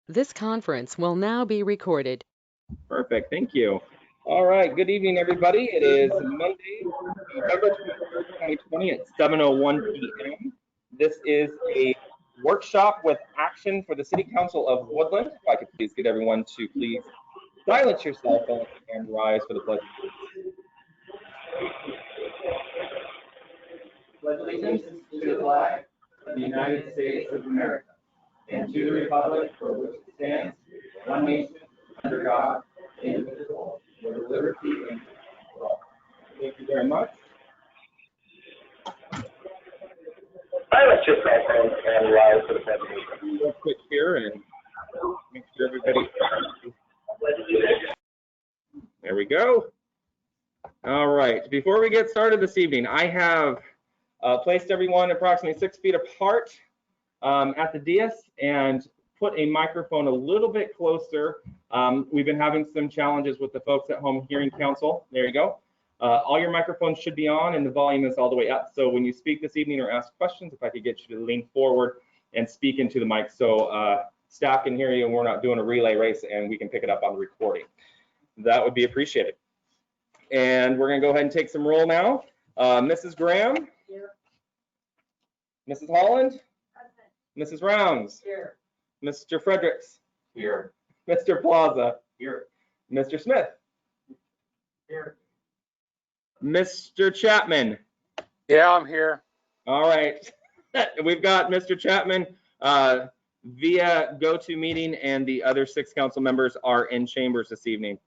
This conference will now be recorded. Perfect, thank you. All right, good evening, everybody. It is Monday, November 23rd, 2020 at 7:01 p.m. This is a workshop with action for the City Council of Woodland. If I could please get everyone to please silence your cell phones and rise for the pledge. Pledge allegiance to the flag of the United States of America and to the republic for which it stands, one nation, under God, indivisible, with liberty and justice for all. Thank you very much. Silence your cell phone and rise for the pledge. Real quick here and make sure everybody. There we go. All right. Before we get started this evening, I have placed everyone approximately 6 feet apart at the dais and put a microphone a little bit closer. We've been having some challenges with the folks at home hearing council. There you go. All your microphones should be on and the volume is all the way up. So when you speak this evening or ask questions, if I could get you to lean forward and speak into the mic so staff can hear you and we're not doing a relay race and we can pick it up on the recording. That would be appreciated. And we're going to go ahead and take some roll now. Mrs. Graham? Here. Mrs. Holland? Present. Mrs. Rounds? Here. Mr. Fredericks? Here. Mr. Plaza? Here. Mr. Smith? Here. Mr. Chapman? Yeah, I'm here. All right. We've got Mr. Chapman via GoToMeeting, and the other 6 council members are in chambers this evening.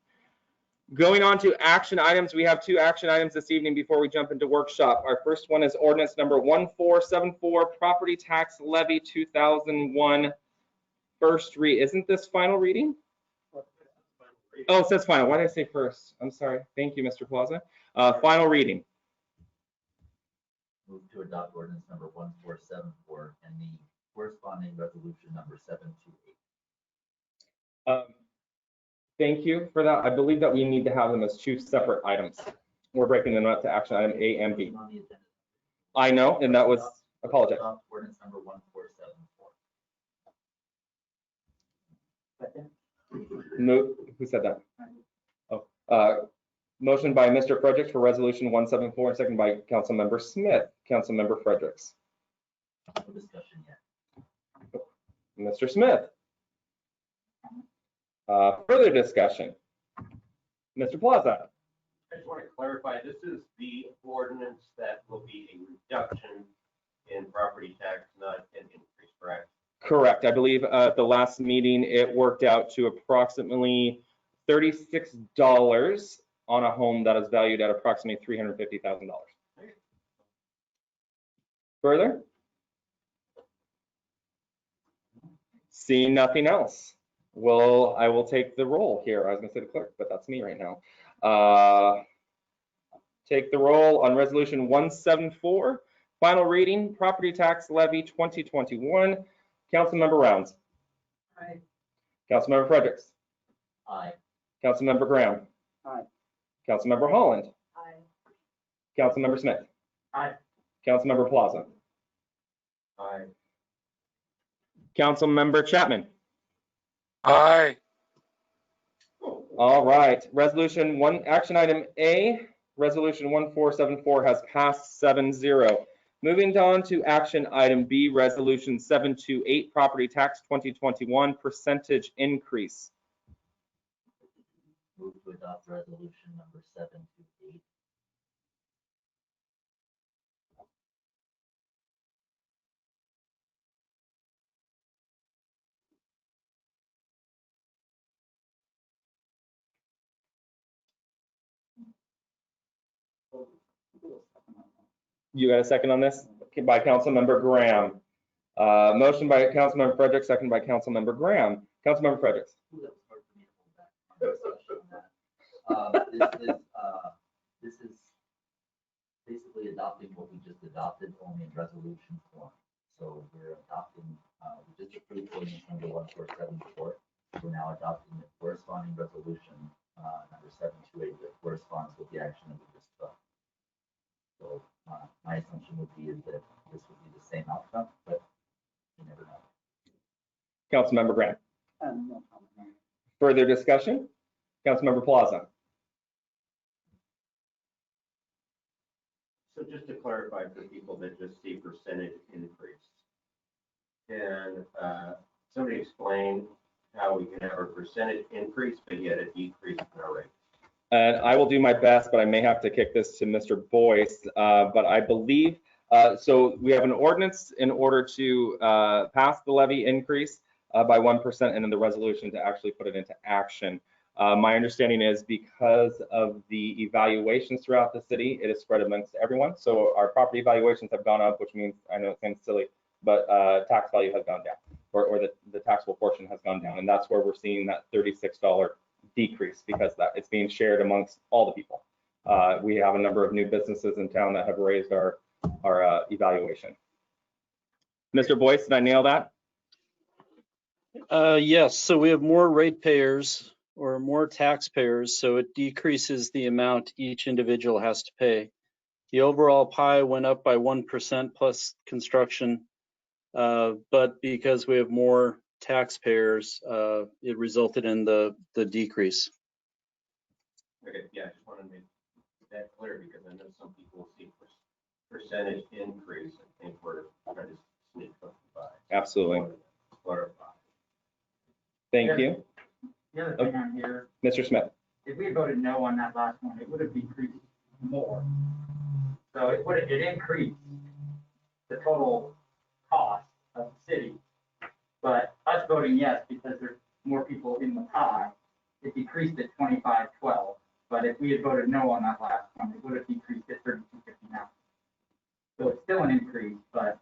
Going on to action items, we have 2 action items this evening before we jump into workshop. Our first one is ordinance number 1474, property tax levy 2001, first read. Isn't this final reading? Oh, it says final. Why did I say first? I'm sorry. Thank you, Mr. Plaza. Final reading. Move to adopt ordinance number 1474 and the corresponding resolution number 728. Thank you for that. I believe that we need to have them as 2 separate items. We're breaking them up to action item A and B. I know, and that was, apologize. Adopt ordinance number 1474. No, who said that? Oh, motion by Mr. Fredericks for resolution 174 and second by Councilmember Smith. Councilmember Fredericks. No discussion yet. Mr. Smith. Further discussion. Mr. Plaza. I just want to clarify, this is the ordinance that will be a reduction in property tax, not an increase, correct? Correct. I believe at the last meeting, it worked out to approximately $36 on a home that is valued at approximately $350,000. Further? Seeing nothing else. Well, I will take the roll here. I was going to say the clerk, but that's me right now. Take the roll on resolution 174, final reading, property tax levy 2021. Councilmember Rounds. Aye. Councilmember Fredericks. Aye. Councilmember Graham. Aye. Councilmember Holland. Aye. Councilmember Smith. Aye. Councilmember Plaza. Aye. Councilmember Chapman. Aye. All right, resolution 1, action item A, resolution 1474 has passed 7-0. Moving on to action item B, resolution 728, property tax 2021 percentage increase. Move to adopt resolution number 728. You got a second on this? Okay, by Councilmember Graham. Motion by Councilmember Fredericks, second by Councilmember Graham. Councilmember Fredericks. This is basically adopting what we just adopted, only in resolution form. So we're adopting, we just approved ordinance number 1474. We're now adopting the corresponding resolution number 728 that corresponds with the action that we just took. So my assumption would be is that this would be the same outcome, but you never know. Councilmember Graham. No comment. Further discussion? Councilmember Plaza. So just to clarify for people that just see percentage increase, can somebody explain how we can have a percentage increase but yet a decrease in our rate? And I will do my best, but I may have to kick this to Mr. Boyce. But I believe, so we have an ordinance in order to pass the levy increase by 1% and then the resolution to actually put it into action. My understanding is because of the evaluations throughout the city, it is spread amongst everyone. So our property evaluations have gone up, which means, I know it seems silly, but tax value has gone down, or the taxable portion has gone down. And that's where we're seeing that $36 decrease, because that it's being shared amongst all the people. We have a number of new businesses in town that have raised our evaluation. Mr. Boyce, did I nail that? Yes, so we have more ratepayers or more taxpayers, so it decreases the amount each individual has to pay. The overall pie went up by 1% plus construction, but because we have more taxpayers, it resulted in the decrease. Okay, yeah, I just wanted to make that clear because I know some people see percentage increase and think we're trying to sneak something by. Absolutely. Clarify. Thank you. The other thing on here, Mr. Smith. if we had voted no on that last one, it would have decreased more. So it increased the total cost of the city. But us voting yes, because there's more people in the pie, it decreased at 25.12. But if we had voted no on that last one, it would have decreased at 32.59. So it's still an increase, but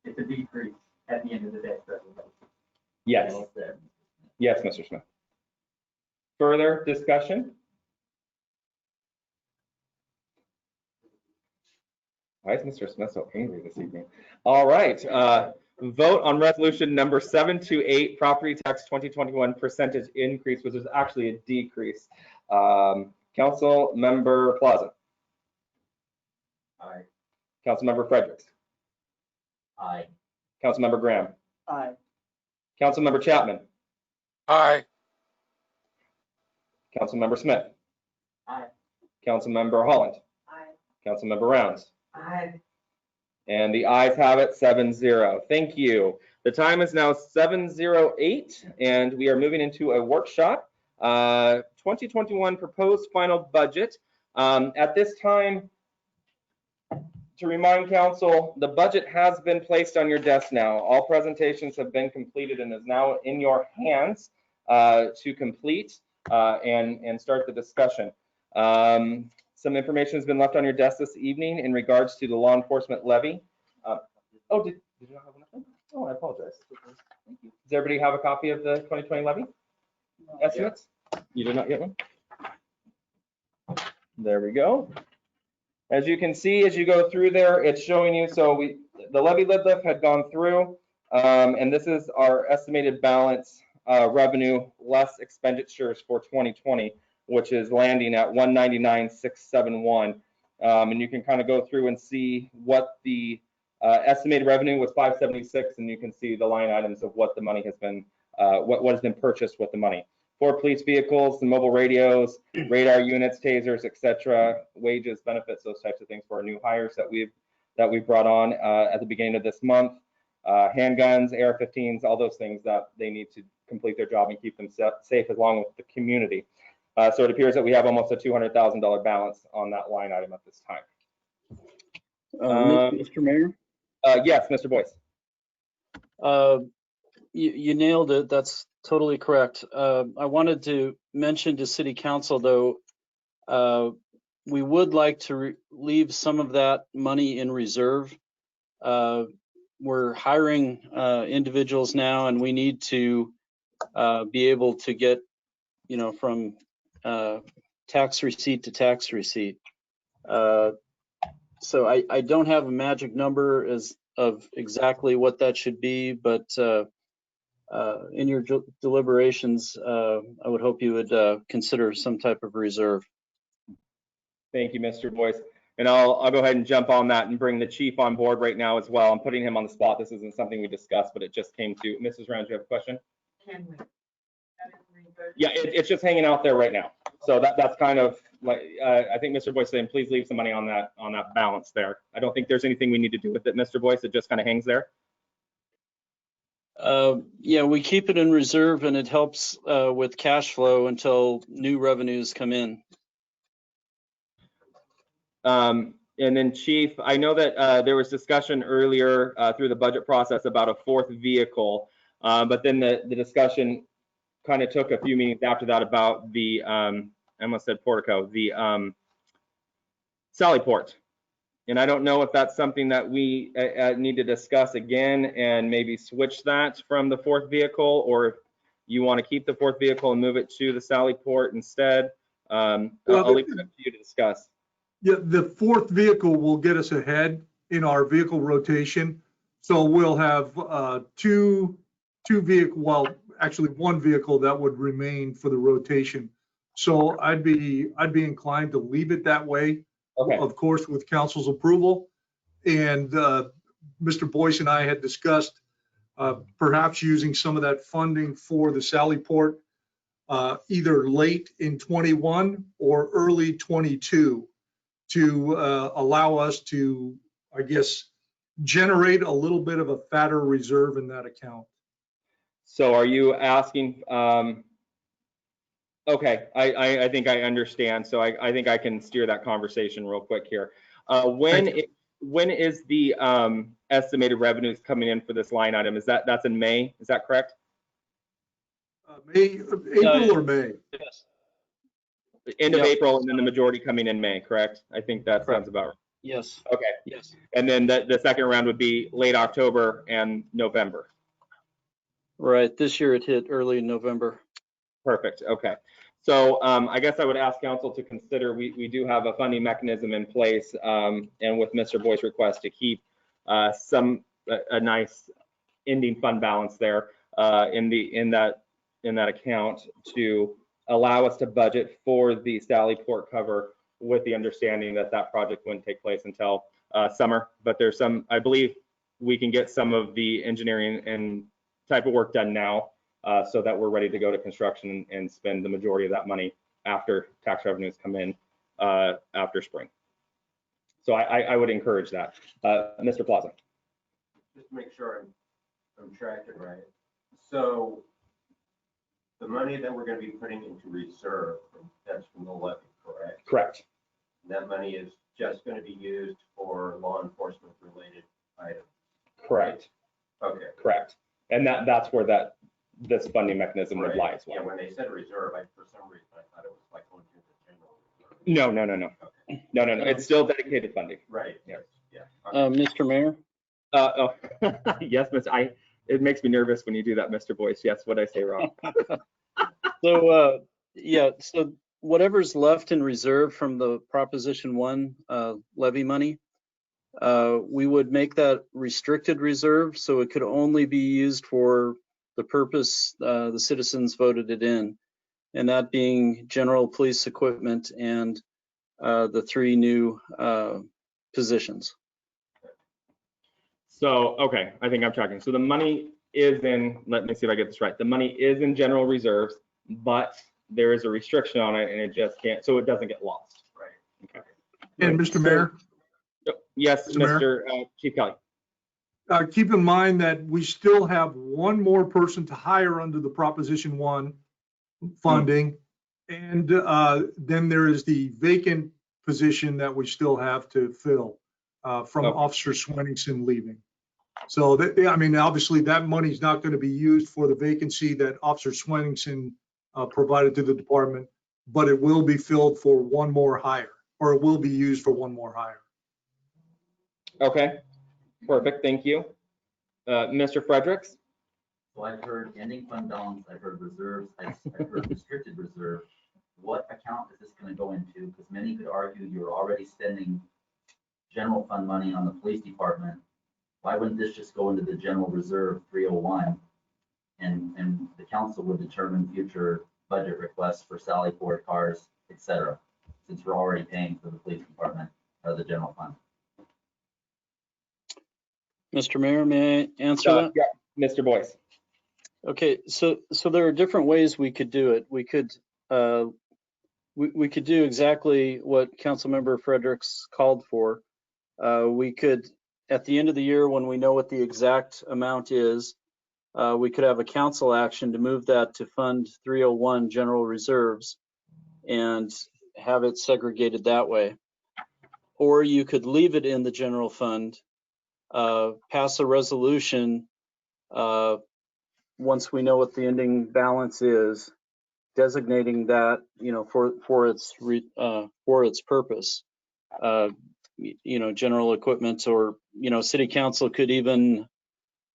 it's a decrease at the end of the day for everybody. Yes. Well said. Yes, Mr. Smith. Further discussion? Why is Mr. Smith so angry this evening? All right, vote on resolution number 728, property tax 2021 percentage increase, which is actually a decrease. Council Member Plaza. Aye. Council Member Fredericks. Aye. Council Member Graham. Aye. Council Member Chapman. Aye. Council Member Smith. Aye. Council Member Holland. Aye. Council Member Rounds. Aye. And the ayes have it, 7-0. Thank you. The time is now 7:08, and we are moving into a workshop. 2021 proposed final budget. At this time, to remind council, the budget has been placed on your desk now. All presentations have been completed and is now in your hands to complete and start the discussion. Some information has been left on your desk this evening in regards to the law enforcement levy. Oh, did you not have enough? Oh, I apologize. Thank you. Does everybody have a copy of the 2020 levy estimates? You did not get one? There we go. As you can see, as you go through there, it's showing you, so the levy lift had gone through, and this is our estimated balance revenue less expenditures for 2020, which is landing at 199,671. And you can kind of go through and see what the estimated revenue was 576, and you can see the line items of what the money has been, what has been purchased with the money. 4 police vehicles, the mobile radios, radar units, tasers, etc., wages, benefits, those types of things for our new hires that we've brought on at the beginning of this month. Handguns, AR-15s, all those things that they need to complete their job and keep them safe along with the community. So it appears that we have almost a $200,000 balance on that line item at this time. Mr. Mayor? Yes, Mr. Boyce. You nailed it. That's totally correct. I wanted to mention to City Council, though, we would like to leave some of that money in reserve. We're hiring individuals now, and we need to be able to get, from tax receipt to tax receipt. So I don't have a magic number of exactly what that should be, but in your deliberations, I would hope you would consider some type of reserve. Thank you, Mr. Boyce. And I'll go ahead and jump on that and bring the chief on board right now as well. I'm putting him on the spot. This isn't something we discussed, but it just came to. Mrs. Rounds, you have a question? Can we Yeah, it's just hanging out there right now. So that's kind of like, I think Mr. Boyce saying, please leave some money on that balance there. I don't think there's anything we need to do with it, Mr. Boyce. It just kind of hangs there. Yeah, we keep it in reserve and it helps with cash flow until new revenues come in. And then Chief, I know that there was discussion earlier through the budget process about a fourth vehicle, but then the discussion kind of took a few meetings after that about the, I almost said portico, the Sally Port. And I don't know if that's something that we need to discuss again and maybe switch that from the fourth vehicle, or if you want to keep the fourth vehicle and move it to the Sally Port instead. I'll leave it up to you to discuss. Yeah, the fourth vehicle will get us ahead in our vehicle rotation. So we'll have two vehicle, well, actually one vehicle that would remain for the rotation. So I'd be inclined to leave it that way. Okay. Of course, with council's approval. And Mr. Boyce and I had discussed perhaps using some of that funding for the Sally Port either late in 21 or early 22 to allow us to, I guess, generate a little bit of a fatter reserve in that account. So are you asking, okay, I think I understand. So I think I can steer that conversation real quick here. When is the estimated revenues coming in for this line item? That's in May? Is that correct? April or May? Yes. End of April, and then the majority coming in May, correct? I think that sounds about right. Yes. Okay. Yes. And then the second round would be late October and November. Right. This year it hit early in November. Perfect. Okay. So I guess I would ask council to consider, we do have a funding mechanism in place, and with Mr. Boyce's request to keep a nice ending fund balance there in that account to allow us to budget for the Sally Port cover, with the understanding that that project wouldn't take place until summer. But there's some, I believe we can get some of the engineering and type of work done now, so that we're ready to go to construction and spend the majority of that money after tax revenues come in after spring. So I would encourage that. Mr. Plaza. Just to make sure I'm tracking right. So the money that we're going to be putting into reserve, that's from the levy, correct? Correct. That money is just going to be used for law enforcement related items. Correct. Okay. Correct. And that's where this funding mechanism would lie as well. Yeah, when they said reserve, for some reason I thought it was like going to the general reserve. No. Okay. No. It's still dedicated funding. Right. Yes. Yeah. Okay. Mr. Mayor? Yes, it makes me nervous when you do that, Mr. Boyce. Yes, what I say wrong. So, so whatever's left in reserve from the Proposition 1 levy money, we would make that restricted reserve, so it could only be used for the purpose the citizens voted it in, and that being general police equipment and the 3 new positions. So, okay, I think I'm tracking. So the money is in, let me see if I get this right. The money is in general reserves, but there is a restriction on it and it just can't, so it doesn't get lost. Right. Okay. And Mr. Mayor? Yes, Mr. Chief Kelly. Keep in mind that we still have one more person to hire under the Proposition 1 funding. And then there is the vacant position that we still have to fill from Officer Swenningson leaving. So I mean, obviously that money is not going to be used for the vacancy that Officer Swenningson provided to the department, but it will be filled for one more hire, or it will be used for one more hire. Okay, perfect, thank you. Mr. Fredericks? So I've heard ending fund balance, I've heard reserves, I've heard restricted reserve. What account is this going to go into? Because many could argue you're already spending general fund money on the police department. Why wouldn't this just go into the general reserve 301 and the council would determine future budget requests for Sally Port cars, etc., since we're already paying for the police department or the general fund? Mr. Mayor, may I answer that? Yeah, Mr. Boyce. Okay, so there are different ways we could do it. We could we could do exactly what Councilmember Fredericks called for. We could, at the end of the year, when we know what the exact amount is, we could have a council action to move that to Fund 301 General Reserves and have it segregated that way. Or you could leave it in the general fund, pass a resolution once we know what the ending balance is, designating that, for its purpose. General equipment, or, city council could even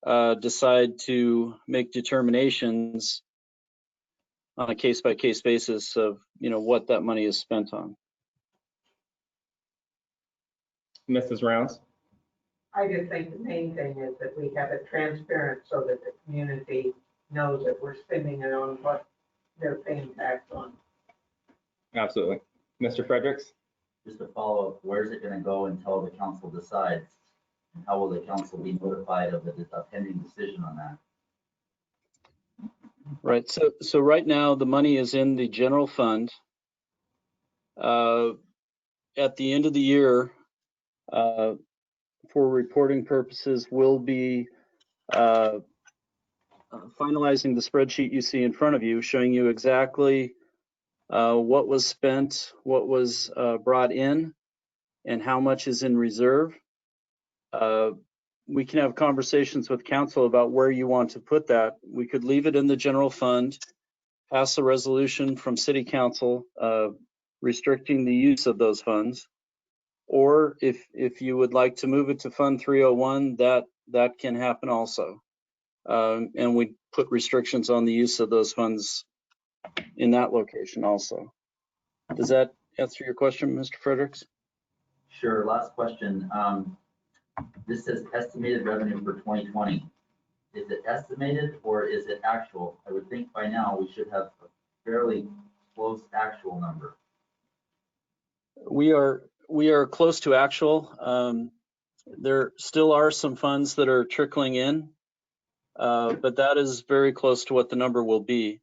decide to make determinations on a case-by-case basis of, what that money is spent on. Mrs. Rounds? I just think the main thing is that we have it transparent so that the community knows that we're spending it on what they're paying tax on. Absolutely. Mr. Fredericks? Just to follow up, where's it gonna go until the council decides? And how will the council be notified of a pending decision on that? Right, so right now, the money is in the general fund. At the end of the year, for reporting purposes, we'll be finalizing the spreadsheet you see in front of you, showing you exactly what was spent, what was brought in, and how much is in reserve. We can have conversations with council about where you want to put that. We could leave it in the general fund, pass a resolution from city council restricting the use of those funds. Or if you would like to move it to Fund 301, that can happen also. And we put restrictions on the use of those funds in that location also. Does that answer your question, Mr. Fredericks? Sure, last question. This says estimated revenue for 2020. Is it estimated or is it actual? I would think by now we should have a fairly close actual number. We are close to actual. There still are some funds that are trickling in, but that is very close to what the number will be.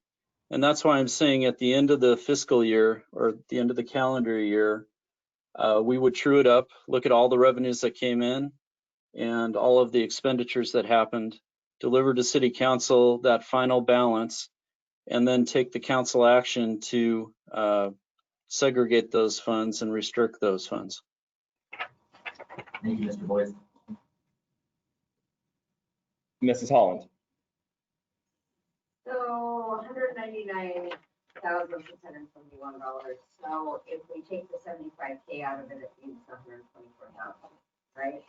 And that's why I'm saying at the end of the fiscal year, or at the end of the calendar year, we would true it up, look at all the revenues that came in and all of the expenditures that happened, deliver to city council that final balance, and then take the council action to segregate those funds and restrict those funds. Thank you, Mr. Boyce. Mrs. Holland? So $199,671. So if we take the 75K out of it, it means 124,000, right?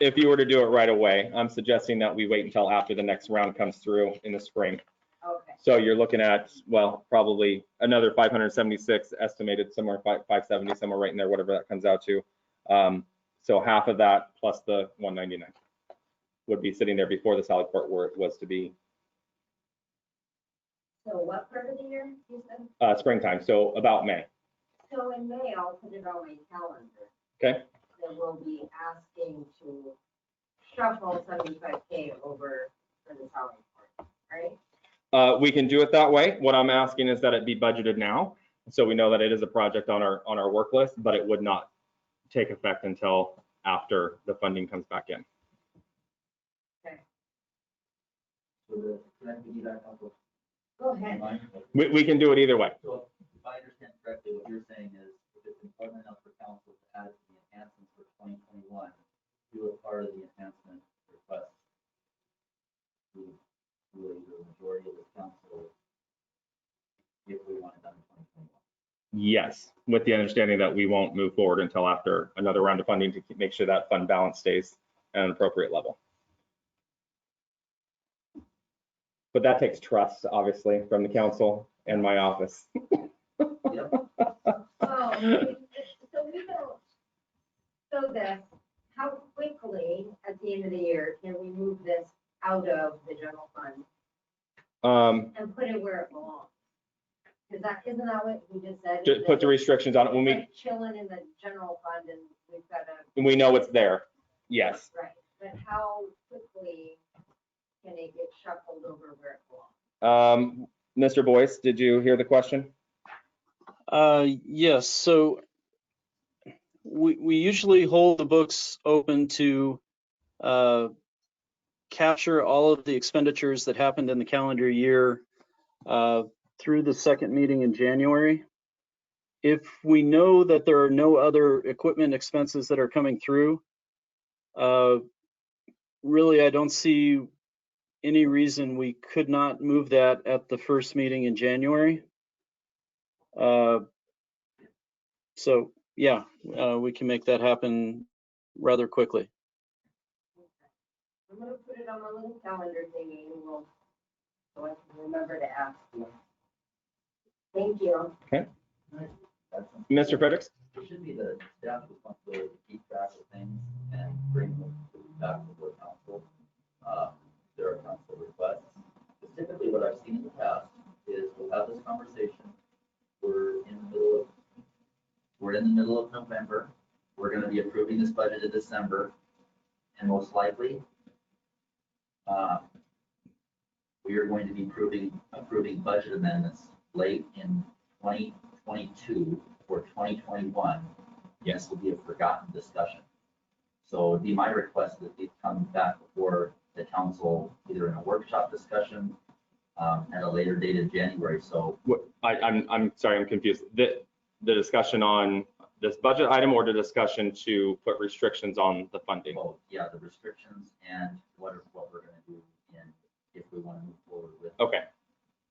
If you were to do it right away, I'm suggesting that we wait until after the next round comes through in the spring. Okay. So you're looking at, well, probably another 576 estimated, somewhere 570, somewhere right in there, whatever that comes out to. So half of that plus the 199 would be sitting there before the salary port where it was to be. So what part of the year you said? Springtime, so about May. So in May, I'll put it on my calendar. Okay. That we'll be asking to shuffle 75K over for the salary port, right? We can do it that way. What I'm asking is that it be budgeted now, so we know that it is a project on our work list, but it would not take effect until after the funding comes back in. Okay. So can I give that couple? Go ahead. We can do it either way. So if I understand correctly, what you're saying is if it's important enough for council to add the enhancements for 2021, do a part of the enhancement request to the majority of the council if we want it done in 2021. Yes, with the understanding that we won't move forward until after another round of funding to make sure that fund balance stays at an appropriate level. But that takes trust, obviously, from the council and my office. Yep. So we don't, so this, how quickly at the end of the year can we move this out of the general fund and put it where it belongs? Because isn't that what we just said? Just put the restrictions on it when we like chilling in the general fund and we've got to. we know it's there. Yes. Right, but how quickly can it get shuffled over where it belongs? Mr. Boyce, did you hear the question? Yes, so we usually hold the books open to capture all of the expenditures that happened in the calendar year through the second meeting in January. If we know that there are no other equipment expenses that are coming through, really, I don't see any reason we could not move that at the first meeting in January. So yeah, we can make that happen rather quickly. I'm gonna put it on my little calendar thingy and we'll, so I can remember to ask you. Thank you. Okay. Mr. Fredericks? It should be the staff's responsibility to keep track of things and bring them back before council. There are council requests. Typically, what I've seen in the past is we'll have this conversation. We're in the middle of November. We're going to be approving this budget in December, and most likely, we are going to be approving budget amendments late in 2022 or 2021. Yes, will be a forgotten discussion. So it'd be my request that it comes back before the council, either in a workshop discussion at a later date in January. So I'm sorry, I'm confused. The discussion on this budget item or the discussion to put restrictions on the funding? Well, yeah, the restrictions and what we're going to do in if we want to move forward with. Okay.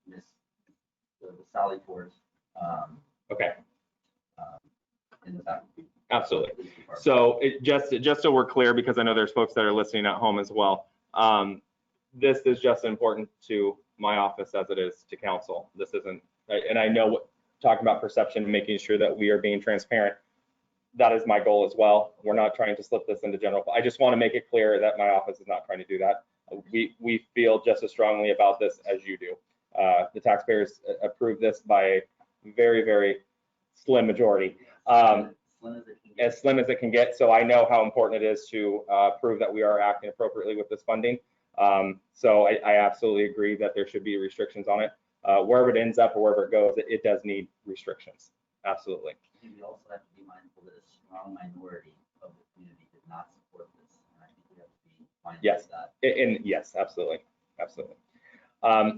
The Sally Port. Okay. In the back. Absolutely. So just so we're clear, because I know there's folks that are listening at home as well. This is just important to my office as it is to council. This isn't, and I know what talking about perception and making sure that we are being transparent. That is my goal as well. We're not trying to slip this into general. I just want to make it clear that my office is not trying to do that. We feel just as strongly about this as you do. The taxpayers approved this by a very, very slim majority. As slim as it can get. So I know how important it is to prove that we are acting appropriately with this funding. So I absolutely agree that there should be restrictions on it. Wherever it ends up or wherever it goes, it does need restrictions. Absolutely. We also have to be mindful that a strong minority of the community did not support this. And I think we have to be mindful of that. And yes, absolutely. Absolutely.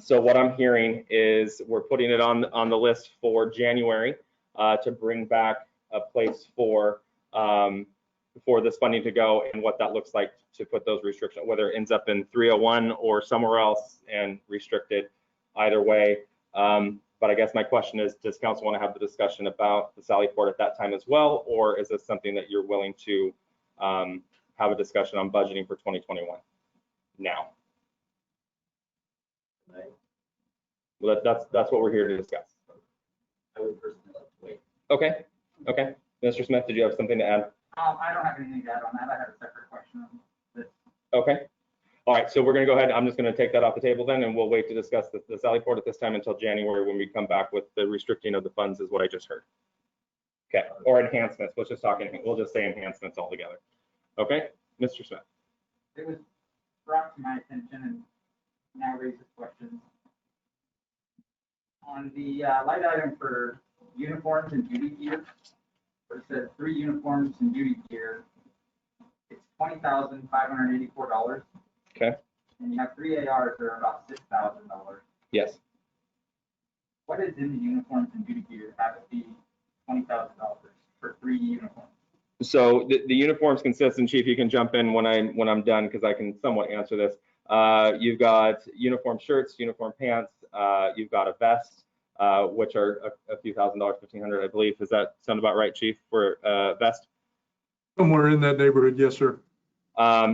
So what I'm hearing is we're putting it on the list for January to bring back a place for this funding to go and what that looks like to put those restrictions, whether it ends up in 301 or somewhere else and restricted either way. But I guess my question is, does council want to have the discussion about the Sally Port at that time as well? Or is this something that you're willing to have a discussion on budgeting for 2021 now? Right. Well, that's what we're here to discuss. I would personally like to wait. Okay. Okay. Mr. Smith, did you have something to add? I don't have anything to add on that. I had a separate question on this. Okay. All right. So we're going to go ahead. I'm just going to take that off the table then, and we'll wait to discuss the Sally Port at this time until January when we come back with the restricting of the funds is what I just heard. Okay. Or enhancements. We'll just say enhancements altogether. Okay. Mr. Smith. It was brought to my attention and now raises questions. On the light item for uniforms and duty gear, where it says 3 uniforms and duty gear, it's $20,584. Okay. And you have 3 ARs that are about $6,000. Yes. What is in the uniforms and duty gear to have it be $20,000 for 3 uniforms? So the uniforms consist, and Chief, you can jump in when I'm done because I can somewhat answer this. You've got uniform shirts, uniform pants. You've got a vest, which are a few $1,000s, $1,500, I believe. Does that sound about right, Chief, for a vest? Somewhere in that neighborhood, yes, sir.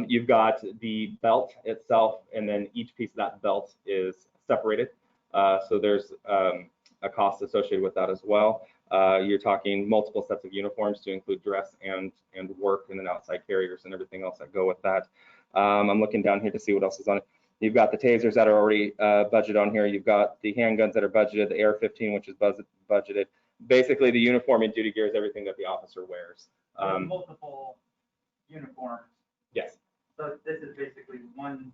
You've got the belt itself, and then each piece of that belt is separated. So there's a cost associated with that as well. You're talking multiple sets of uniforms to include dress and work, and then outside carriers and everything else that go with that. I'm looking down here to see what else is on it. You've got the tasers that are already budgeted on here. You've got the handguns that are budgeted, the AR-15, which is budgeted. Basically, the uniform and duty gear is everything that the officer wears. Multiple uniforms. Yes. So this is basically one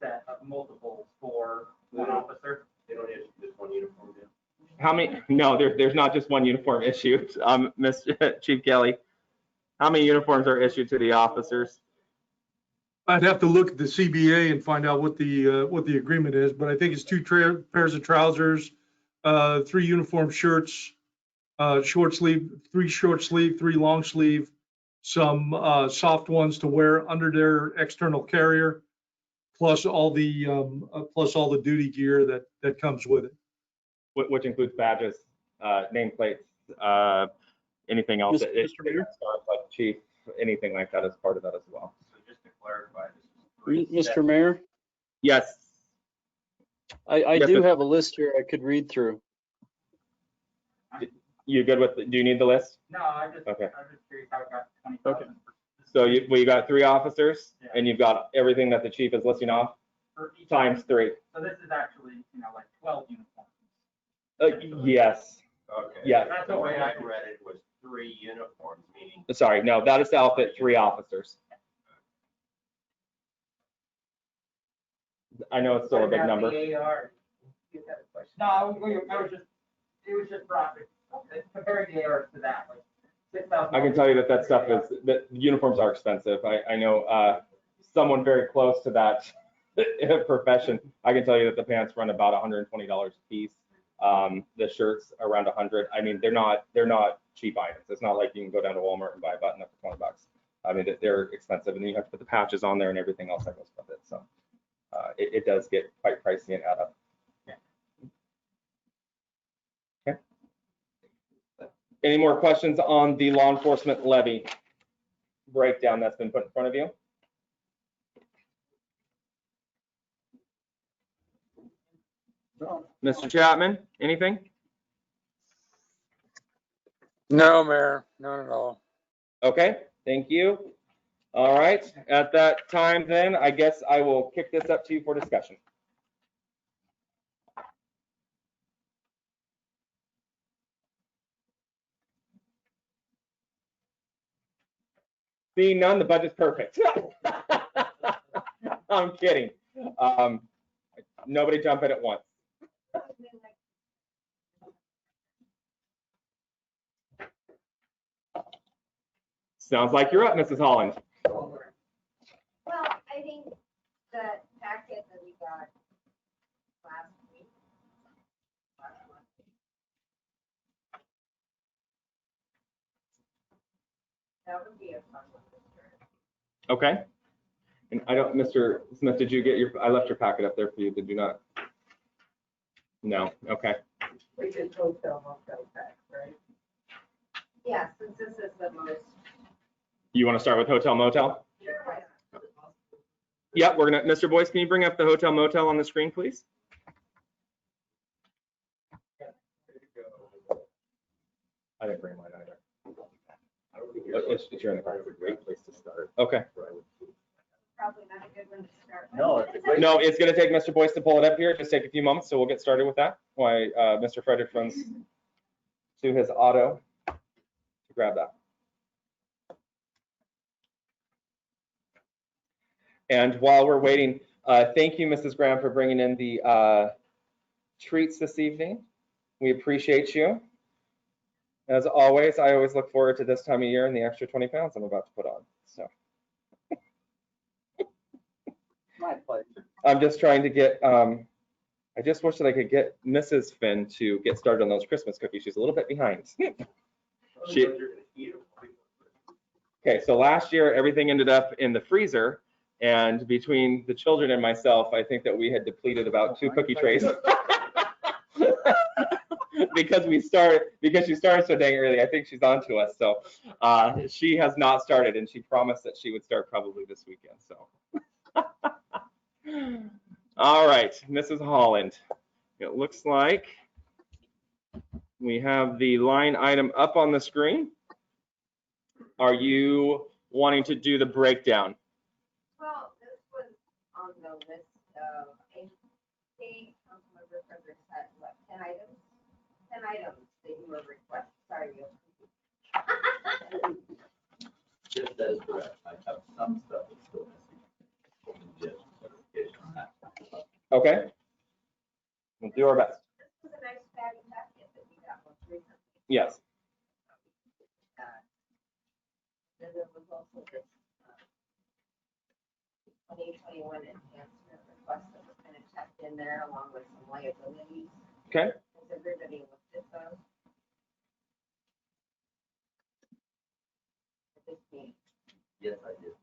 set of multiples for one officer. They don't issue just one uniform now. How many? No, there's not just one uniform issued. Mr. Chief Kelly, how many uniforms are issued to the officers? I'd have to look at the CBA and find out what the agreement is, but I think it's two pairs of trousers, 3 uniform shirts, short sleeve, 3 short sleeve, 3 long sleeve, some soft ones to wear under their external carrier, plus all the duty gear that comes with it. Which includes badges, nameplates, anything else. Mr. Mayor? Like chief, anything like that is part of that as well. So just to clarify, this is Mr. Mayor, Yes. I Yes, do sir. have a list here I could read through. You good with? Do you need the list? No, I just Okay. curious how it got 20,000. So you got 3 officers, Yeah. and you've got everything that the chief is listing off For each times 3. So this is actually, like 12 uniforms. Yes. Okay. Yeah. That's the way I read it was 3 uniforms, meaning. Sorry, no, that is to outfit 3 officers. I know it's still a big number. AR. You got a question? No, I was just, it was just profit. Comparing the ARs to that, like 6,000. I can tell you that stuff is, that uniforms are expensive. I know someone very close to that profession. I can tell you that the pants run about $120 a piece. The shirts around 100. I mean, they're not cheap items. It's not like you can go down to Walmart and buy a button up for $20. I mean, they're expensive, and then you have to put the patches on there and everything else that goes with it. So it does get quite pricey and add up. Okay. Any more questions on the law enforcement levy breakdown that's been put in front of you? Mr. Chapman, anything? No, Mayor, not at all. Okay, thank you. All right, at that time then, I guess I will kick this up to you for discussion. Seeing none, the budget's perfect. I'm kidding. Nobody jump in at once. Sounds like you're up, Mrs. Holland. Well, I think the packet that we got last week, last month, that would be a fun one to start. Okay. And I don't, Mr. Smith, did you get your, I left your packet up there for you, did you not? No, okay. We did hotel motel tax, right? Yeah, since this is the most. You want to start with hotel motel? Sure, why not? Yep, we're gonna, Mr. Boyce, can you bring up the hotel motel on the screen, please? I didn't bring mine either. It's you're in the car. It's a great place to start. Okay. Probably not a good one to start with. No, it's a great. No, it's gonna take Mr. Boyce to pull it up here. Just take a few moments, so we'll get started with that. Why, Mr. Frederick runs to his auto to grab that. And while we're waiting, thank you, Mrs. Graham, for bringing in the treats this evening. We appreciate you. As always, I always look forward to this time of year and the extra 20 pounds I'm about to put on. So My pleasure. I'm just trying to get, I just wish that I could get Mrs. Finn to get started on those Christmas cookies. She's a little bit behind. Okay, so last year, everything ended up in the freezer. And between the children and myself, I think that we had depleted about 2 cookie trays. Because she started so dang early. I think she's on to us. So she has not started, and she promised that she would start probably this weekend. So all right, Mrs. Holland, it looks like we have the line item up on the screen. Are you wanting to do the breakdown? Well, this was on the list of, I think, Councilmember Frederick had, what, 10 items? 10 items that you were requesting, sorry. Just as correct, I have some stuff that's still missing. Just clarification on that. Okay. We'll do our best. This was a nice fatty packet that we got most recently. Yes. Then there was also this 2021 enhancement request that was kind of checked in there along with some liabilities. Okay. Has everybody looked at those? At this meeting? Yes, I did.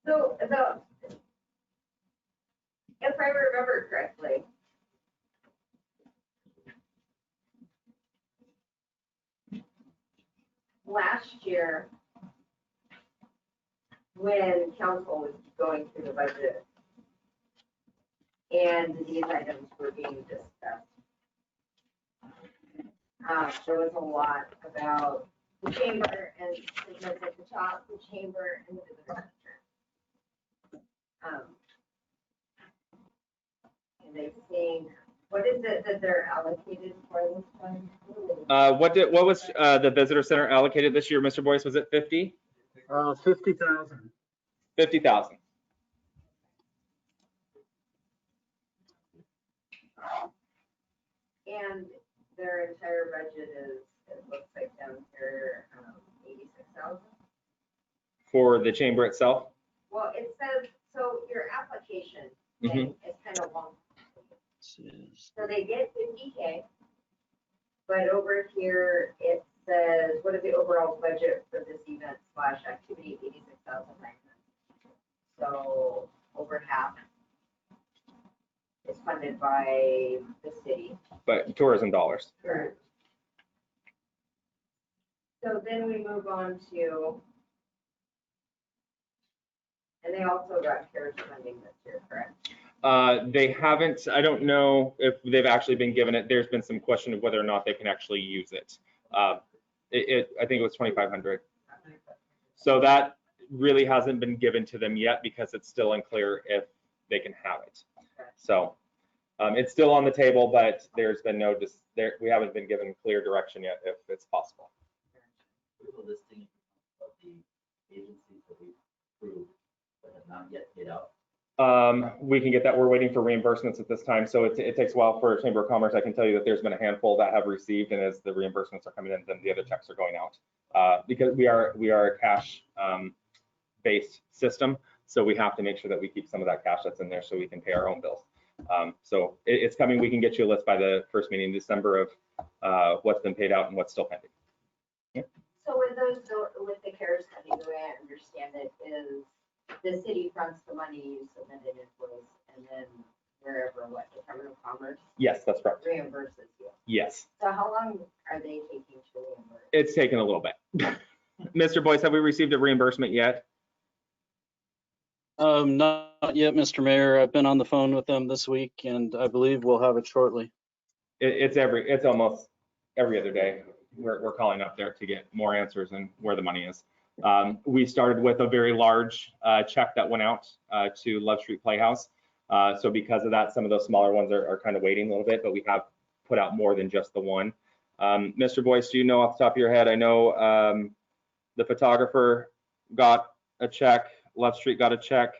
So, if I remember correctly, last year, when council was going through the budget and these items were being discussed, there was a lot about the chamber and it was at the top, the chamber and the visitor center. And they think, what is it that they're allocated for this time? What was the visitor center allocated this year, Mr. Boyce? Was it 50? 50,000. 50,000. And their entire budget is, it looks like down here, 86,000. For the chamber itself? Well, it says, so your application thing is kind of long. So they get 50K, but over here it says, what is the overall budget for this event / activity? 86,900. So over half is funded by the city. But tourism dollars. Correct. So then we move on to, and they also got CARES funding this year, correct? They haven't, I don't know if they've actually been given it. There's been some question of whether or not they can actually use it. I think it was 2,500. So that really hasn't been given to them yet because it's still unclear if they can have it. So it's still on the table, but there's been no, we haven't been given clear direction yet if it's possible. We have a listing of the agencies that we approved that have not yet paid out. We can get that. We're waiting for reimbursements at this time. So it takes a while for Chamber of Commerce. I can tell you that there's been a handful that have received, and as the reimbursements are coming in, then the other checks are going out. Because we are a cash based system. So we have to make sure that we keep some of that cash that's in there so we can pay our own bills. So it's coming. We can get you a list by the first meeting in December of what's been paid out and what's still pending. Yeah. So with those, with the CARES funding, the way I understand it is the city fronts the money, you submit an invoice, and then wherever, what, Department of Commerce? Yes, that's correct. Reimburses you. Yes. So how long are they taking to reimburse? It's taken a little bit. Mr. Boyce, have we received a reimbursement yet? Not yet, Mr. Mayor. I've been on the phone with them this week, and I believe we'll have it shortly. It's almost every other day. We're calling up there to get more answers and where the money is. We started with a very large check that went out to Love Street Playhouse. So because of that, some of those smaller ones are kind of waiting a little bit, but we have put out more than just the one. Mr. Boyce, do you know off the top of your head? I know the photographer got a check, Love Street got a check.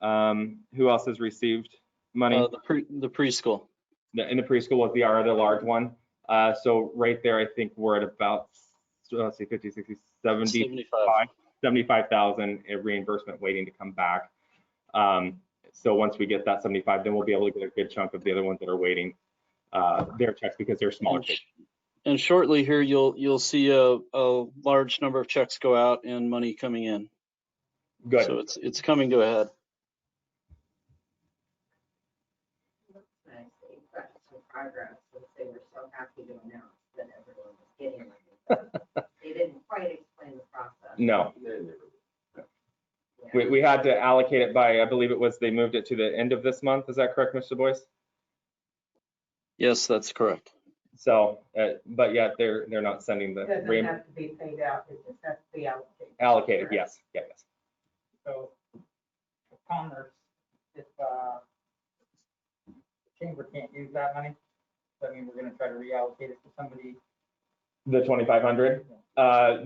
Who else has received money? The preschool. And the preschool was the other large one. So right there, I think we're at about, let's see, 50, 60, 75,000 reimbursement waiting to come back. So once we get that 75, then we'll be able to get a good chunk of the other ones that are waiting their checks because they're smaller. And shortly here, you'll see a large number of checks go out and money coming in. Good. So it's coming to a head. Looks nice that you've got some progress since they were so happy to announce that everyone was getting money. They didn't quite explain the process. No. We had to allocate it by, I believe it was, they moved it to the end of this month. Is that correct, Mr. Boyce? Yes, that's correct. So, but yet they're not sending the It doesn't have to be paid out, it just has to be allocated. allocated. Yes. Yeah, yes. So, Commerce, if the chamber can't use that money, I mean, we're gonna try to reallocate it to somebody The 2,500.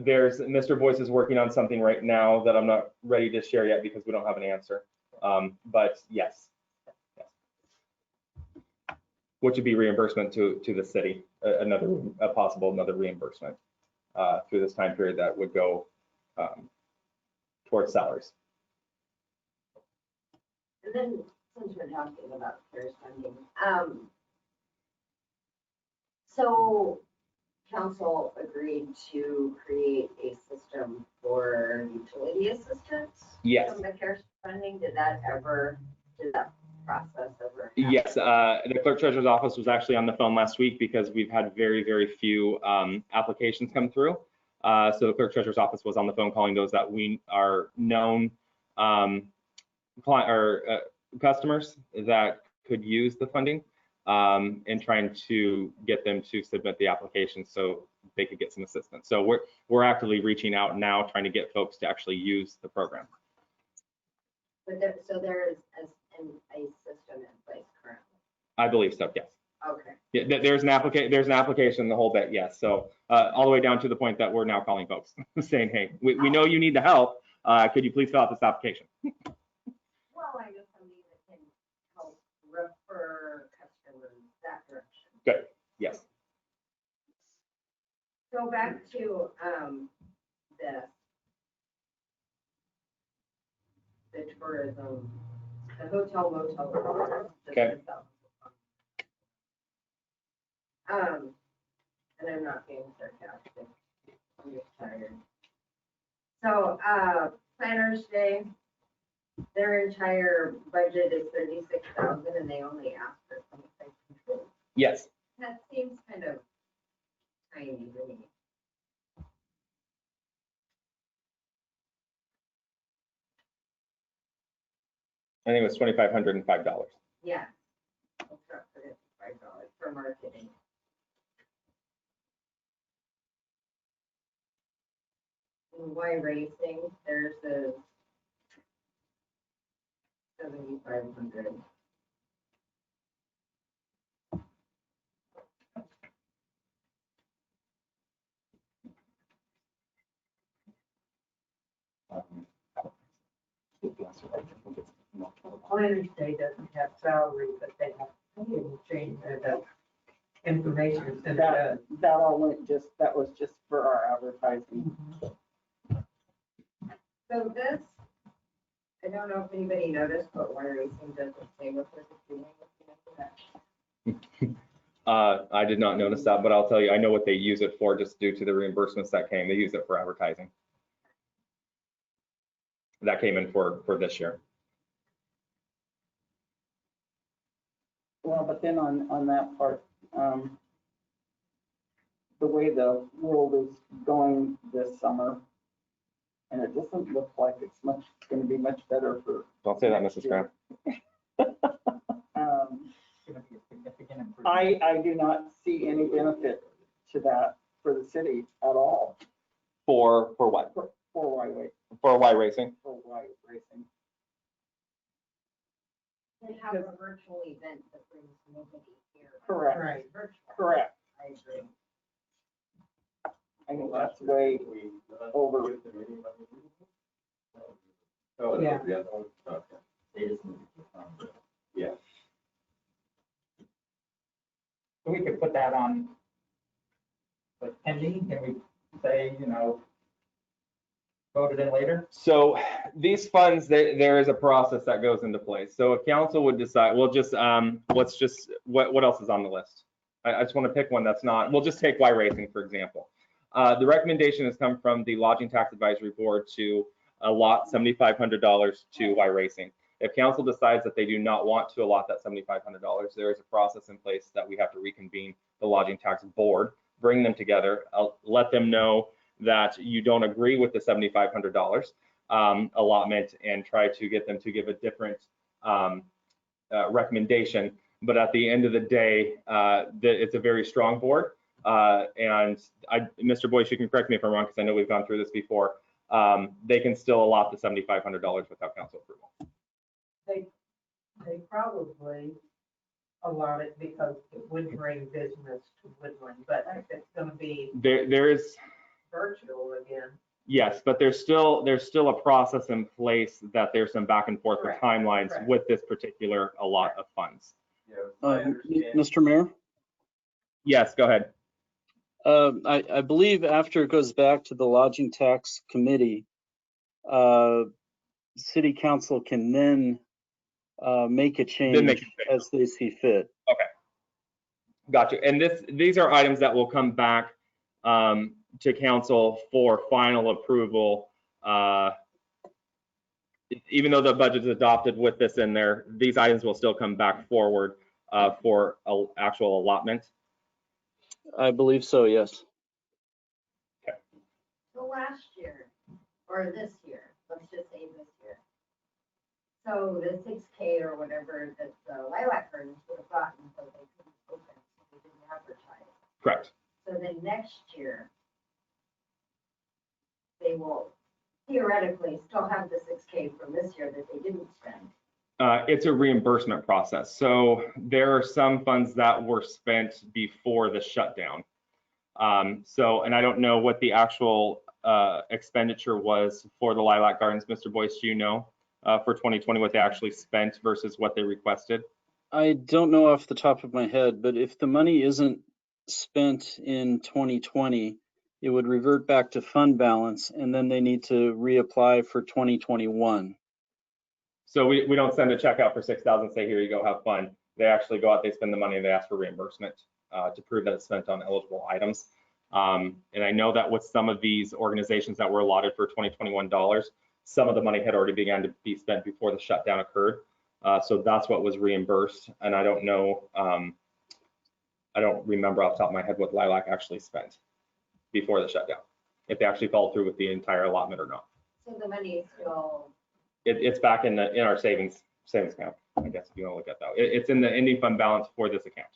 There's Mr. Boyce is working on something right now that I'm not ready to share yet because we don't have an answer. But yes. Which would be reimbursement to the city, a possible reimbursement through this time period that would go towards salaries. And then, since we're talking about CARES funding, so council agreed to create a system for utility assistance? Yes. From the CARES funding, did that process ever happen? Yes, the clerk treasurer's office was actually on the phone last week because we've had very, very few applications come through. So the clerk treasurer's office was on the phone calling those that we are known customers that could use the funding and trying to get them to submit the application so they could get some assistance. So we're actively reaching out now, trying to get folks to actually use the program. But there is a system in place currently? I believe so, yes. Okay. Yeah, there's an application, the whole bit, yes. So all the way down to the point that we're now calling folks saying, hey, we know you need the help. Could you please fill out this application? Well, I know somebody that can help refer customers that direction. Good, yes. So back to the tourism, the hotel motel. Okay. And I'm not being sarcastic. I'm just tired. So Planners Day, their entire budget is 36,000 and they only ask for 25%. Yes. That seems kind of tiny to me. I think it was $2,505. Yeah. I'll start for $5 for marketing. And why racing? There's a 7,500. Planners Day doesn't have salary, but they have to change the information. And That all went that was just for our advertising. So this, I don't know if anybody noticed, but why racing doesn't say what they're doing. I did not notice that, but I'll tell you, I know what they use it for just due to the reimbursements that came. They use it for advertising. That came in for this year. Well, but then on that part, the way the world is going this summer, and it doesn't look like it's going to be much better for. Don't say that, Mrs. Graham. I do not see any benefit to that for the city at all. For what? For Y racing. For Y racing. For Y racing. They have a virtual event that brings nobody here. Correct. Right. Correct. I agree. I think that's way over. Oh, Yeah. the other one? Okay. They just moved it. Yeah. So we could put that on the pending, can we say, voted in later? So these funds, there is a process that goes into place. So if council would decide, we'll just, what else is on the list? I just want to pick one that's not, we'll just take Y Racing, for example. The recommendation has come from the Lodging Tax Advisory Board to allot $7,500 to Y Racing. If council decides that they do not want to allot that $7,500, there is a process in place that we have to reconvene the Lodging Tax Board, bring them together, let them know that you don't agree with the $7,500 allotment and try to get them to give a different recommendation. But at the end of the day, it's a very strong board. And Mr. Boyce, you can correct me if I'm wrong, because I know we've gone through this before. They can still allot the $7,500 without council approval. They probably allot it because it would bring business to Woodland, but if it's gonna be There is, virtual again. yes, but there's still a process in place that there's some back and forth with Correct, timelines correct. with this particular allot of funds. Mr. Mayor? Yes, go ahead. I believe after it goes back to the lodging tax committee, city council can then make a change as they see fit. Okay. Gotcha. And these are items that will come back to council for final approval. Even though the budget is adopted with this in there, these items will still come back forward for actual allotment. I believe so, yes. So last year, or this year, let's just say this year. So the 6K or whatever that the Lilac Gardens would have gotten, so they couldn't open, so they didn't advertise. Correct. So then next year, they will theoretically still have the 6K from this year that they didn't spend. It's a reimbursement process. So there are some funds that were spent before the shutdown. And I don't know what the actual expenditure was for the Lilac Gardens. Mr. Boyce, do you know for 2020 what they actually spent versus what they requested? I don't know off the top of my head, but if the money isn't spent in 2020, it would revert back to fund balance, and then they need to reapply for 2021. So we don't send a check out for $6,000, say, here you go, have fun. They actually go out, they spend the money, they ask for reimbursement to prove that it's spent on eligible items. And I know that with some of these organizations that were allotted for 2021 dollars, some of the money had already begun to be spent before the shutdown occurred. So that's what was reimbursed. And I don't know, I don't remember off the top of my head what Lilac actually spent before the shutdown, if they actually followed through with the entire allotment or not. So the money is still. It's back in our savings account, I guess, if you want to look at that. It's in the ending fund balance for this account.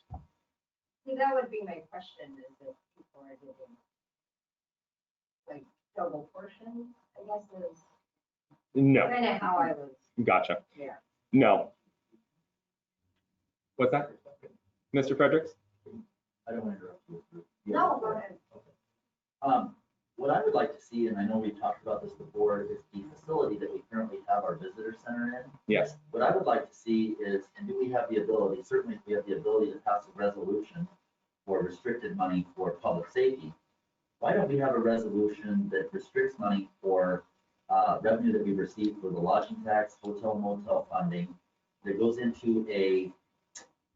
See, that would be my question, is if people are getting like double portions, I guess is No. kind of how I was. Gotcha. Yeah. No. What's that? Mr. Fredericks? I don't want to interrupt you. No, go ahead. What I would like to see, and I know we've talked about this before, is the facility that we currently have our visitor center in. Yes. What I would like to see is, and do we have the ability, certainly if we have the ability to pass a resolution for restricted money for public safety, why don't we have a resolution that restricts money for revenue that we receive for the lodging tax, hotel motel funding, that goes into a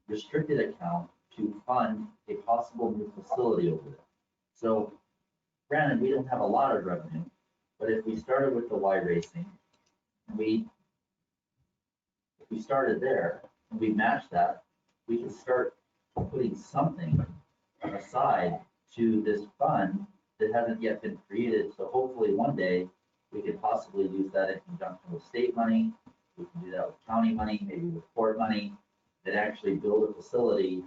restricted account to fund a possible new facility over there. So granted, we don't have a lot of revenue, but if we started with the Y racing, if we started there and we matched that, we can start putting something aside to this fund that hasn't yet been created. So hopefully one day we could possibly use that in conjunction with state money. We can do that with county money, maybe with port money, that actually build a facility.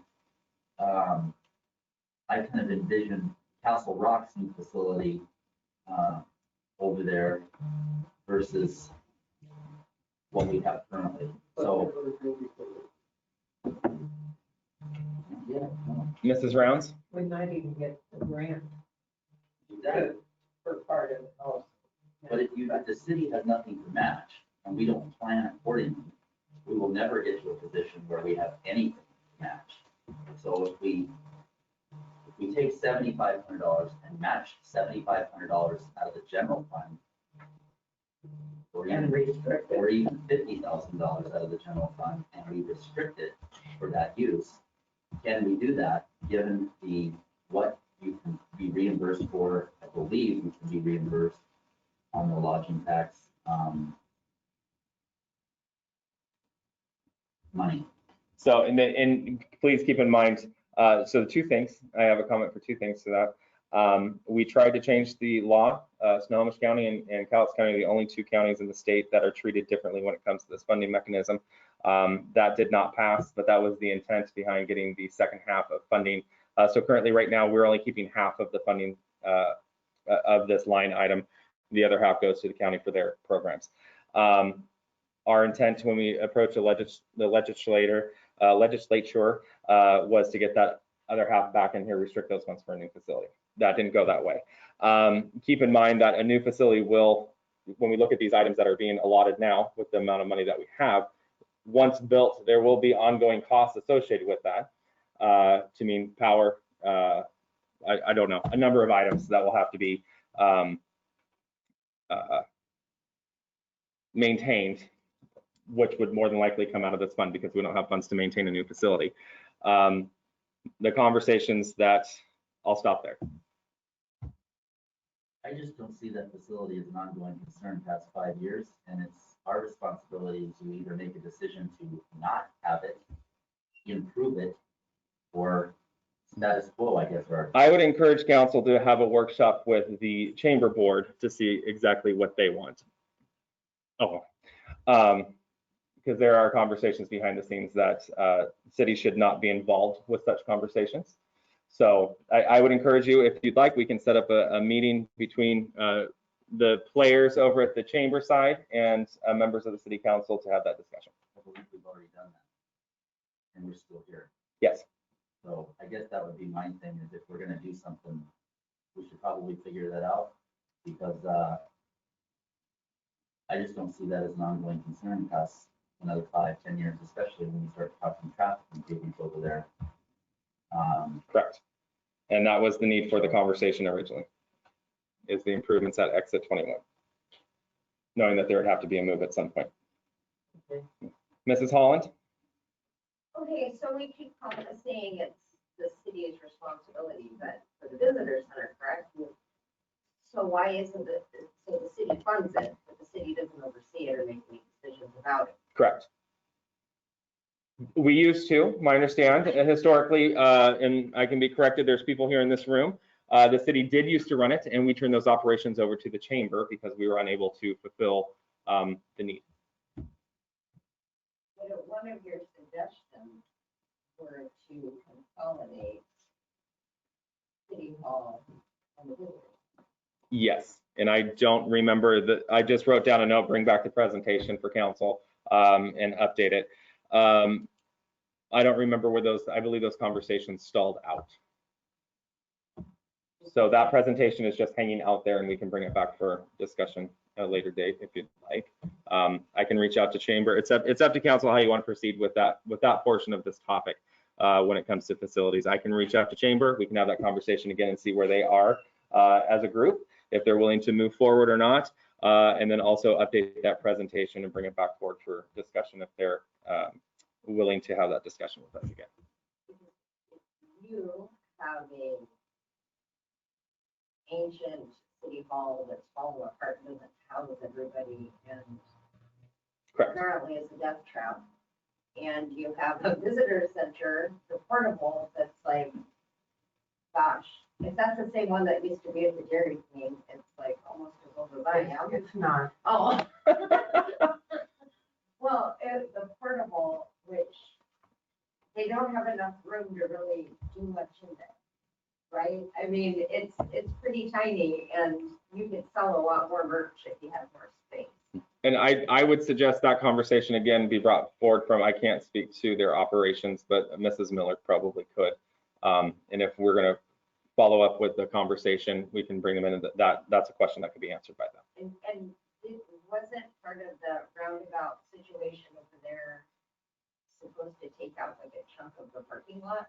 I kind of envision Castle Rock's new facility over there versus what we have currently. So, yeah. Mrs. Rounds? We might even get the grant Exactly. for part of it also. But if the city has nothing to match and we don't plan accordingly, we will never get to a position where we have anything to match. So if we take $7,500 and match $7,500 out of the general fund, or even $50,000 out of the general fund, and we restrict it for that use, can we do that given what you can be reimbursed for? I believe you can be reimbursed on the lodging tax money. So, and please keep in mind, so the two things, I have a comment for two things to that. We tried to change the law. Snohomish County and Cowlitz County are the only two counties in the state that are treated differently when it comes to this funding mechanism. That did not pass, but that was the intent behind getting the second half of funding. So currently right now, we're only keeping half of the funding of this line item. The other half goes to the county for their programs. Our intent when we approach the legislator legislature was to get that other half back in here, restrict those funds for a new facility. That didn't go that way. Keep in mind that a new facility will, when we look at these items that are being allotted now with the amount of money that we have, once built, there will be ongoing costs associated with that. To mean power, I don't know, a number of items that will have to be maintained, which would more than likely come out of this fund because we don't have funds to maintain a new facility. The conversations that, I'll stop there. I just don't see that facility as an ongoing concern past 5 years, and it's our responsibility to either make a decision to not have it, improve it, or status quo, I guess. Or I would encourage council to have a workshop with the chamber board to see exactly what they want. Because there are conversations behind the scenes that cities should not be involved with such conversations. So I would encourage you, if you'd like, we can set up a meeting between the players over at the chamber side and members of the city council to have that discussion. I believe we've already done that, and we're still here. Yes. So I guess that would be my thing, is if we're gonna do something, we should probably figure that out, because I just don't see that as an ongoing concern past another 5-10 years, especially when we start talking traffic improvements over there. Correct. And that was the need for the conversation originally, is the improvements at exit 21, knowing that there would have to be a move at some point. Okay. Mrs. Holland? Okay, so we keep saying it's the city's responsibility, but for the visitor center, correct? So why isn't it, so the city funds it, but the city doesn't oversee it or make any decisions about it? Correct. We used to, I understand, historically, and I can be corrected, there's people here in this room, the city did used to run it, and we turned those operations over to the chamber because we were unable to fulfill the need. But one of your suggestions were to consolidate City Hall and the visitors. Yes, and I don't remember that. I just wrote down a note, bring back the presentation for council and update it. I don't remember where those, I believe those conversations stalled out. So that presentation is just hanging out there and we can bring it back for discussion at a later date if you'd like. I can reach out to chamber. It's up to council how you want to proceed with that portion of this topic when it comes to facilities. I can reach out to chamber. We can have that conversation again and see where they are as a group, if they're willing to move forward or not, and then also update that presentation and bring it back forward for discussion if they're willing to have that discussion with us again. If you have a ancient city hall that's fallen apart and doesn't house everybody, and Correct. apparently it's a death trap, and you have a visitor center, the portable, that's like, gosh, if that's the same one that used to be at the Dairy Queen, it's like almost as old as I am. It's not. Oh. Well, the portable, which they don't have enough room to really do much in there, right? I mean, it's pretty tiny, and you could sell a lot more merch if you had more space. And I would suggest that conversation again be brought forward from, I can't speak to their operations, but Mrs. Miller probably could. And if we're going to follow up with the conversation, we can bring them in. That's a question that could be answered by them. And it wasn't part of the roundabout situation over there supposed to take out like a chunk of the parking lot?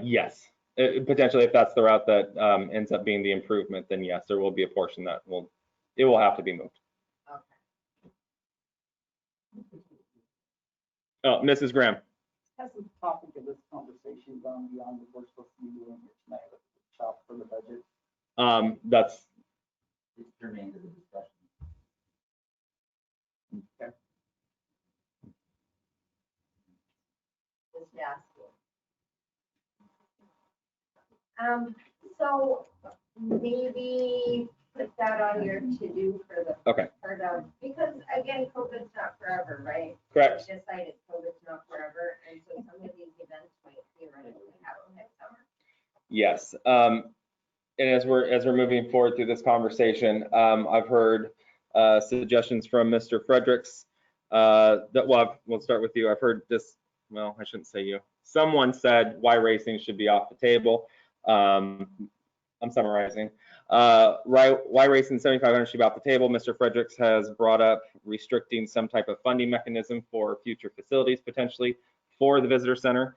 Yes, potentially if that's the route that ends up being the improvement, then yes, there will be a portion that will have to be moved. Okay. Oh, Mrs. Graham. Has the topic of this conversation gone beyond what we're supposed to be doing here tonight with the shop for the budget? That's It's germane to the discussion. Okay. Just asking. So maybe put that on your to-do for the okay. part of, because again, COVID's not forever, right? Correct. We decided COVID's not forever, and so some of these events might theoretically happen next summer. Yes. And as we're moving forward through this conversation, I've heard suggestions from Mr. Fredericks. We'll start with you. I've heard this well, I shouldn't say you. Someone said why racing should be off the table. I'm summarizing. Why racing 7,500 should be off the table. Mr. Fredericks has brought up restricting some type of funding mechanism for future facilities potentially for the visitor center.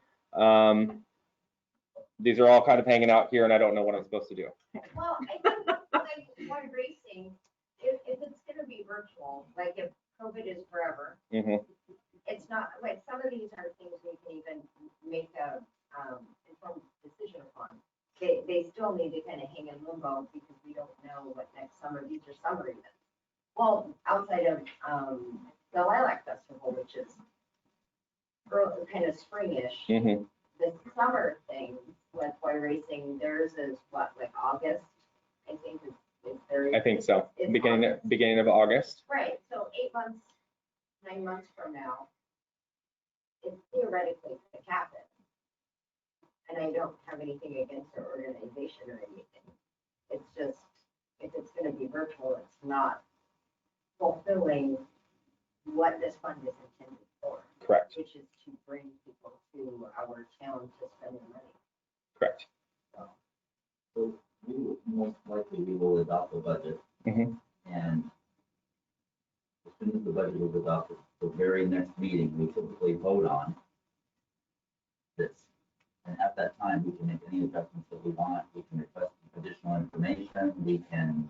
These are all kind of hanging out here, and I don't know what I'm supposed to do. Well, I think like why racing, if it's gonna be virtual, like if COVID is forever, it's not, like some of these are things we can even make a informed decision upon. They still need to kind of hang in limbo because we don't know what next summer, these are summer events. Well, outside of the Lilac Festival, which is kind of springish, the summer thing with Y Racing, theirs is what, like August, I think is very. I think so. It's Beginning of August. Right, so 8 months, 9 months from now, it theoretically could happen. And I don't have anything against their organization or anything. It's just, if it's gonna be virtual, it's not fulfilling what this fund is intended for. Correct. Which is to bring people to our town to spend their money. Correct. So most likely we will adopt a budget. And as soon as the budget is adopted, the very next meeting, we typically vote on this. And at that time, we can make any adjustments that we want. We can request additional information. We can,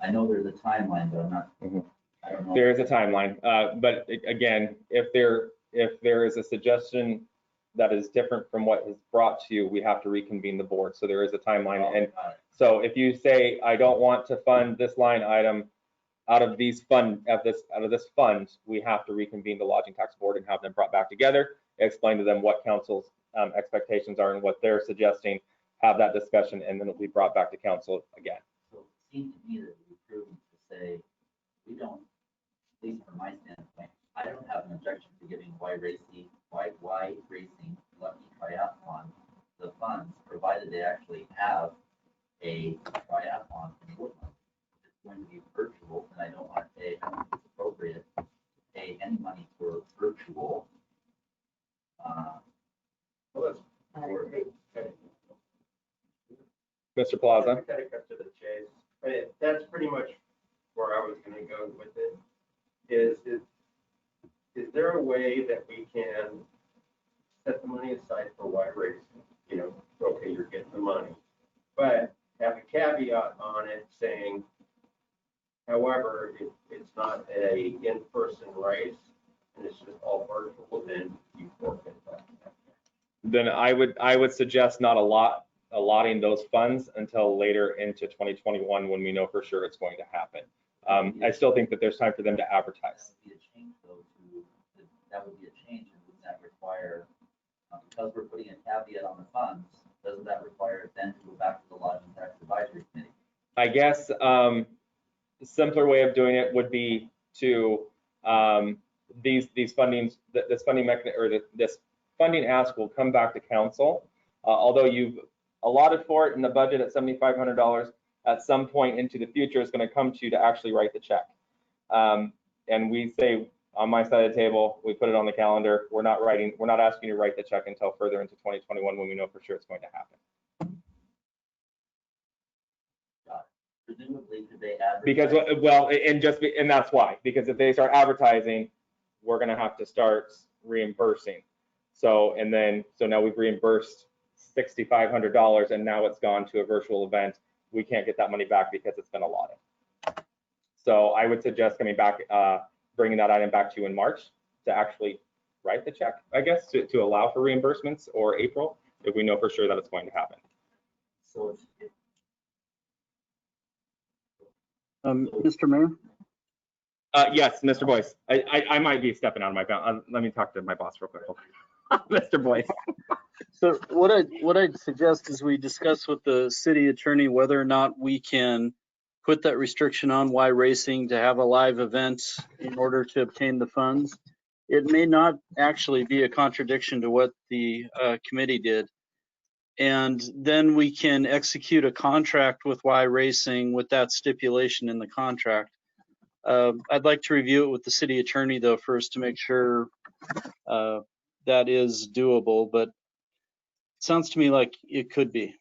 I know there's a timeline, but I'm not, I don't know. There is a timeline, but again, if there is a suggestion that is different from what is brought to you, we have to reconvene the board. So there is a timeline. And so if you say, I don't want to fund this line item out of this fund, we have to reconvene the lodging tax board and have them brought back together, explain to them what council's expectations are and what they're suggesting, have that discussion, and then it'll be brought back to council again. So it seems to me that it would be prudent to say, we don't, at least from my standpoint, I don't have an objection to giving Y Racing, Lucky Triathlon the funds, provided they actually have a triathlon in Woodland. If it's going to be virtual, and I don't want to pay, I don't think it's appropriate to pay any money for virtual. Mr. Plaza. Kind of cut to the chase. That's pretty much where I was going to go with it. Is there a way that we can set the money aside for Y Racing? You know, okay, you're getting the money, but have a caveat on it saying, however, if it's not a in-person race and it's just all virtual, then you forfeit that. Then I would suggest not allotting those funds until later into 2021 when we know for sure it's going to happen. I still think that there's time for them to advertise. That would be a change, and would that require, because we're putting a caveat on the funds, doesn't that require it then to go back to the Lodging Tax Advisory Committee? I guess the simpler way of doing it would be to these fundings, this funding mechanism, or this funding ask will come back to council. Although you've allotted for it in the budget at $7,500, at some point into the future, it's going to come to you to actually write the check. And we say, on my side of the table, we put it on the calendar. We're not asking you to write the check until further into 2021 when we know for sure it's going to happen. Presumably, could they advertise? Because, well, and that's why, because if they start advertising, we're going to have to start reimbursing. So now we've reimbursed $6,500 and now it's gone to a virtual event. We can't get that money back because it's been allotted. So I would suggest coming back, bringing that item back to you in March to actually write the check, I guess, to allow for reimbursements, or April, if we know for sure that it's going to happen. So Mr. Mayor? Yes, Mr. Boyce. I might be stepping out of my bounds. Let me talk to my boss real quick. Mr. Boyce. So what I'd suggest is we discuss with the city attorney whether or not we can put that restriction on Y Racing to have a live event in order to obtain the funds. It may not actually be a contradiction to what the committee did. And then we can execute a contract with Y Racing with that stipulation in the contract. I'd like to review it with the city attorney though first to make sure that is doable, but it sounds to me like it could be.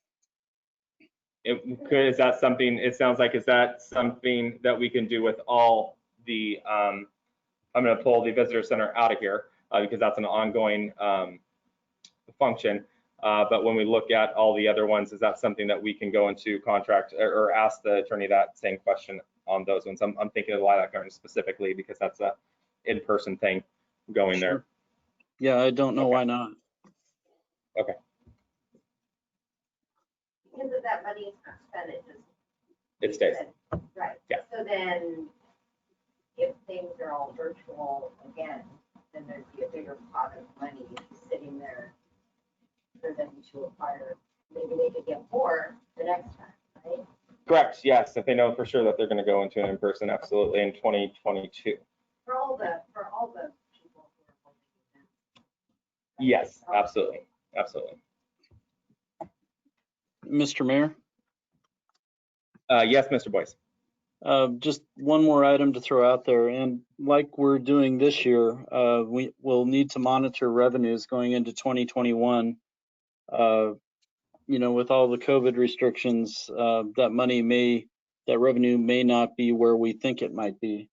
Is that something, it sounds like, is that something that we can do with all the, I'm going to pull the visitor center out of here because that's an ongoing function. But when we look at all the other ones, is that something that we can go into contract or ask the attorney that same question on those ones? I'm thinking of Lilac Garden specifically because that's a in-person thing going there. Yeah, I don't know why not. Okay. Because of that money is not spent, It stays. Right. Yeah. So then, if things are all virtual again, then there'd be a bigger pot of money sitting there for them to acquire. Maybe they could get more the next time, right? Correct. Yes. If they know for sure that they're going to go into an in-person, absolutely, in 2022. For all the people who are holding events. Yes, absolutely. Absolutely. Mr. Mayor? Yes, Mr. Boyce. Just one more item to throw out there, and like we're doing this year, we will need to monitor revenues going into 2021. With all the COVID restrictions, that revenue may not be where we think it might be.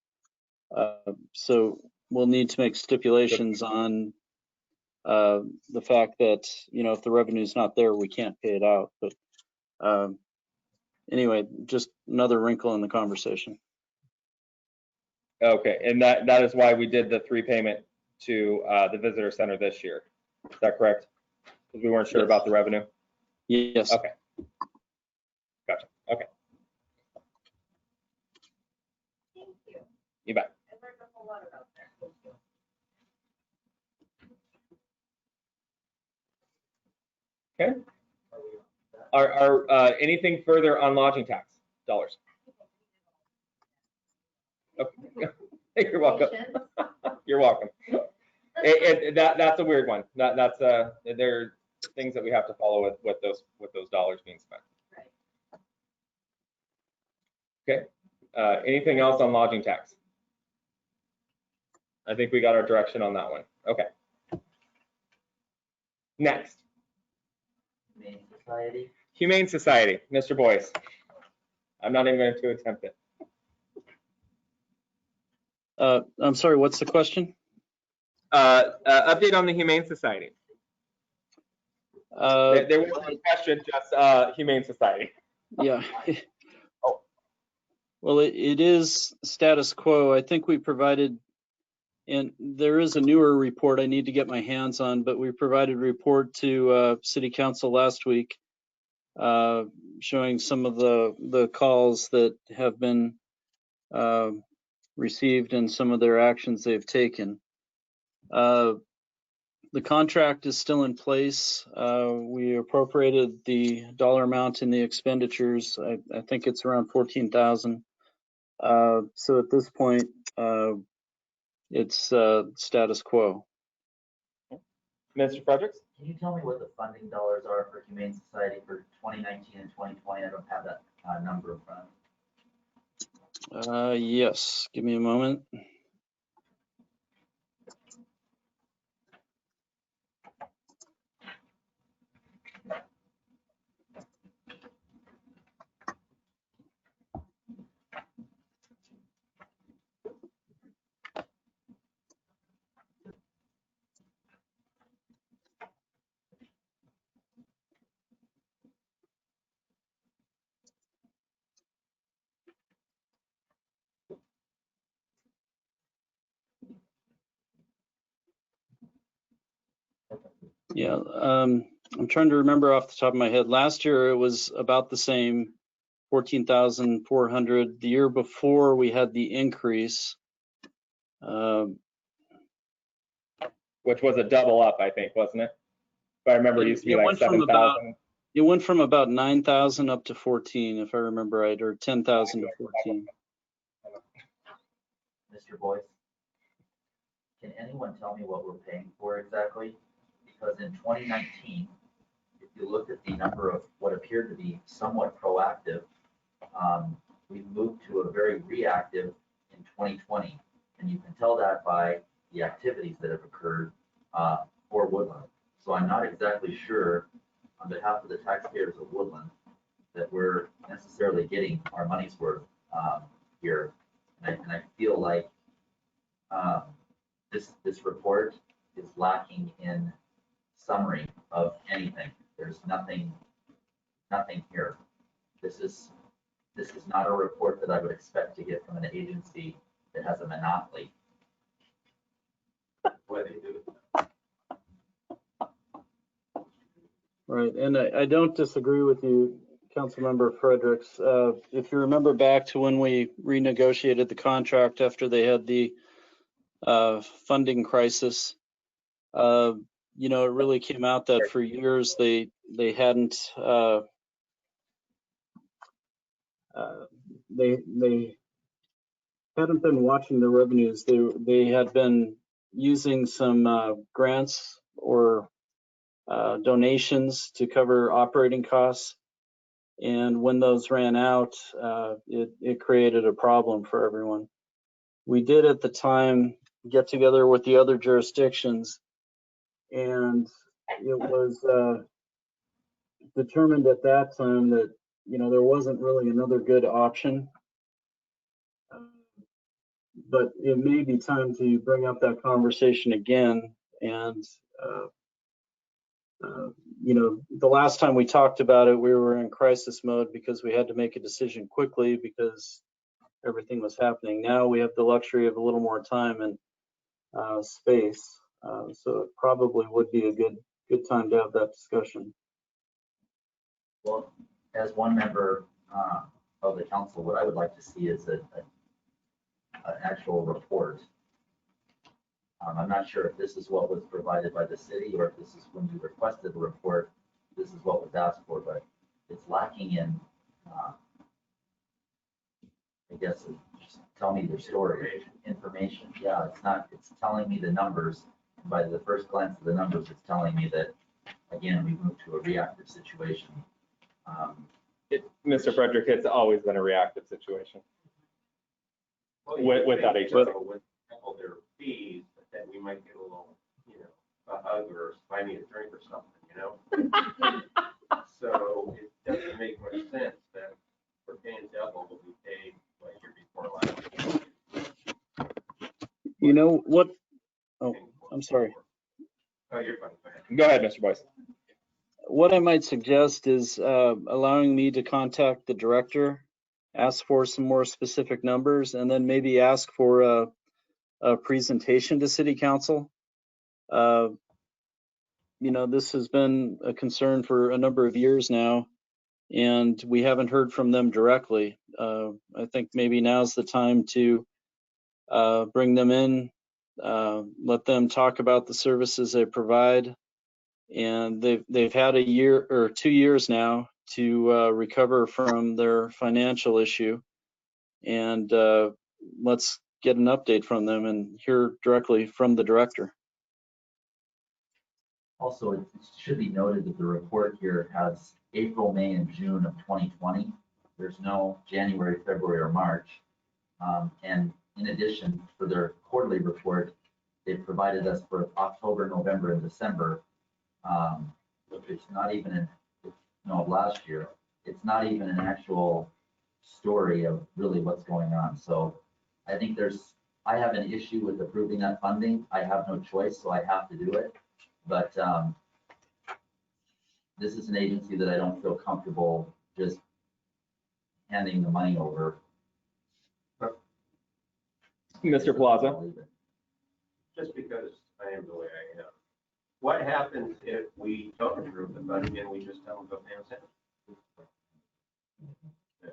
So we'll need to make stipulations on the fact that, if the revenue is not there, we can't pay it out. But anyway, just another wrinkle in the conversation. Okay, and that is why we did the 3 payment to the visitor center this year. Is that correct? Because we weren't sure Yes. about the revenue. Yes. Okay. Gotcha. Okay. Thank you. You bet. I learned a whole lot about that. Thank you. Okay. Are anything further on lodging tax dollars? Okay. You're welcome. You're welcome. That's a weird one. That's there are things that we have to follow with those dollars being spent. Right. Okay. Anything else on lodging tax? I think we got our direction on that one. Okay. Next. Humane Society. Humane Society, Mr. Boyce. I'm not even going to attempt it. I'm sorry, what's the question? Update on the Humane Society. There was no question, just Humane Society. Yeah. Oh. Well, it is status quo. I think we provided, and there is a newer report I need to get my hands on, but we provided a report to City Council last week showing some of the calls that have been received and some of their actions they've taken. The contract is still in place. We appropriated the dollar amount in the expenditures. I think it's around 14,000. So at this point, it's status quo. Mr. Fredericks? Can you tell me what the funding dollars are for Humane Society for 2019 and 2020? I don't have that number in front of me. Yes, give me a moment. Yeah, I'm trying to remember off the top of my head. Last year it was about the same, 14,400. The year before we had the increase. Which was a double up, I think, wasn't it? If I remember, it used to be like 7,000. It went from about 9,000 up to 14, if I remember right, or 10,000 to 14. Mr. Boyce, can anyone tell me what we're paying for exactly? Because in 2019, if you look at the number of what appeared to be somewhat proactive, we moved to a very reactive in 2020. And you can tell that by the activities that have occurred for Woodland. So I'm not exactly sure, on behalf of the taxpayers of Woodland, that we're necessarily getting our money's worth here. And I feel like this report is lacking in summary of anything. There's nothing here. This is not a report that I would expect to get from an agency that has a monopoly. What they do. Right, and I don't disagree with you, Councilmember Fredericks. If you remember back to when we renegotiated the contract after they had the funding crisis, you know, it really came out that for years they hadn't they hadn't been watching the revenues. They had been using some grants or donations to cover operating costs. And when those ran out, it created a problem for everyone. We did at the time get together with the other jurisdictions, and it was determined at that time that, you know, there wasn't really another good option. But it may be time to bring up that conversation again. And, you know, the last time we talked about it, we were in crisis mode because we had to make a decision quickly because everything was happening. Now we have the luxury of a little more time and space. So it probably would be a good time to have that discussion. Well, as one member of the council, what I would like to see is an actual report. I'm not sure if this is what was provided by the city or if this is when we requested the report, this is what was asked for, but it's lacking in, I guess, just tell me the story, information. Yeah, it's telling me the numbers. By the first glance of the numbers, it's telling me that, again, we moved to a reactive situation. Mr. Frederick, it's always been a reactive situation with that agency. With all their fees, that we might get a little, you know, a hug or buy me a drink or something, you know? So it doesn't make much sense that we're paying double what we paid like year before last. You know what? Oh, I'm sorry. Oh, you're fine. Go ahead, Mr. Boyce. What I might suggest is allowing me to contact the director, ask for some more specific numbers, and then maybe ask for a presentation to City Council. You know, this has been a concern for a number of years now, and we haven't heard from them directly. I think maybe now's the time to bring them in, let them talk about the services they provide. And they've had a year or 2 years now to recover from their financial issue. And let's get an update from them and hear directly from the director. Also, it should be noted that the report here has April, May, and June of 2020. There's no January, February, or March. And in addition, for their quarterly report, they've provided us for October, November, and December. It's not even last year. It's not even an actual story of really what's going on. So I think I have an issue with approving that funding. I have no choice, so I have to do it. But this is an agency that I don't feel comfortable just handing the money over. Mr. Plaza. Just because I am the way I am. What happens if we don't approve the funding and we just tell them to pay us in?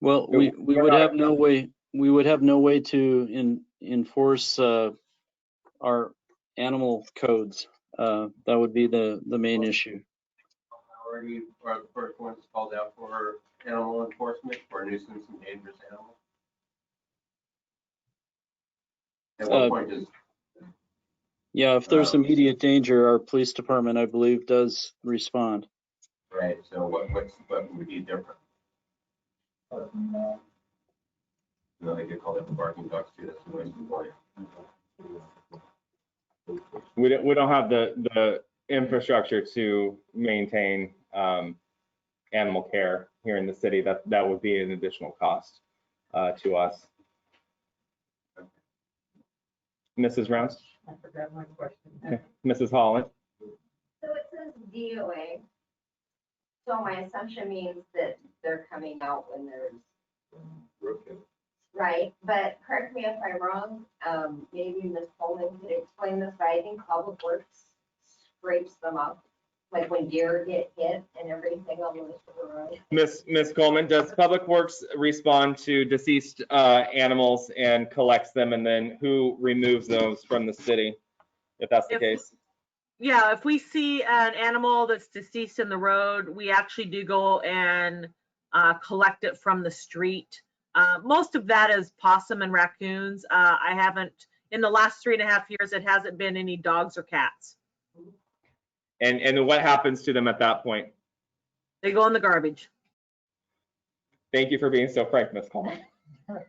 Well, we would have no way. We would have no way to enforce our animal codes. That would be the main issue. Already are the first ones called out for animal enforcement for nuisance and dangerous animals. At what point does? Yeah, if there's immediate danger, our police department, I believe, does respond. Right. So what would be different? No, they get called out for barking dogs too. That's the noise complaint. We don't have the infrastructure to maintain animal care here in the city. That would be an additional cost to us. Mrs. Rounds? I forgot my question. Okay. Mrs. Holland? So it says DOA. So my assumption means that they're coming out when there's, right? But correct me if I'm wrong, maybe Ms. Coleman could explain this, but I think Public Works scrapes them up, like when deer get hit and everything on the road. Miss Coleman, does Public Works respond to deceased animals and collects them, and then who removes those from the city, if that's the case? Yeah, if we see an animal that's deceased in the road, we actually do go and collect it from the street. Most of that is possum and raccoons. I haven't, in the last 3.5 years, it hasn't been any dogs or cats. And what happens to them at that point? They go in the garbage. Thank you for being so frank, Miss Coleman. That's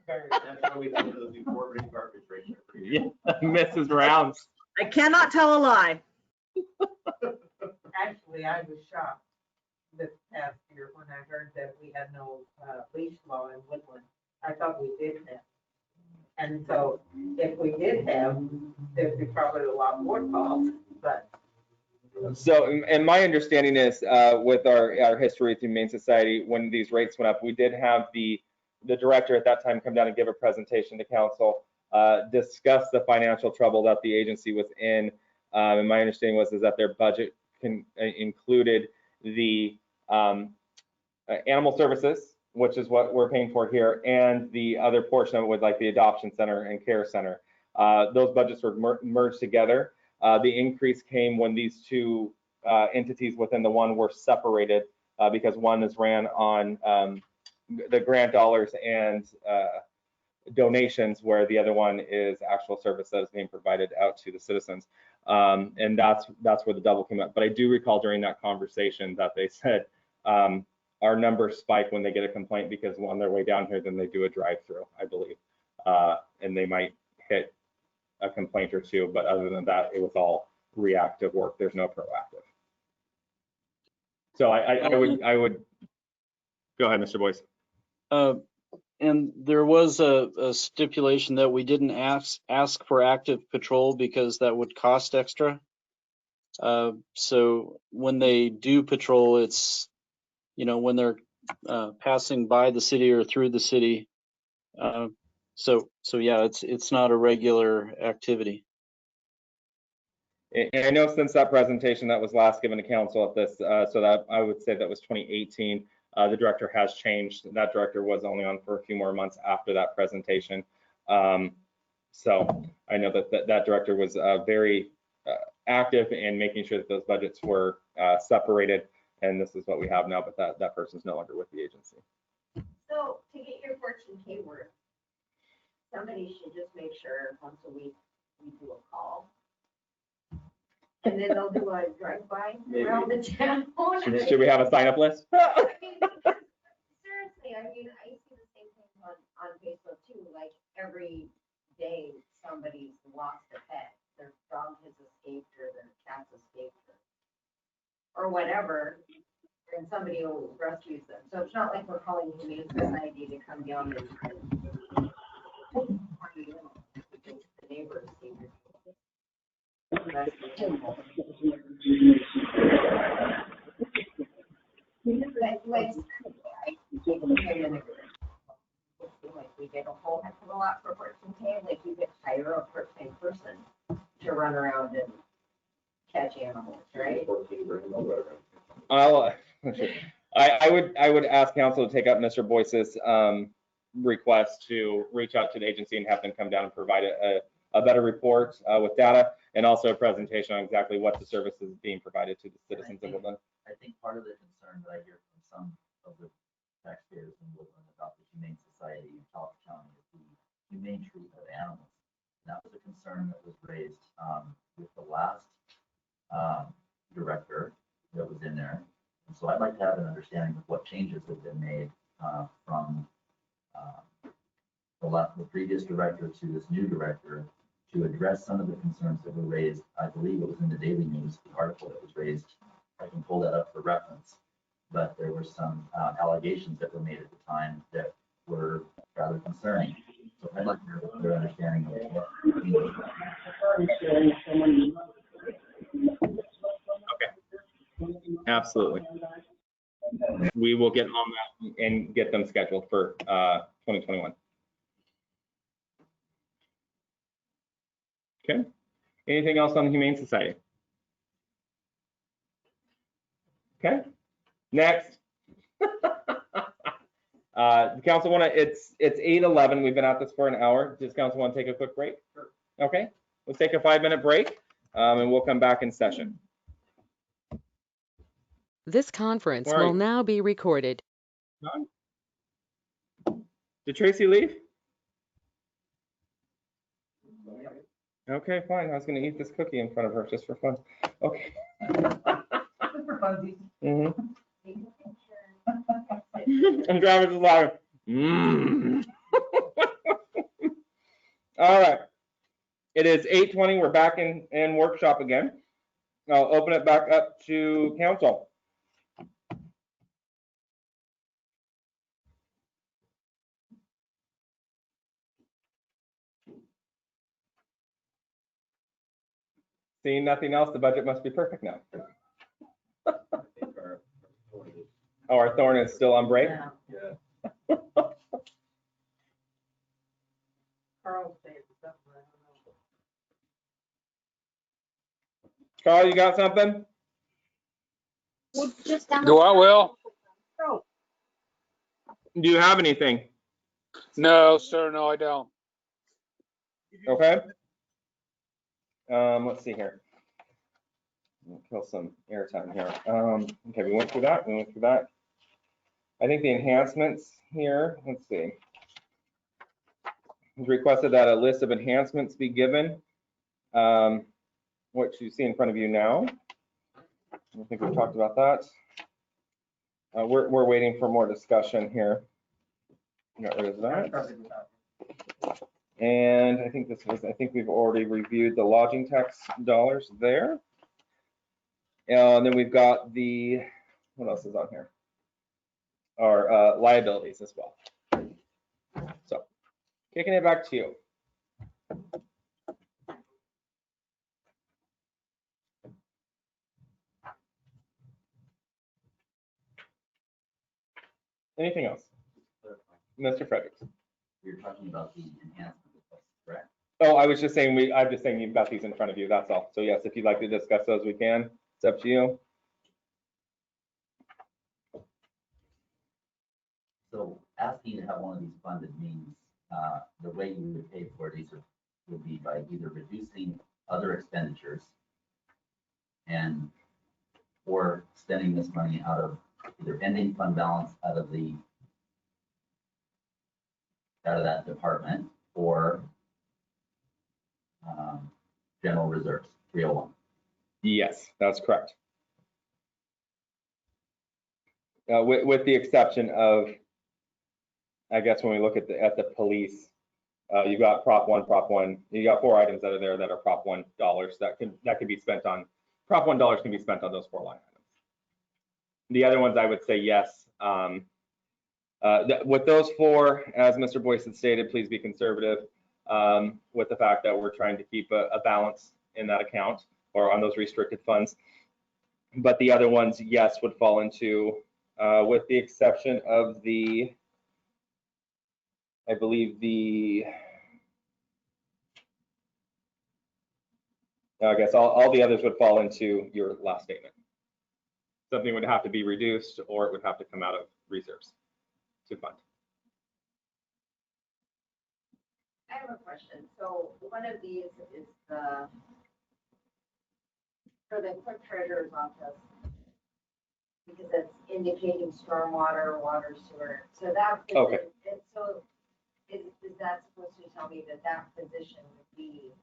why we think it'll be forwarding garbage ratio. Yeah, Mrs. Rounds. I cannot tell a lie. Actually, I was shocked this past year when I heard that we had no leash law in Woodland. I thought we did have. And so if we did have, there'd be probably a lot more calls, but. So, and my understanding is with our history with the Humane Society, when these rates went up, we did have the director at that time come down and give a presentation to council, discuss the financial trouble that the agency was in. And my understanding was that their budget included the animal services, which is what we're paying for here, and the other portion of it was like the adoption center and care center. Those budgets were merged together. The increase came when these two entities within the one were separated because one is ran on the grant dollars and donations, where the other one is actual service that is being provided out to the citizens. And that's where the double came up. But I do recall during that conversation that they said our numbers spike when they get a complaint because on their way down here, then they do a drive-through, I believe, and they might hit a complaint or two. But other than that, it was all reactive work. There's no proactive. So I would go ahead, Mr. Boyce. And there was a stipulation that we didn't ask for active patrol because that would cost extra. So when they do patrol, it's, when they're passing by the city or through the city. So yeah, it's not a regular activity. And I know since that presentation that was last given to council at this, so that I would say that was 2018. The director has changed. That director was only on for a few more months after that presentation. So I know that director was very active in making sure that those budgets were separated, and this is what we have now, but that person's no longer with the agency. So to get your 14K worth, somebody should just make sure once a week we do a call. And then they'll do a drive-by around the town. Should we have a sign-up list? Seriously, I mean, I see the same thing on Facebook too. Like every day, somebody's lost a pet. Their dog has escaped or their cat's escaped or whatever, and somebody will rescue them. So it's not like we're calling the Humane Society to come down and the neighbors. Like we get a whole heck of a lot for 14K, like you could hire a part-time person to run around and catch animals, right? I would ask council to take up Mr. Boyce's request to reach out to the agency and have them come down and provide a better report with data and also a presentation on exactly what the service is being provided to the citizens of Woodland. I think part of the concern that I hear from some of the taxpayers in Woodland about the Humane Society in Talbot County is the humane treatment of animals. And that was a concern that was raised with the last director that was in there. And so I'd like to have an understanding of what changes have been made from the previous director to this new director to address some of the concerns that were raised. I believe it was in the Daily News, the article that was raised. I can pull that up for reference. But there were some allegations that were made at the time that were rather concerning. So I'd like to have a clear understanding of what. Okay. Absolutely. We will get on that and get them scheduled for 2021. Okay. Anything else on the Humane Society? Okay. Next. The council it's 8:11. We've been at this for an hour. Does council want to take a quick break? Sure. Okay. Let's take a 5-minute break and we'll come back in session. This conference Where are will you? now be recorded. Did Tracy leave? Okay, fine. I was going to eat this cookie in front of her just for fun. Okay. Just for funsies. Mm-hmm. And Travis is laughing. Mm. All right. It is 8:20. We're back in workshop again. I'll open it back up to council. Seeing nothing else, the budget must be perfect now. Oh, our thorn is still on break? Yeah. Carl said something, I don't know. Carl, you got something? Do I will? Oh, Do you have anything? No, sir, no, I don't. Okay. Let's see here. Kill some airtime here. Okay, we went through that. I think the enhancements here, let's see. It's requested that a list of enhancements be given, which you see in front of you now. I think we've talked about that. We're waiting for more discussion here. Got rid of that. And I think we've already reviewed the lodging tax dollars there. And then we've got what else is on here? Our liabilities as well. So, kicking it back to you. Anything else? Mr. Fredericks. You're talking about the enhancement request, correct? Oh, I'm just saying you've got these in front of you, that's all. So yes, if you'd like to discuss those, we can. It's up to you. So asking to have one of these funded means the way you would pay for these would be by either reducing other expenditures or spending this money out of either ending fund balance out of that department or general reserves, 301. Yes, that's correct. With the exception of, I guess when we look at the police, you've got Prop 1. You got 4 items that are there that are Prop 1 dollars that could be spent on. Prop 1 dollars can be spent on those 4 line items. The other ones I would say yes. With those 4, as Mr. Boyce had stated, please be conservative with the fact that we're trying to keep a balance in that account or on those restricted funds. But the other ones, yes, would fall into, with the exception of I believe I guess all the others would fall into your last statement. Something would have to be reduced or it would have to come out of reserves to fund. I have a question. So one of these is for the clerk treasurer's office, because it's indicating stormwater, water, sewer. So that, Okay. So is that supposed to tell me that position would be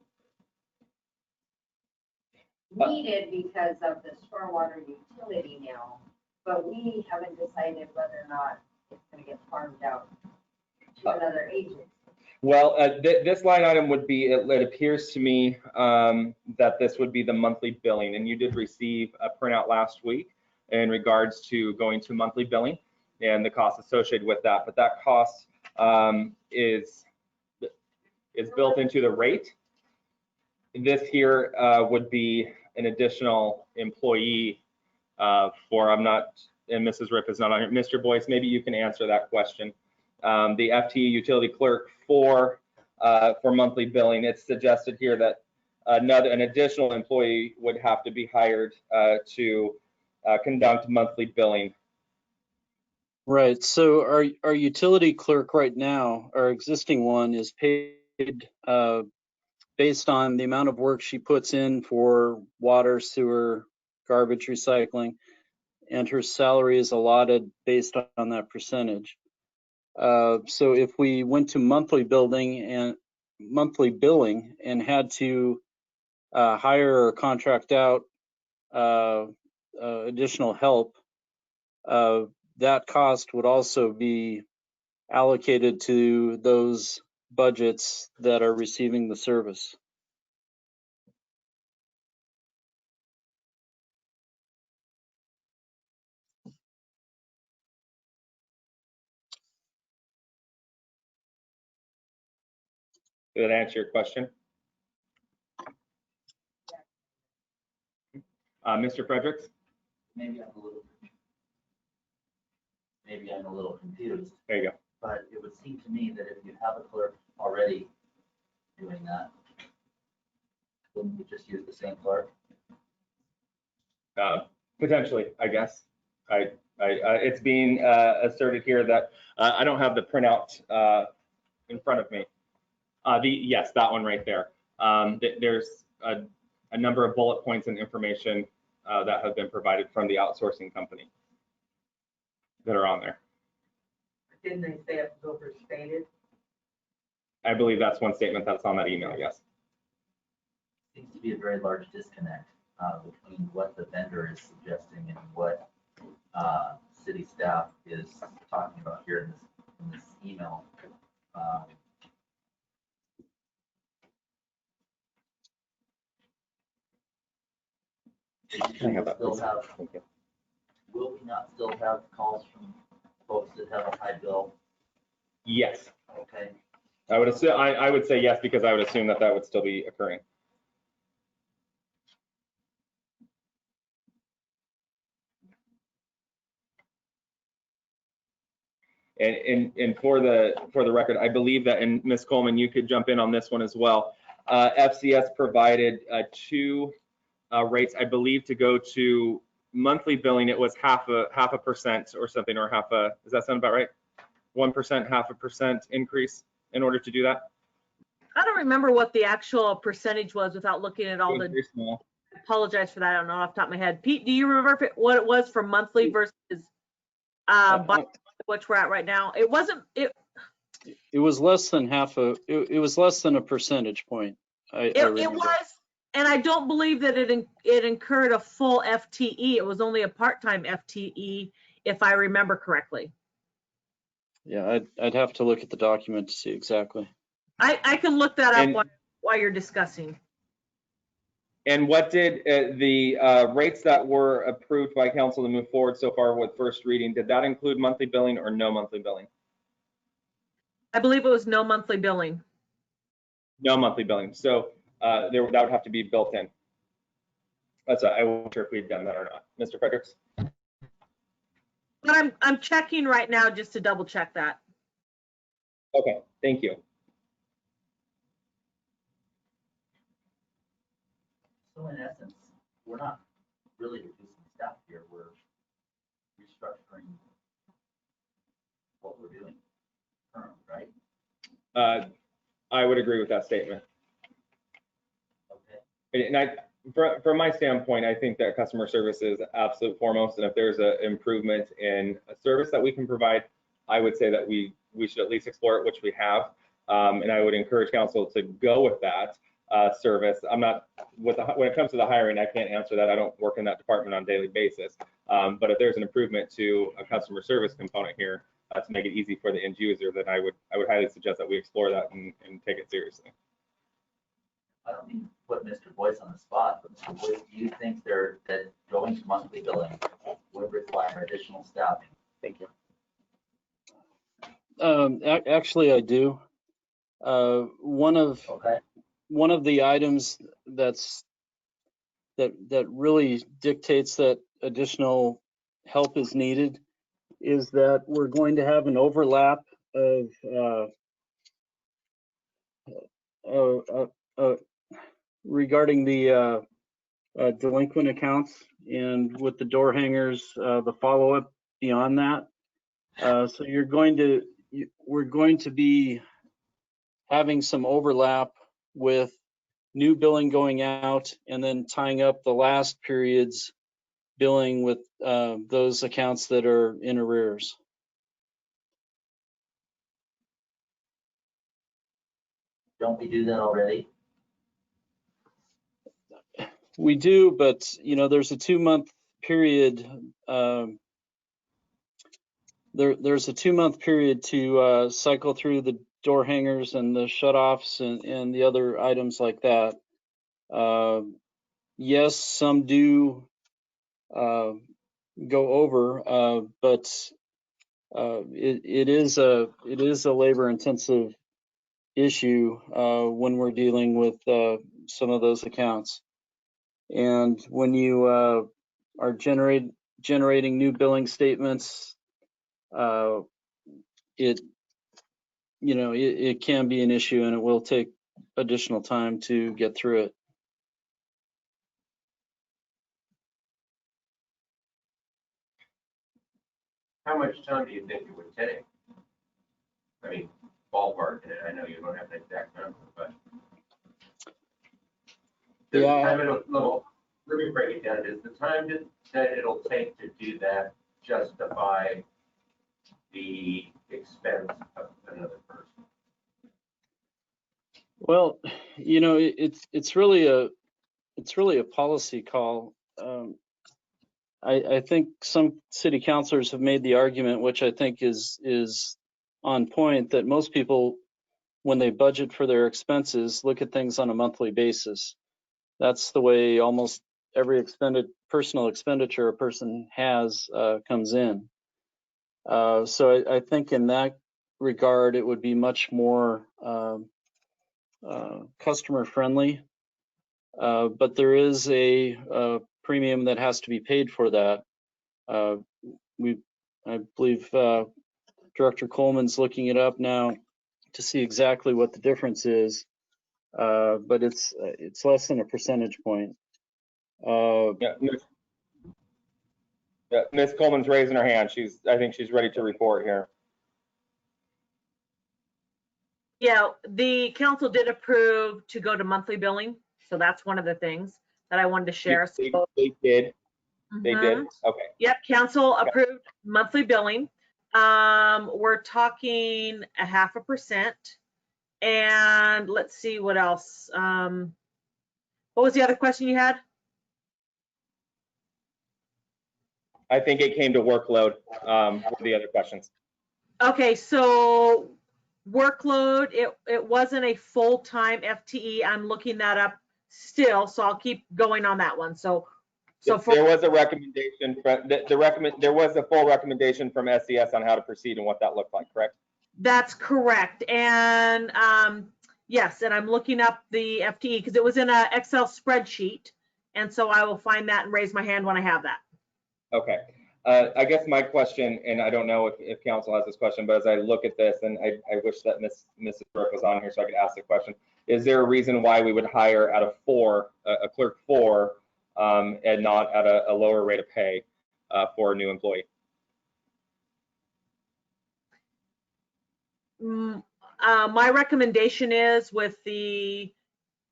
needed because of the stormwater utility now, but we haven't decided whether or not it's going to get farmed out to another agency? Well, this line item would be, it appears to me that this would be the monthly billing, and you did receive a printout last week in regards to going to monthly billing and the cost associated with that. But that cost is built into the rate. This here would be an additional employee for, I'm not, and Mrs. Ripp is not on here. Mr. Boyce, maybe you can answer that question. The FTE utility clerk for monthly billing, it's suggested here that an additional employee would have to be hired to conduct monthly billing. Right. So our utility clerk right now, our existing one, is paid based on the amount of work she puts in for water, sewer, garbage recycling, and her salary is allotted based on that percentage. So if we went to monthly billing and had to hire or contract out additional help, that cost would also be allocated to those budgets that are receiving the service. Did that answer your question? Mr. Fredericks? Maybe I'm a little confused, There you go. but it would seem to me that if you have a clerk already doing that, wouldn't you just use the same clerk? Potentially, I guess. It's being asserted here that I don't have the printout in front of me. Yes, that one right there. There's a number of bullet points and information that have been provided from the outsourcing company that are on there. Didn't they say it was overstated? I believe that's one statement that's on that email, yes. Seems to be a very large disconnect between what the vendor is suggesting and what city staff is talking about here in this email. Can I have that, please? Thank you. Will we not still have calls from folks that have a high bill? Yes. Okay. I would assume, I would say yes, because I would assume that would still be occurring. And for the record, I believe that, and Ms. Coleman, you could jump in on this one as well. FCS provided two rates, I believe, to go to monthly billing. It was half a percent or something, or does that sound about right? 1%, 0.5% increase in order to do that? I don't remember what the actual percentage was without looking at all the. Very small. I apologize for that. I don't know off the top of my head. Pete, do you remember what it was for monthly versus which we're at right now? It wasn't. It was less than it was less than a percentage point. It was, and I don't believe that it incurred a full FTE. It was only a part-time FTE, if I remember correctly. Yeah, I'd have to look at the document to see exactly. I can look that up while you're discussing. And what did the rates that were approved by council to move forward so far with first reading, did that include monthly billing or no monthly billing? I believe it was no monthly billing. No monthly billing. So that would have to be built in. I wasn't sure if we'd done that or not. Mr. Fredericks? But I'm checking right now just to double check that. Okay, thank you. So in essence, we're not really reducing staff here. We're restructuring what we're doing currently, right? I would agree with that statement. Okay. And from my standpoint, I think that customer service is absolute foremost. And if there's an improvement in a service that we can provide, I would say that we should at least explore it, which we have. And I would encourage council to go with that service. I'm not when it comes to the hiring, I can't answer that. I don't work in that department on a daily basis. But if there's an improvement to a customer service component here, to make it easy for the end user, then I would highly suggest that we explore that and take it seriously. I don't mean to put Mr. Boyce on the spot, but Mr. Boyce, do you think that going to monthly billing would require additional staffing? Thank you. Actually, I do. One of the items that really dictates that additional help is needed is that we're going to have an overlap of regarding the delinquent accounts, and with the door hangers, the follow-up beyond that. So we're going to be having some overlap with new billing going out and then tying up the last period's billing with those accounts that are in arrears. Don't we do that already? We do, but there's a 2-month period. There's a 2-month period to cycle through the door hangers and the shutoffs and the other items like that. Yes, some do go over, but it is a labor-intensive issue when we're dealing with some of those accounts. And when you are generating new billing statements, it can be an issue, and it will take additional time to get through it. How much time do you think it would take? I mean, ballpark, and I know you don't have an exact number, but. Does the time let me break it down. Does the time that it'll take to do that justify the expense of another person? Well, it's really a policy call. I think some city councilors have made the argument, which I think is on point, that most people, when they budget for their expenses, look at things on a monthly basis. That's the way almost every personal expenditure a person has comes in. So I think in that regard, it would be much more customer friendly. But there is a premium that has to be paid for that. I believe Director Coleman's looking it up now to see exactly what the difference is, but it's less than a percentage point. Ms. Coleman's raising her hand. I think she's ready to report here. Yeah, the council did approve to go to monthly billing, so that's one of the things that I wanted to share. They did. They did. Okay. Yep, council approved monthly billing. We're talking 0.5%. And let's see what else. What was the other question you had? I think it came to workload for the other questions. Okay, so workload, it wasn't a full-time FTE. I'm looking that up still, so I'll keep going on that one. So there was a recommendation there was a full recommendation from SES on how to proceed and what that looked like, correct? That's correct. And yes, and I'm looking up the FTE because it was in an Excel spreadsheet. And so I will find that and raise my hand when I have that. Okay. I guess my question, and I don't know if council has this question, but as I look at this, and I wish that Mrs. Brooke was on here so I could ask the question, is there a reason why we would hire at a clerk 4, and not at a lower rate of pay for a new employee? My recommendation is, with the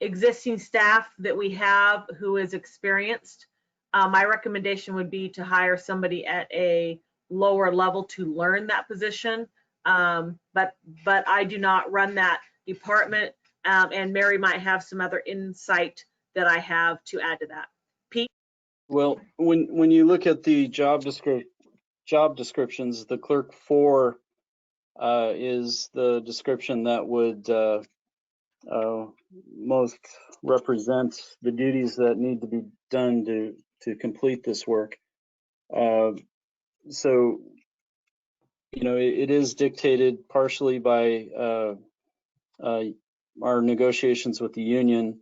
existing staff that we have who is experienced, my recommendation would be to hire somebody at a lower level to learn that position. But I do not run that department, and Mary might have some other insight that I have to add to that. Pete? Well, when you look at the job descriptions, the clerk 4 is the description that would most represent the duties that need to be done to complete this work. So, you know, it is dictated partially by our negotiations with the union,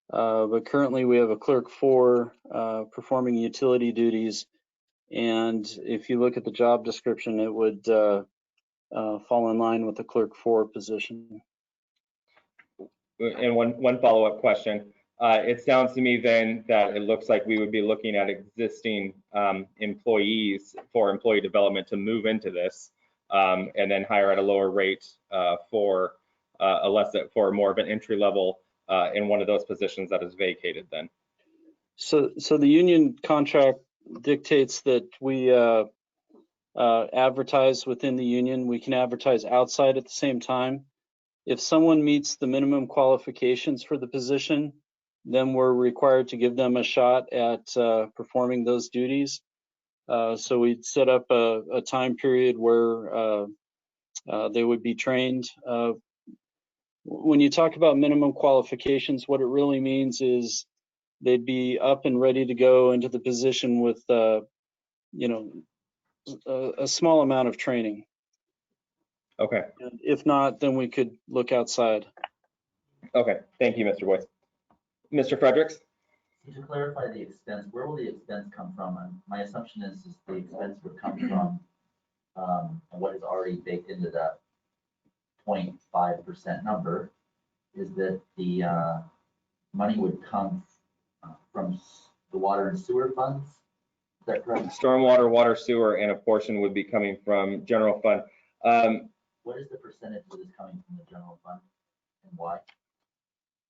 but currently we have a clerk 4 performing utility duties. And if you look at the job description, it would fall in line with the clerk 4 position. And one follow-up question. It sounds to me then that it looks like we would be looking at existing employees for employee development to move into this, and then hire at a lower rate for more of an entry level in one of those positions that is vacated then. So the union contract dictates that we advertise within the union. We can advertise outside at the same time. If someone meets the minimum qualifications for the position, then we're required to give them a shot at performing those duties. So we'd set up a time period where they would be trained. When you talk about minimum qualifications, what it really means is they'd be up and ready to go into the position with, you know, a small amount of training. Okay. And if not, then we could look outside. Okay, thank you, Mr. Boyce. Mr. Fredericks? To clarify the expense, where will the expense come from? My assumption is the expense would come from what is already baked into that 0.5% number, is that the money would come from the water and sewer funds. Is that correct? Stormwater, water, sewer, and a portion would be coming from general fund. What is the percentage that is coming from the general fund and why?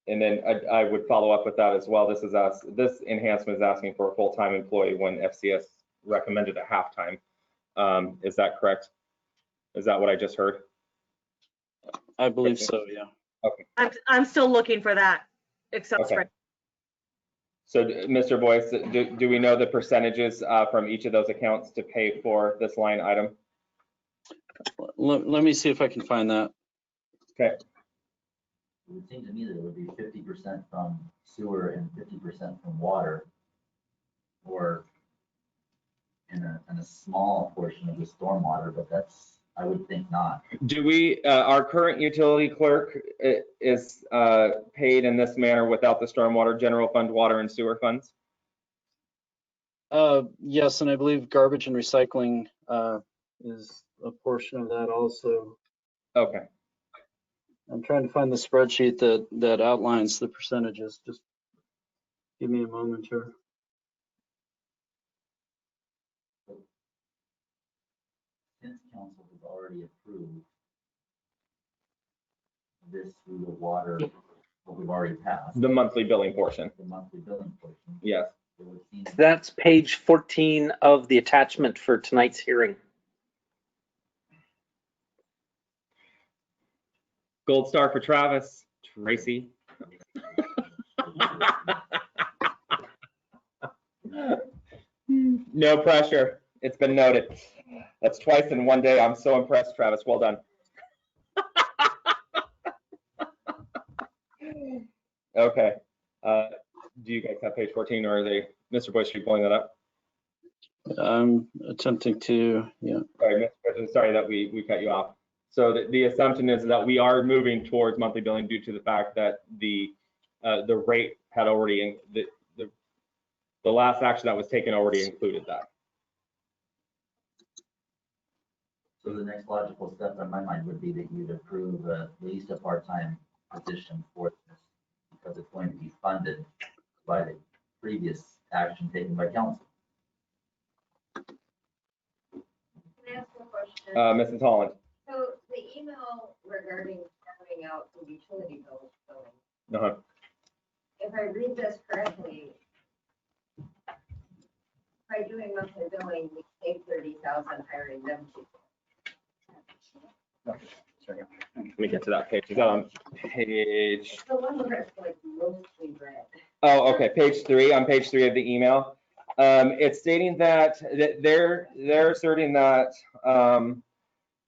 And then I would follow up with that as well. This enhancement is asking for a full-time employee when FCS recommended a half-time. Is that correct? Is that what I just heard? I believe so, yeah. Okay. I'm still looking for that Excel Okay. spreadsheet. So, Mr. Boyce, do we know the percentages from each of those accounts to pay for this line item? Let me see if I can find that. Okay. It would seem to me that it would be 50% from sewer and 50% from water, or in a small portion of the stormwater, but that's, I would think not. Do we, our current utility clerk is paid in this manner without the stormwater general fund, water and sewer funds? Yes, and I believe garbage and recycling is a portion of that also. Okay. I'm trying to find the spreadsheet that outlines the percentages. Just give me a moment here. Since council has already approved this through the water, what we've already passed, The monthly billing portion. the monthly billing portion, Yes. it would seem That's page 14 of the attachment for tonight's hearing. Gold star for Travis. Tracy. No pressure. It's been noted. That's twice in one day. I'm so impressed, Travis. Well done. Okay. Do you guys have page 14, or are they, Mr. Boyce, are you pulling that up? I'm attempting to, yeah. Sorry, Mr. President, sorry that we cut you off. So the assumption is that we are moving towards monthly billing due to the fact that the rate had already, the last action that was taken already included that. So the next logical step in my mind would be that you'd approve at least a part-time position for this, because it's going to be funded by the previous action taken by council. Can I ask a question? Mrs. Holland. So the email regarding farming out the utility billing, if I read this correctly, by doing monthly billing, we save 30,000 hiring them to. Let me get to that page. Is that on page? The one where it's like mostly red. Oh, okay. Page 3, on page 3 of the email. It's stating that they're asserting that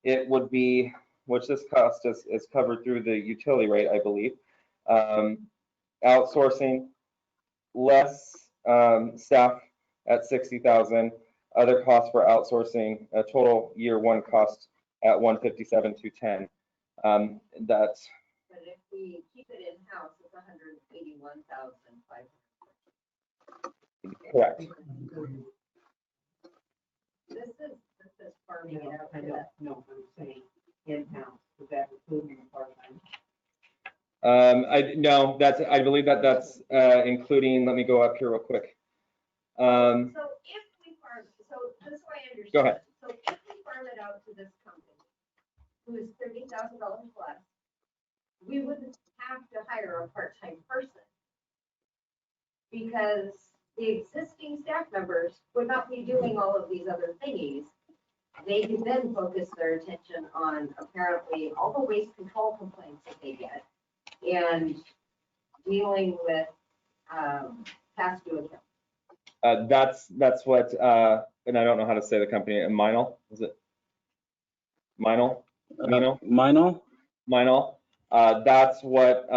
it would be which this cost is covered through the utility rate, I believe. Outsourcing, less staff at 60,000. Other costs for outsourcing, a total year one cost at 157,210. That's But if we keep it in-house, it's 181,500. correct. This is farming it out. I don't know, I'm saying in-house, is that including part-time? No, I believe that's including. Let me go up here real quick. So if we farm, so this is why I understand. Go ahead. So if we farm it out to this company, who is $30,000 less, we wouldn't have to hire a part-time person, because the existing staff members would not be doing all of these other thingies. They can then focus their attention on apparently all the waste control complaints that they get and dealing with past due accounts. That's what, and I don't know how to say the company. Minel, is it? Minel? Minel. That's what,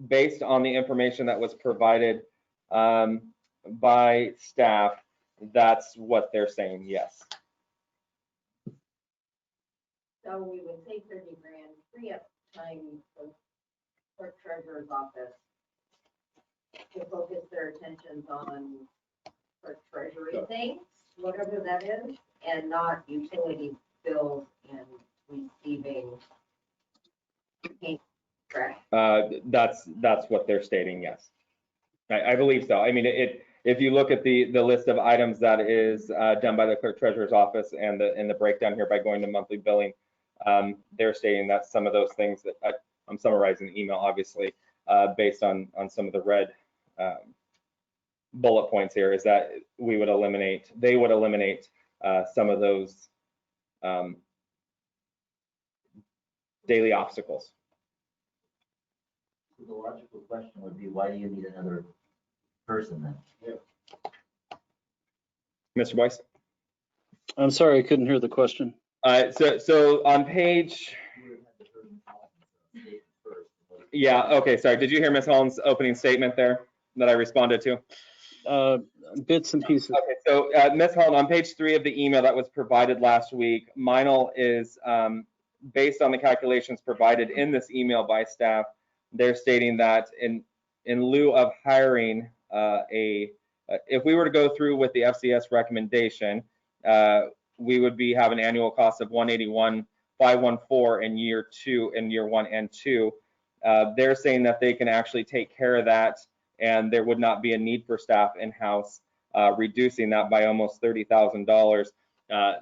based on the information that was provided by staff, that's what they're saying. Yes. So we would say 30 grand, free up time for clerk treasurer's office to focus their attentions on clerk treasury things, whatever that is, and not utility bills and receiving paint trash. That's what they're stating. Yes, I believe so. I mean, if you look at the list of items that is done by the clerk treasurer's office and the breakdown here by going to monthly billing, they're stating that some of those things that I'm summarizing the email, obviously, based on some of the red bullet points here, is that they would eliminate some of those daily obstacles. So the logical question would be, why do you need another person then? Mr. Boyce? I'm sorry, I couldn't hear the question. So on page, yeah, okay, sorry. Did you hear Ms. Holland's opening statement there that I responded to? Bits and pieces. Okay, so Ms. Holland, on page 3 of the email that was provided last week, Minel is, based on the calculations provided in this email by staff, they're stating that in lieu of hiring if we were to go through with the FCS recommendation, we would have an annual cost of 181,514 in year 1 and 2. They're saying that they can actually take care of that, and there would not be a need for staff in-house, reducing that by almost $30,000.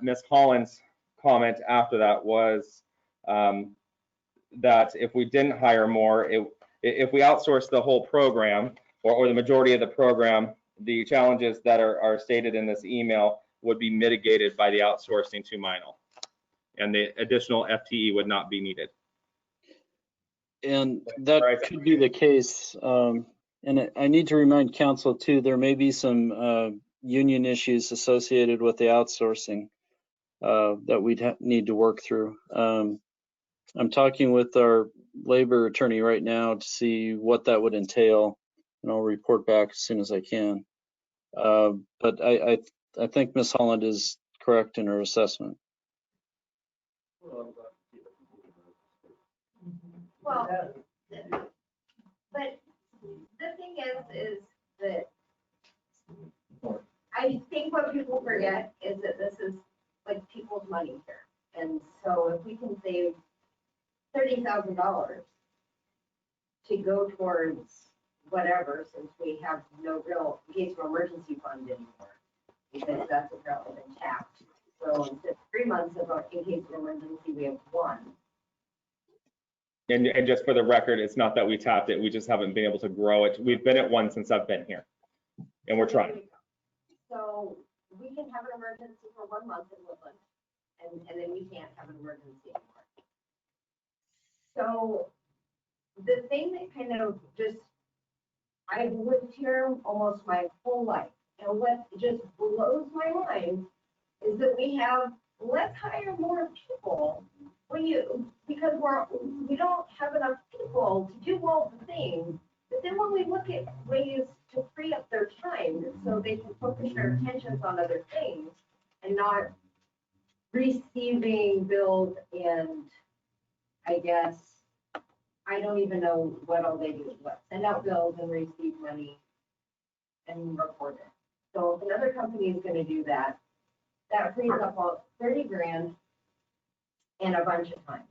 Ms. Holland's comment after that was that if we didn't hire more, if we outsource the whole program or the majority of the program, the challenges that are stated in this email would be mitigated by the outsourcing to Minel, and the additional FTE would not be needed. And that could be the case. And I need to remind council too, there may be some union issues associated with the outsourcing that we'd need to work through. I'm talking with our labor attorney right now to see what that would entail, and I'll report back as soon as I can. But I think Ms. Holland is correct in her assessment. Well, but the thing is that I think what people forget is that this is like people's money here. And so if we can save $30,000 to go towards whatever, since we have no real in case of emergency fund anymore, because that's apparently been tapped. So instead of 3 months of in case of emergency, we have 1. And just for the record, it's not that we tapped it, we just haven't been able to grow it. We've been at 1 since I've been here, and we're trying. So we can have an emergency for 1 month in Woodland, and then we can't have an emergency anymore. So the thing that kind of just, I've lived here almost my whole life, and what just blows my mind is that we have, let's hire more people because we don't have enough people to do all the things. But then when we look at ways to free up their time so they can focus their attentions on other things and not receiving bills and I guess, I don't even know what all they do, what, send out bills and receive money and report it. So if another company is gonna do that, that frees up about 30 grand and a bunch of time.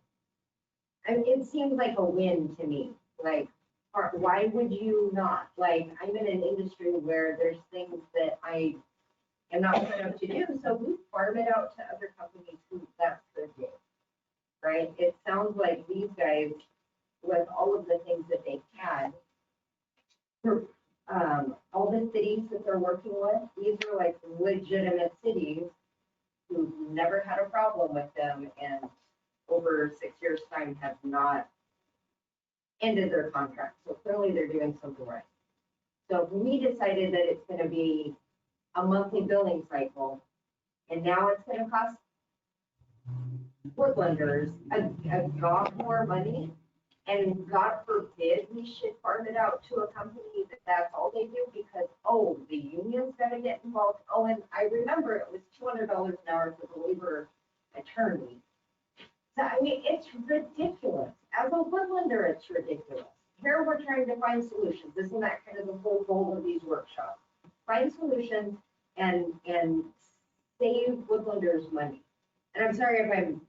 And it seems like a win to me, like, why would you not? Like, I'm in an industry where there's things that I am not set up to do, so we farm it out to other companies who that's their gig, right? It sounds like these guys, with all of the things that they've had, for all the cities that they're working with, these are like legitimate cities who've never had a problem with them and over 6 years' time have not ended their contract. So clearly they're doing something right. So we decided that it's gonna be a monthly billing cycle, and now it's gonna cost Woodlanders a lot more money. And God forbid we should farm it out to a company that's all they do because, oh, the union's gotta get involved. Oh, and I remember it was $200 an hour for the labor attorney. So, I mean, it's ridiculous. As a Woodlander, it's ridiculous. Here we're trying to find solutions. Isn't that kind of the whole goal of these workshops? Find solutions and save Woodlanders money. And I'm sorry if I'm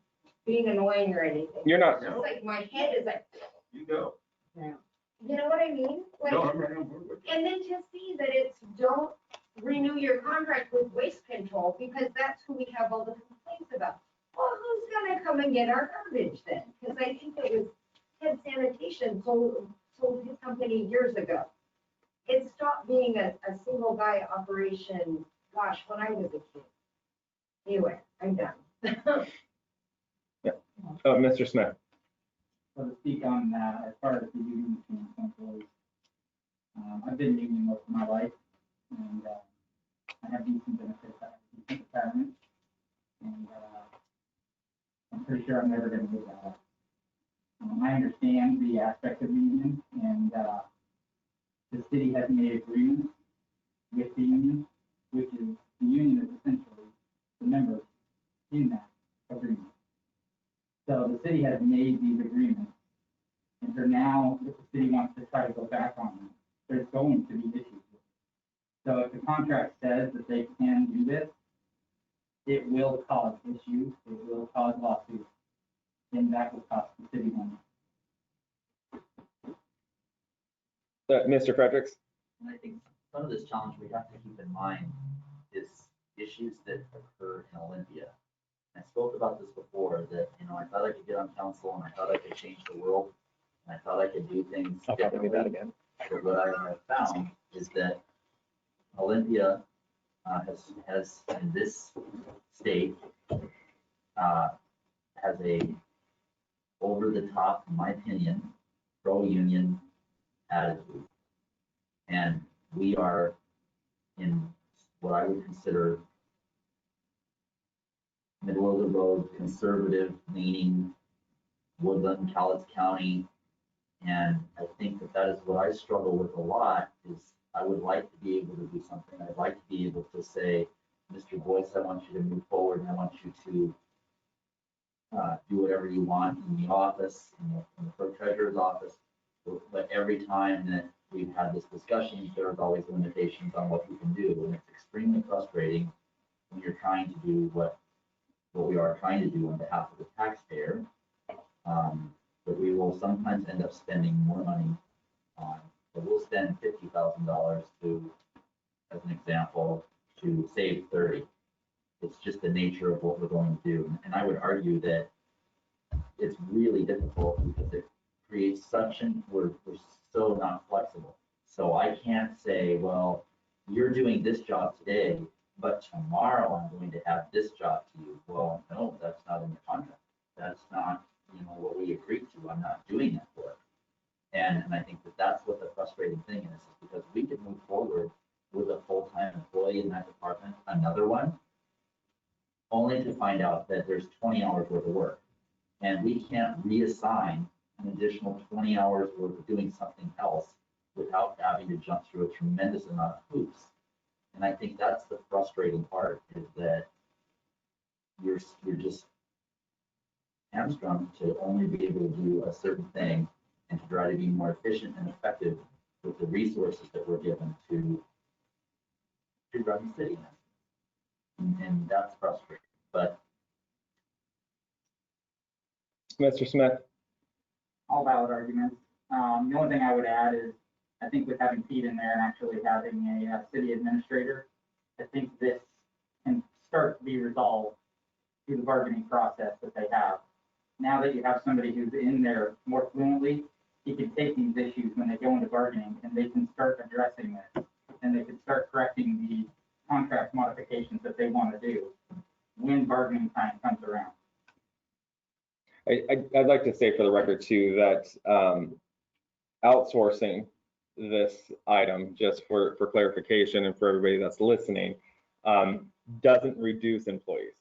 being annoying or anything. You're not. It's just like my head is like, You go. you know what I mean? Like, No, I'm right on board with you. and then to see that it's don't renew your contract with waste control because that's who we have all the complaints about. Well, who's gonna come and get our garbage then? Because I think it was Head Sanitation sold his company years ago. It stopped being a single guy operation, gosh, when I was a kid. Anyway, I'm done. Mr. Smith. So to speak on that, as far as the union between employees, I've been union most of my life, and I have decent benefits, I have decent retirement, and I'm pretty sure I'm never going to move that up. I understand the aspect of union, and the city has made agreements with the union, which is, the union is essentially the members in that agreement. So the city has made these agreements, and so now if the city wants to try to go back on them, there's going to be issues. So if the contract says that they can do this, it will cause issues, it will cause lawsuits, and that will cost the city money. Mr. Fredericks. And I think some of this challenge we have to keep in mind is issues that occur in Olympia. I spoke about this before, that, you know, I thought I could get on council and I thought I could change the world and I thought I could do things differently. But what I have found is that Olympia has in this state has a over the top, in my opinion, pro-union attitude. And we are in what I would consider middle of the road, conservative leaning Woodland, Cowlitz County. And I think that is what I struggle with a lot is I would like to be able to do something. I'd like to be able to say, Mr. Boyce, I want you to move forward and I want you to do whatever you want in the office, in the clerk treasurer's office. But every time that we've had this discussion, there's always limitations on what we can do. And it's extremely frustrating when you're trying to do what we are trying to do on behalf of the taxpayer. But we will sometimes end up spending more money on, but we'll spend $50,000 to, as an example, to save 30. It's just the nature of what we're going to do. And I would argue that it's really difficult because it creates such we're so not flexible. So I can't say, well, you're doing this job today, but tomorrow I'm going to have this job to you. Well, no, that's not in the contract. That's not, what we agreed to. I'm not doing that work. And I think that's what the frustrating thing is because we could move forward with a full-time employee in that department, another one, only to find out that there's 20 hours worth of work. And we can't reassign an additional 20 hours worth of doing something else without having to jump through a tremendous amount of hoops. And I think that's the frustrating part, is that you're just hamstrung to only be able to do a certain thing and to try to be more efficient and effective with the resources that we're given to run the city. And that's frustrating. But Mr. Smith? All valid arguments. The only thing I would add is, I think with having Pete in there and actually having a city administrator, I think this can start to be resolved through the bargaining process that they have. Now that you have somebody who's in there more fluently, he can take these issues when they go into bargaining and they can start addressing this. And they can start correcting the contract modifications that they want to do when bargaining time comes around. I'd like to say for the record too, that outsourcing this item, just for clarification and for everybody that's listening, doesn't reduce employees.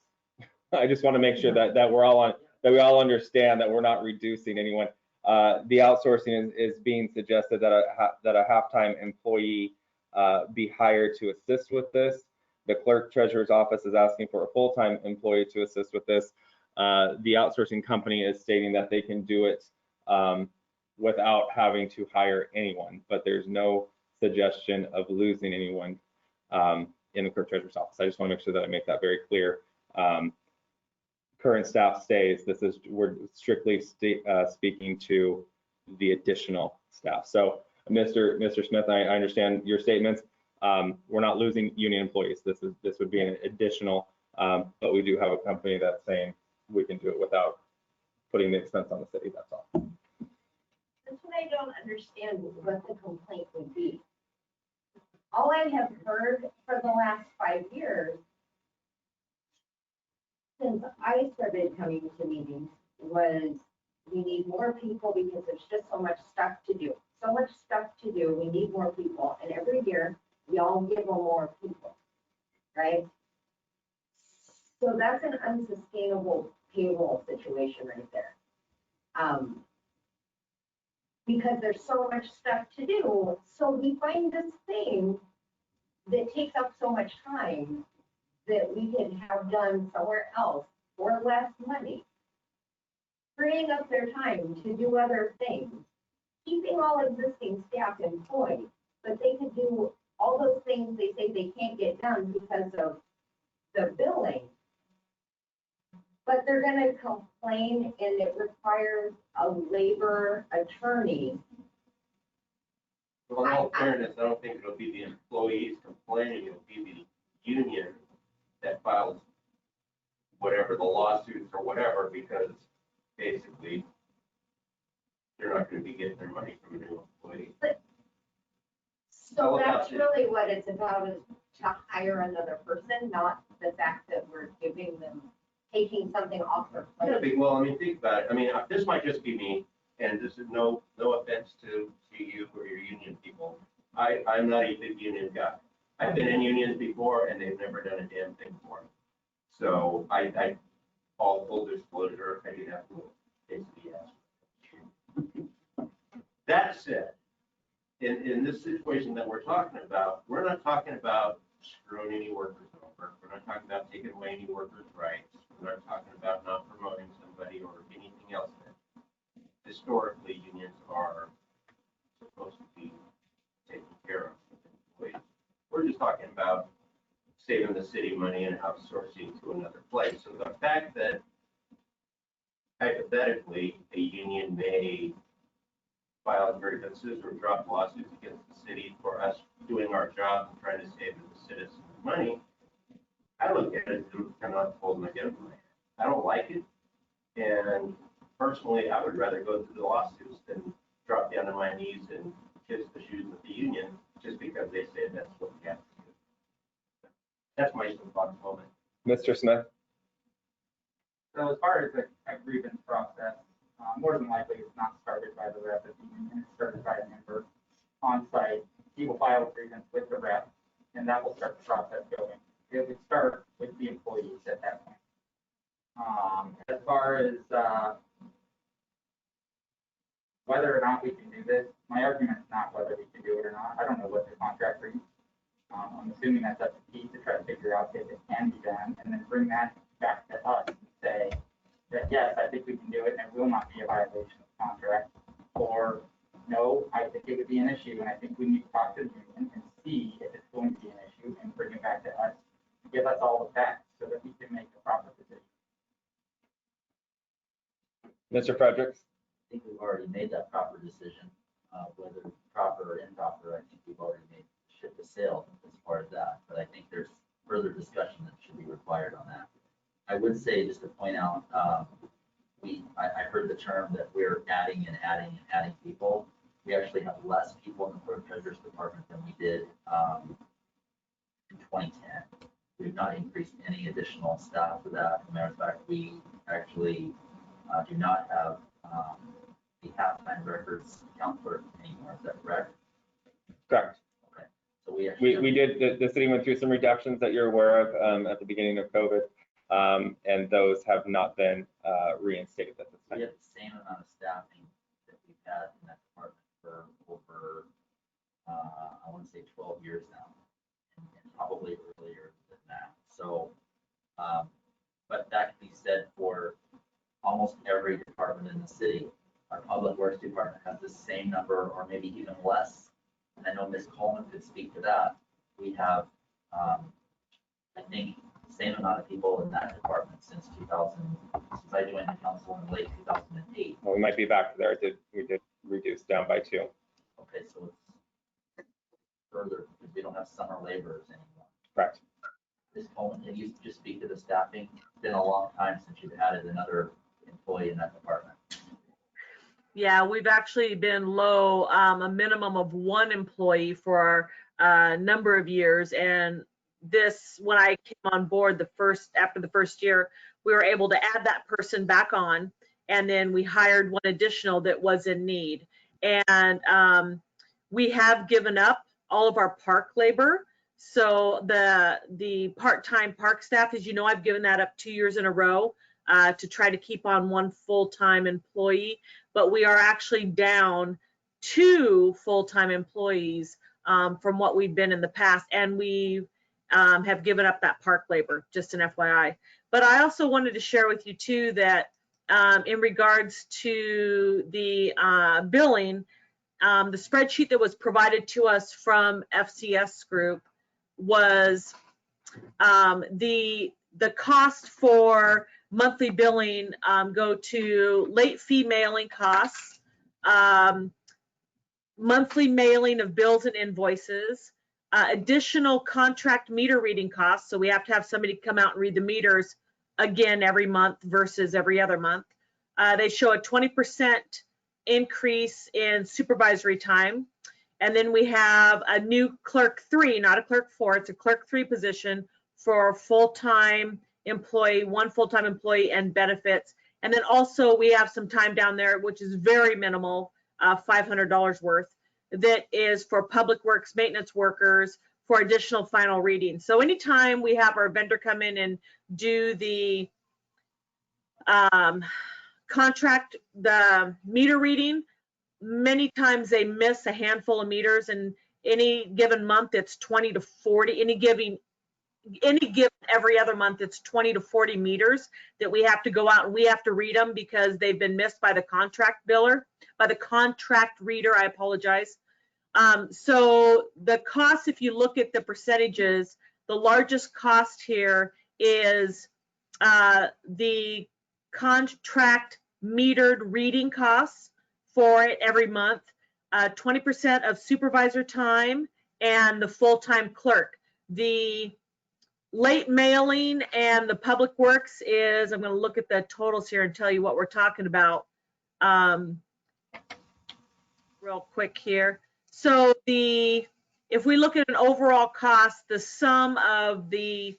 I just want to make sure that we're all on, that we all understand that we're not reducing anyone. The outsourcing is being suggested that a half-time employee be hired to assist with this. The clerk treasurer's office is asking for a full-time employee to assist with this. The outsourcing company is stating that they can do it without having to hire anyone, but there's no suggestion of losing anyone in the clerk treasurer's office. I just want to make sure that I make that very clear. Current staff stays. We're strictly speaking to the additional staff. So, Mr. Smith, I understand your statements. We're not losing union employees. This would be an additional, but we do have a company that's saying we can do it without putting the expense on the city. That's all. That's what I don't understand, what the complaint would be. All I have heard for the last 5 years, since I started coming to meetings, was we need more people because there's just so much stuff to do. So much stuff to do, we need more people. And every year, we all give them more people, right? So that's an unsustainable payroll situation right there. Because there's so much stuff to do. So we find this thing that takes up so much time that we could have done somewhere else for less money, freeing up their time to do other things, keeping all existing staff employed, but they could do all those things they say they can't get done because of the billing. But they're gonna complain, and it requires a labor attorney. Well, in all fairness, I don't think it'll be the employees complaining, it'll be the union that files whatever the lawsuits or whatever, because basically they're not gonna be getting their money from a new employee. So that's really what it's about, is to hire another person, not the fact that we're giving them, taking something off their plate. Well, I mean, think about it. I mean, this might just be me, and this is no offense to you or your union people. I'm not a big union guy. I've been in unions before, and they've never done a damn thing for me. So I all full disclosure, I do have to basically ask. That said, in this situation that we're talking about, we're not talking about screwing any workers over. We're not talking about taking away any workers' rights. We're not talking about not promoting somebody or anything else. Historically, unions are supposed to be taken care of employees. We're just talking about saving the city money and outsourcing to another place. So the fact that hypothetically a union may file grievances or drop lawsuits against the city for us doing our job and trying to save the citizens money, I look at it as kind of holding my gun in my hand. I don't like it, and personally, I would rather go through the lawsuits than drop down on my knees and kiss the shoes of the union just because they say that's what we have to do. That's my soapbox moment. Mr. Smith? So as far as a grievance process, more than likely it's not started by the rep at the union, it's started by a member on site. He will file a grievance with the rep, and that will start the process going. It would start with the employees at that point. As far as whether or not we can do this, my argument is not whether we can do it or not. I don't know what the contract reads. I'm assuming that's up to Pete to try to figure out if it can be done, and then bring that back to us and say that, yes, I think we can do it, and it will not be a violation of the contract. Or, no, I think it would be an issue, and I think we need to talk to the union and see if it's going to be an issue, and bring it back to us, give us all the facts, so that we can make a proper decision. Mr. Fredericks? I think we've already made that proper decision, whether proper or improper. I think we've already made ship to sail as far as that, but I think there's further discussion that should be required on that. I would say, just to point out, I heard the term that we're adding and adding and adding people. We actually have less people in the clerk treasurer's department than we did in 2010. We've not increased any additional staff for that. As a matter of fact, we actually do not have the half-time records account clerk anymore. Is that correct? Correct. Okay. So we actually we did, the city went through some reductions that you're aware of at the beginning of COVID, and those have not been reinstated at this time. We have the same amount of staffing that we've had in that department for over, I want to say 12 years now, and probably earlier than that. So, but that can be said for almost every department in the city. Our public works department has the same number, or maybe even less. And I know Ms. Coleman could speak to that. We have, I think, the same amount of people in that department since I joined the council in late 2008. Well, we might be back there. We did reduce down by 2. Okay, so it's further, because we don't have summer laborers anymore. Correct. Ms. Coleman, can you just speak to the staffing? It's been a long time since you've added another employee in that department. Yeah, we've actually been low, a minimum of 1 employee for a number of years. And this, when I came on board after the first year, we were able to add that person back on. And then we hired 1 additional that was in need. And we have given up all of our park labor. So the part-time park staff, as you know, I've given that up 2 years in a row to try to keep on 1 full-time employee. But we are actually down 2 full-time employees from what we've been in the past. And we have given up that park labor, just an FYI. But I also wanted to share with you too that in regards to the billing, the spreadsheet that was provided to us from FCS Group was the cost for monthly billing go to late fee mailing costs, monthly mailing of bills and invoices, additional contract meter reading costs. So we have to have somebody come out and read the meters again every month versus every other month. They show a 20% increase in supervisory time. And then we have a new clerk 3, not a clerk 4, it's a clerk 3 position for full-time employee, 1 full-time employee and benefits. And then also we have some time down there, which is very minimal, $500 worth, that is for public works maintenance workers for additional final reading. So anytime we have our vendor come in and do the contract, the meter reading, many times they miss a handful of meters, and any given month it's 20 to 40, any given every other month it's 20 to 40 meters that we have to go out and we have to read them because they've been missed by the contract biller, by the contract reader, I apologize. So the cost, if you look at the percentages, the largest cost here is the contract metered reading costs for it every month, 20% of supervisor time and the full-time clerk. The late mailing and the public works is, I'm going to look at the totals here and tell you what we're talking about real quick here. So if we look at an overall cost, the sum of the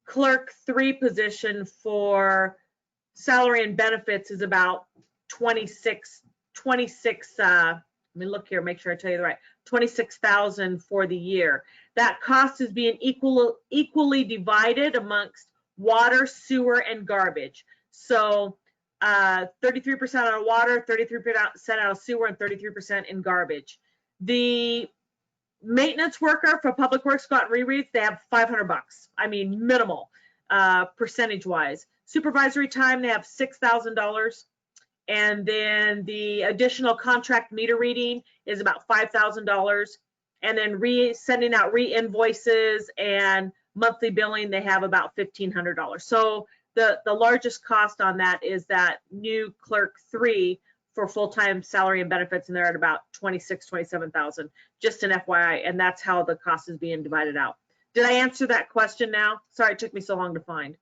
clerk 3 position for salary and benefits is about 26, let me look here, make sure I tell you the right, 26,000 for the year. That cost is being equally divided amongst water, sewer, and garbage. So 33% out of water, 33% out of sewer, and 33% in garbage. The maintenance worker for Public Works got rereads, they have $500. I mean, minimal, percentage wise. Supervisory time, they have $6,000. And then the additional contract meter reading is about $5,000. And then sending out re-invoices and monthly billing, they have about $1,500. So the largest cost on that is that new clerk 3 for full-time salary and benefits, and they're at about 27,000, just an FYI, and that's how the cost is being divided out. Did I answer that question now? Sorry, it took me so long to find.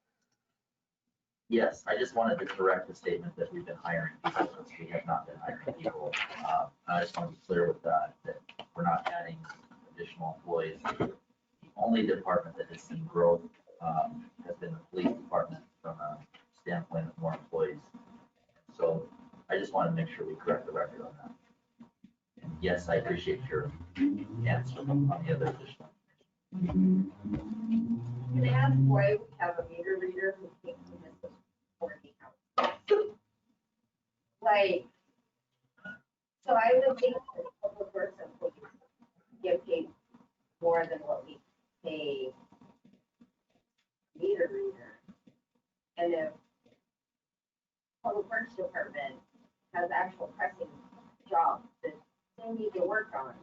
Yes, I just wanted to correct the statement that we've been hiring people. We have not been hiring people. I just want to be clear with that we're not adding additional employees. The only department that has seen growth has been the police department from a standpoint of more employees. So I just want to make sure we correct the record on that. And yes, I appreciate your answer on the other additional. Can I ask why we have a meter reader who thinks this is 40 hours? Like, so I would think that Public Works employees get paid more than what we pay meter reader. And if Public Works Department has actual pressing jobs that they need to work on,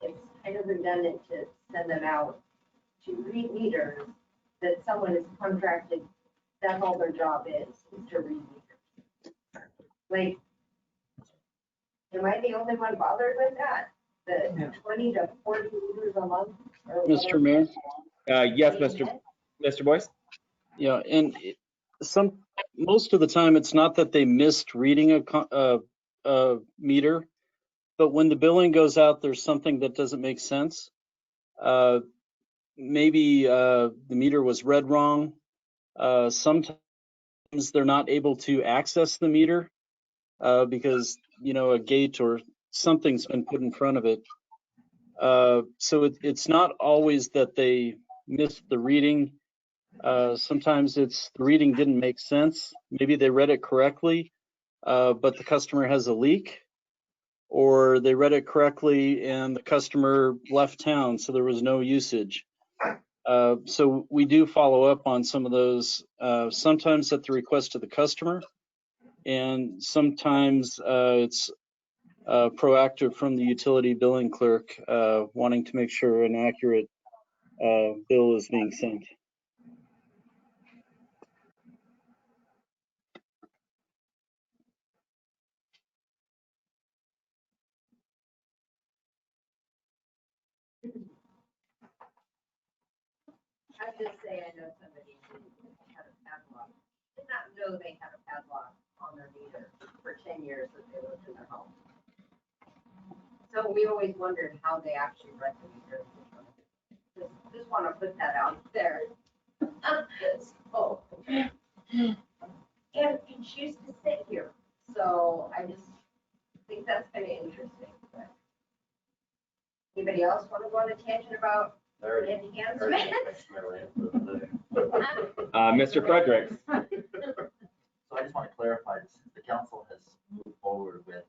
it's kind of redundant to send them out to read meters that someone is contracted, that's all their job is to read meters. Like, am I the only one bothered with that? The 20 to 40 meters a month? Mr. Mayor? Yes, Mr. Boyce? Yeah, and most of the time, it's not that they missed reading a meter, but when the billing goes out, there's something that doesn't make sense. Maybe the meter was read wrong. Sometimes they're not able to access the meter because, a gate or something's been put in front of it. So it's not always that they missed the reading. Sometimes it's the reading didn't make sense. Maybe they read it correctly, but the customer has a leak, or they read it correctly and the customer left town, so there was no usage. So we do follow up on some of those, sometimes at the request of the customer, and sometimes it's proactive from the utility billing clerk wanting to make sure an accurate bill is being sent. I just say I know somebody who had a padlock, did not know they had a padlock on their meter for 10 years that they lived in their home. So we always wondered how they actually read the meter. Just want to put that out there. So, and she used to sit here, so I just think that's kind of interesting. But anybody else want to go on a tangent about enhancements? Mr. Fredericks? So I just want to clarify, since the council has moved forward with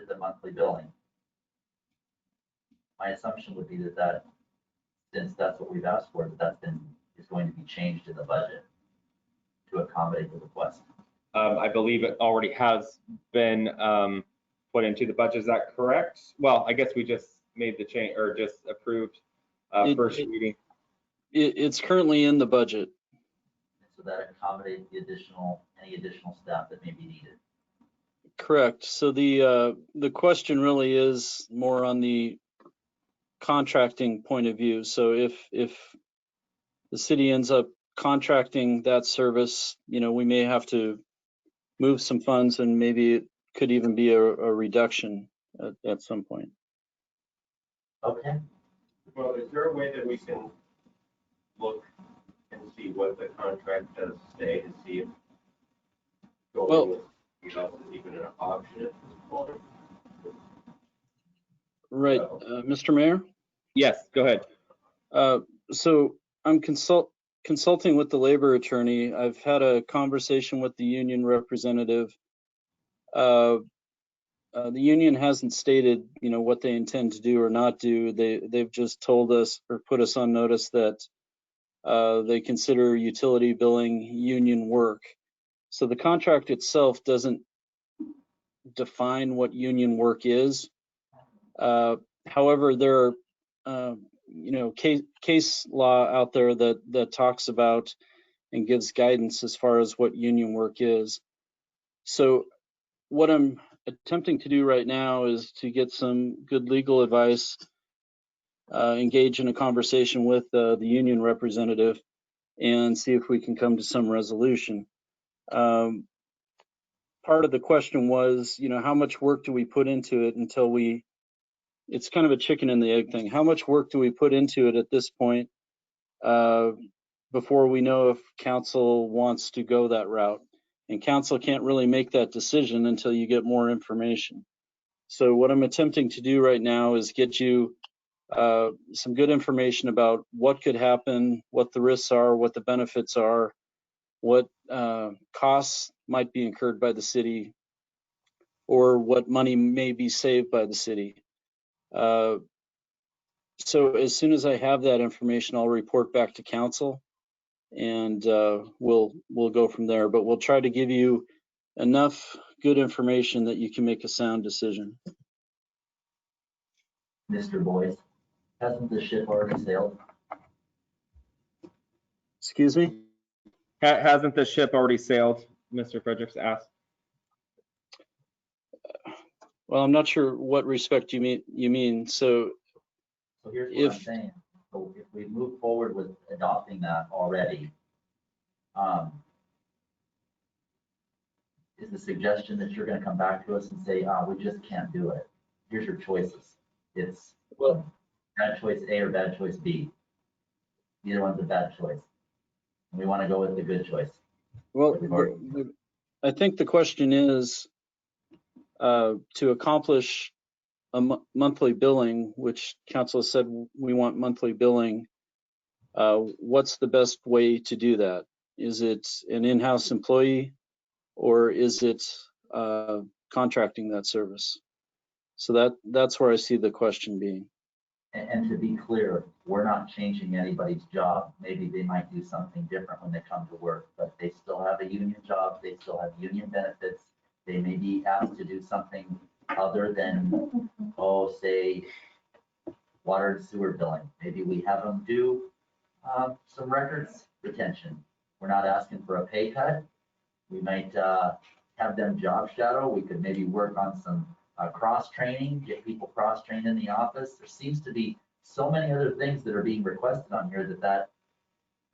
the monthly billing, my assumption would be that since that's what we've asked for, that is going to be changed in the budget to accommodate the request. I believe it already has been put into the budget. Is that correct? Well, I guess we just made the change or just approved first reading. It's currently in the budget. So that accommodates any additional staff that may be needed. Correct. So the question really is more on the contracting point of view. So if the city ends up contracting that service, we may have to move some funds, and maybe it could even be a reduction at some point. Okay. Well, is there a way that we can look and see what the contract does say to see if going with is even an option at this point? Right, Mr. Mayor? Yes, go ahead. So I'm consulting with the labor attorney, I've had a conversation with the union representative. The union hasn't stated, what they intend to do or not do. They've just told us or put us on notice that they consider utility billing union work. So the contract itself doesn't define what union work is. However, there are, case law out there that talks about and gives guidance as far as what union work is. So what I'm attempting to do right now is to get some good legal advice, engage in a conversation with the union representative, and see if we can come to some resolution. Part of the question was, how much work do we put into it until it's kind of a chicken and the egg thing. How much work do we put into it at this point before we know if council wants to go that route? And council can't really make that decision until you get more information. So what I'm attempting to do right now is get you some good information about what could happen, what the risks are, what the benefits are, what costs might be incurred by the city, or what money may be saved by the city. So as soon as I have that information, I'll report back to council, and we'll go from there. But we'll try to give you enough good information that you can make a sound decision. Mr. Boyce, hasn't the ship already sailed? Excuse me? Hasn't the ship already sailed? Mr. Fredericks asked. Well, I'm not sure what respect you mean. So Here's what I'm saying. So if we move forward with adopting that already, is the suggestion that you're going to come back to us and say, we just can't do it? Here's your choices. It's bad choice A or bad choice B. Either one's a bad choice. And we want to go with the good choice. Well, I think the question is to accomplish a monthly billing, which council said we want monthly billing. What's the best way to do that? Is it an in-house employee, or is it contracting that service? So that's where I see the question being. And to be clear, we're not changing anybody's job. Maybe they might do something different when they come to work, but they still have a union job. They still have union benefits. They may be asked to do something other than, say, water and sewer billing. Maybe we have them do some records retention. We're not asking for a pay cut. We might have them job shadow. We could maybe work on some cross training, get people cross trained in the office. There seems to be so many other things that are being requested on here that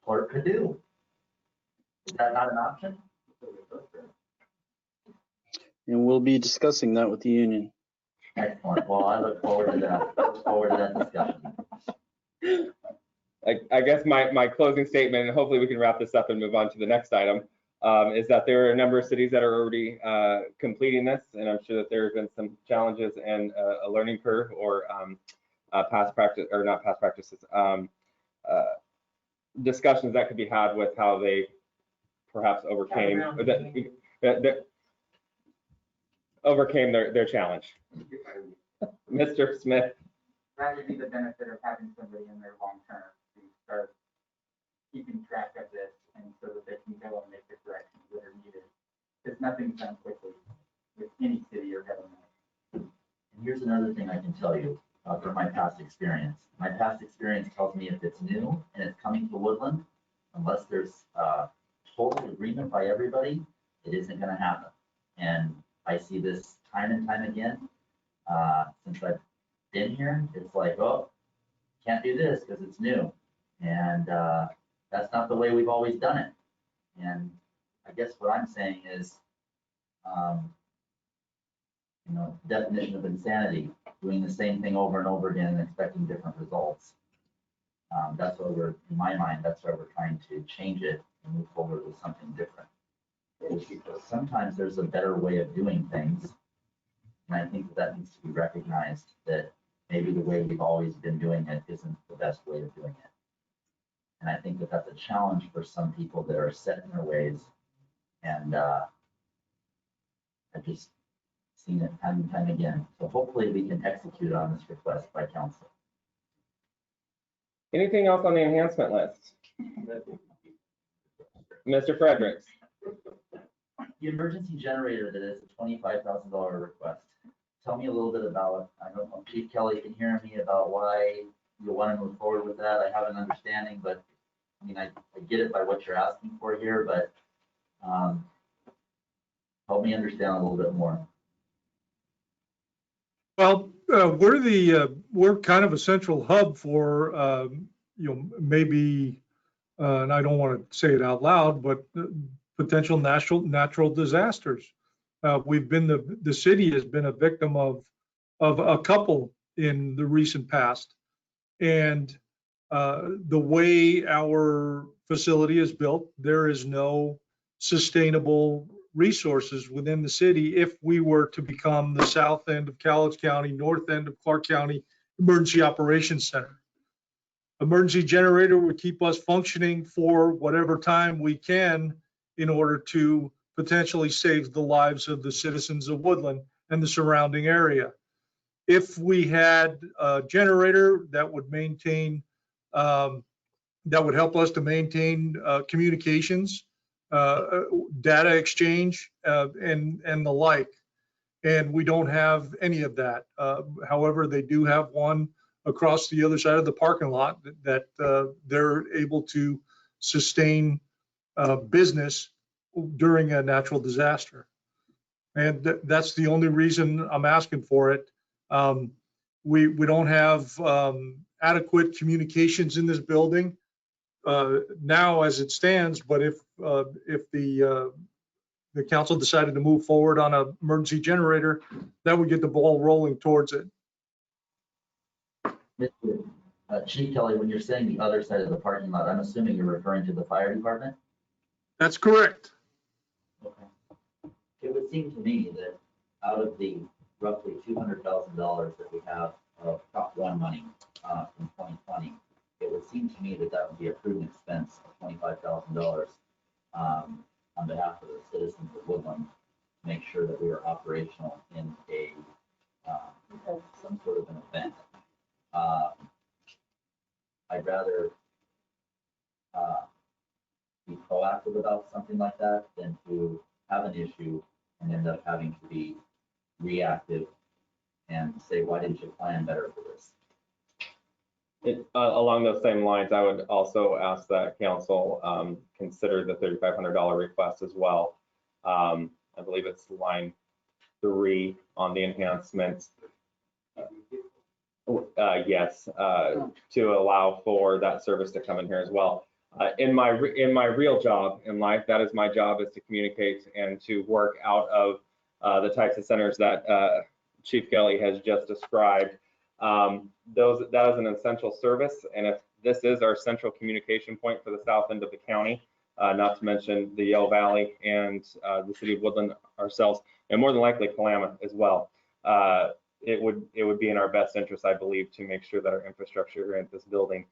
clerk could do. Is that not an option? And we'll be discussing that with the union. Excellent. Well, I look forward to that. Look forward to that discussion. I guess my closing statement, and hopefully we can wrap this up and move on to the next item, is that there are a number of cities that are already completing this, and I'm sure that there have been some challenges and a learning curve or past practice, or not past practices, discussions that could be had with how they perhaps overcame overcame their challenge. Mr. Smith. That would be the benefit of having somebody in there long term to start keeping track of this, and so that they can go and make the corrections that are needed. Because nothing's done quickly with any city or government. And here's another thing I can tell you from my past experience. My past experience tells me if it's new and it's coming to Woodland, unless there's total agreement by everybody, it isn't going to happen. And I see this time and time again since I've been here. It's like, oh, can't do this because it's new. And that's not the way we've always done it. And I guess what I'm saying is, definition of insanity, doing the same thing over and over again and expecting different results. That's why in my mind, that's why we're trying to change it and move forward with something different. Because sometimes there's a better way of doing things. And I think that needs to be recognized, that maybe the way we've always been doing it isn't the best way of doing it. And I think that that's a challenge for some people that are set in their ways. And I've just seen it time and time again. So hopefully we can execute on this request by council. Anything else on the enhancement list? Mr. Fredericks? The emergency generator that is a $25,000 request. Tell me a little bit about it. I don't know if Chief Kelly can hear me about why you want to move forward with that. I have an understanding, but I mean, I get it by what you're asking for here, but help me understand a little bit more. Well, we're kind of a central hub for, maybe, and I don't want to say it out loud, but potential natural disasters. The city has been a victim of a couple in the recent past. And the way our facility is built, there is no sustainable resources within the city if we were to become the south end of Cowlitz County, north end of Clark County Emergency Operations Center. Emergency generator would keep us functioning for whatever time we can in order to potentially save the lives of the citizens of Woodland and the surrounding area. If we had a generator that would maintain, that would help us to maintain communications, data exchange, and the like. And we don't have any of that. However, they do have one across the other side of the parking lot that they're able to sustain business during a natural disaster. And that's the only reason I'm asking for it. We don't have adequate communications in this building now as it stands, but if the council decided to move forward on an emergency generator, that would get the ball rolling towards it. Chief Kelly, when you're saying the other side of the parking lot, I'm assuming you're referring to the fire department? That's correct. Okay. It would seem to me that out of the roughly $200,000 that we have of Prop 1 money from 2020, it would seem to me that that would be a prudent expense of $25,000 on behalf of the citizens of Woodland to make sure that we are operational in a some sort of an event. I'd rather be proactive about something like that than to have an issue and end up having to be reactive and say, why didn't you plan better for this? Along those same lines, I would also ask that council consider the $3,500 request as well. I believe it's line 3 on the enhancements. Yes, to allow for that service to come in here as well. In my real job in life, that is my job, is to communicate and to work out of the types of centers that Chief Kelly has just described. That is an essential service, and if this is our central communication point for the south end of the county, not to mention the Yell Valley and the city of Woodland ourselves, and more than likely Kalama as well. It would be in our best interest, I believe, to make sure that our infrastructure in this building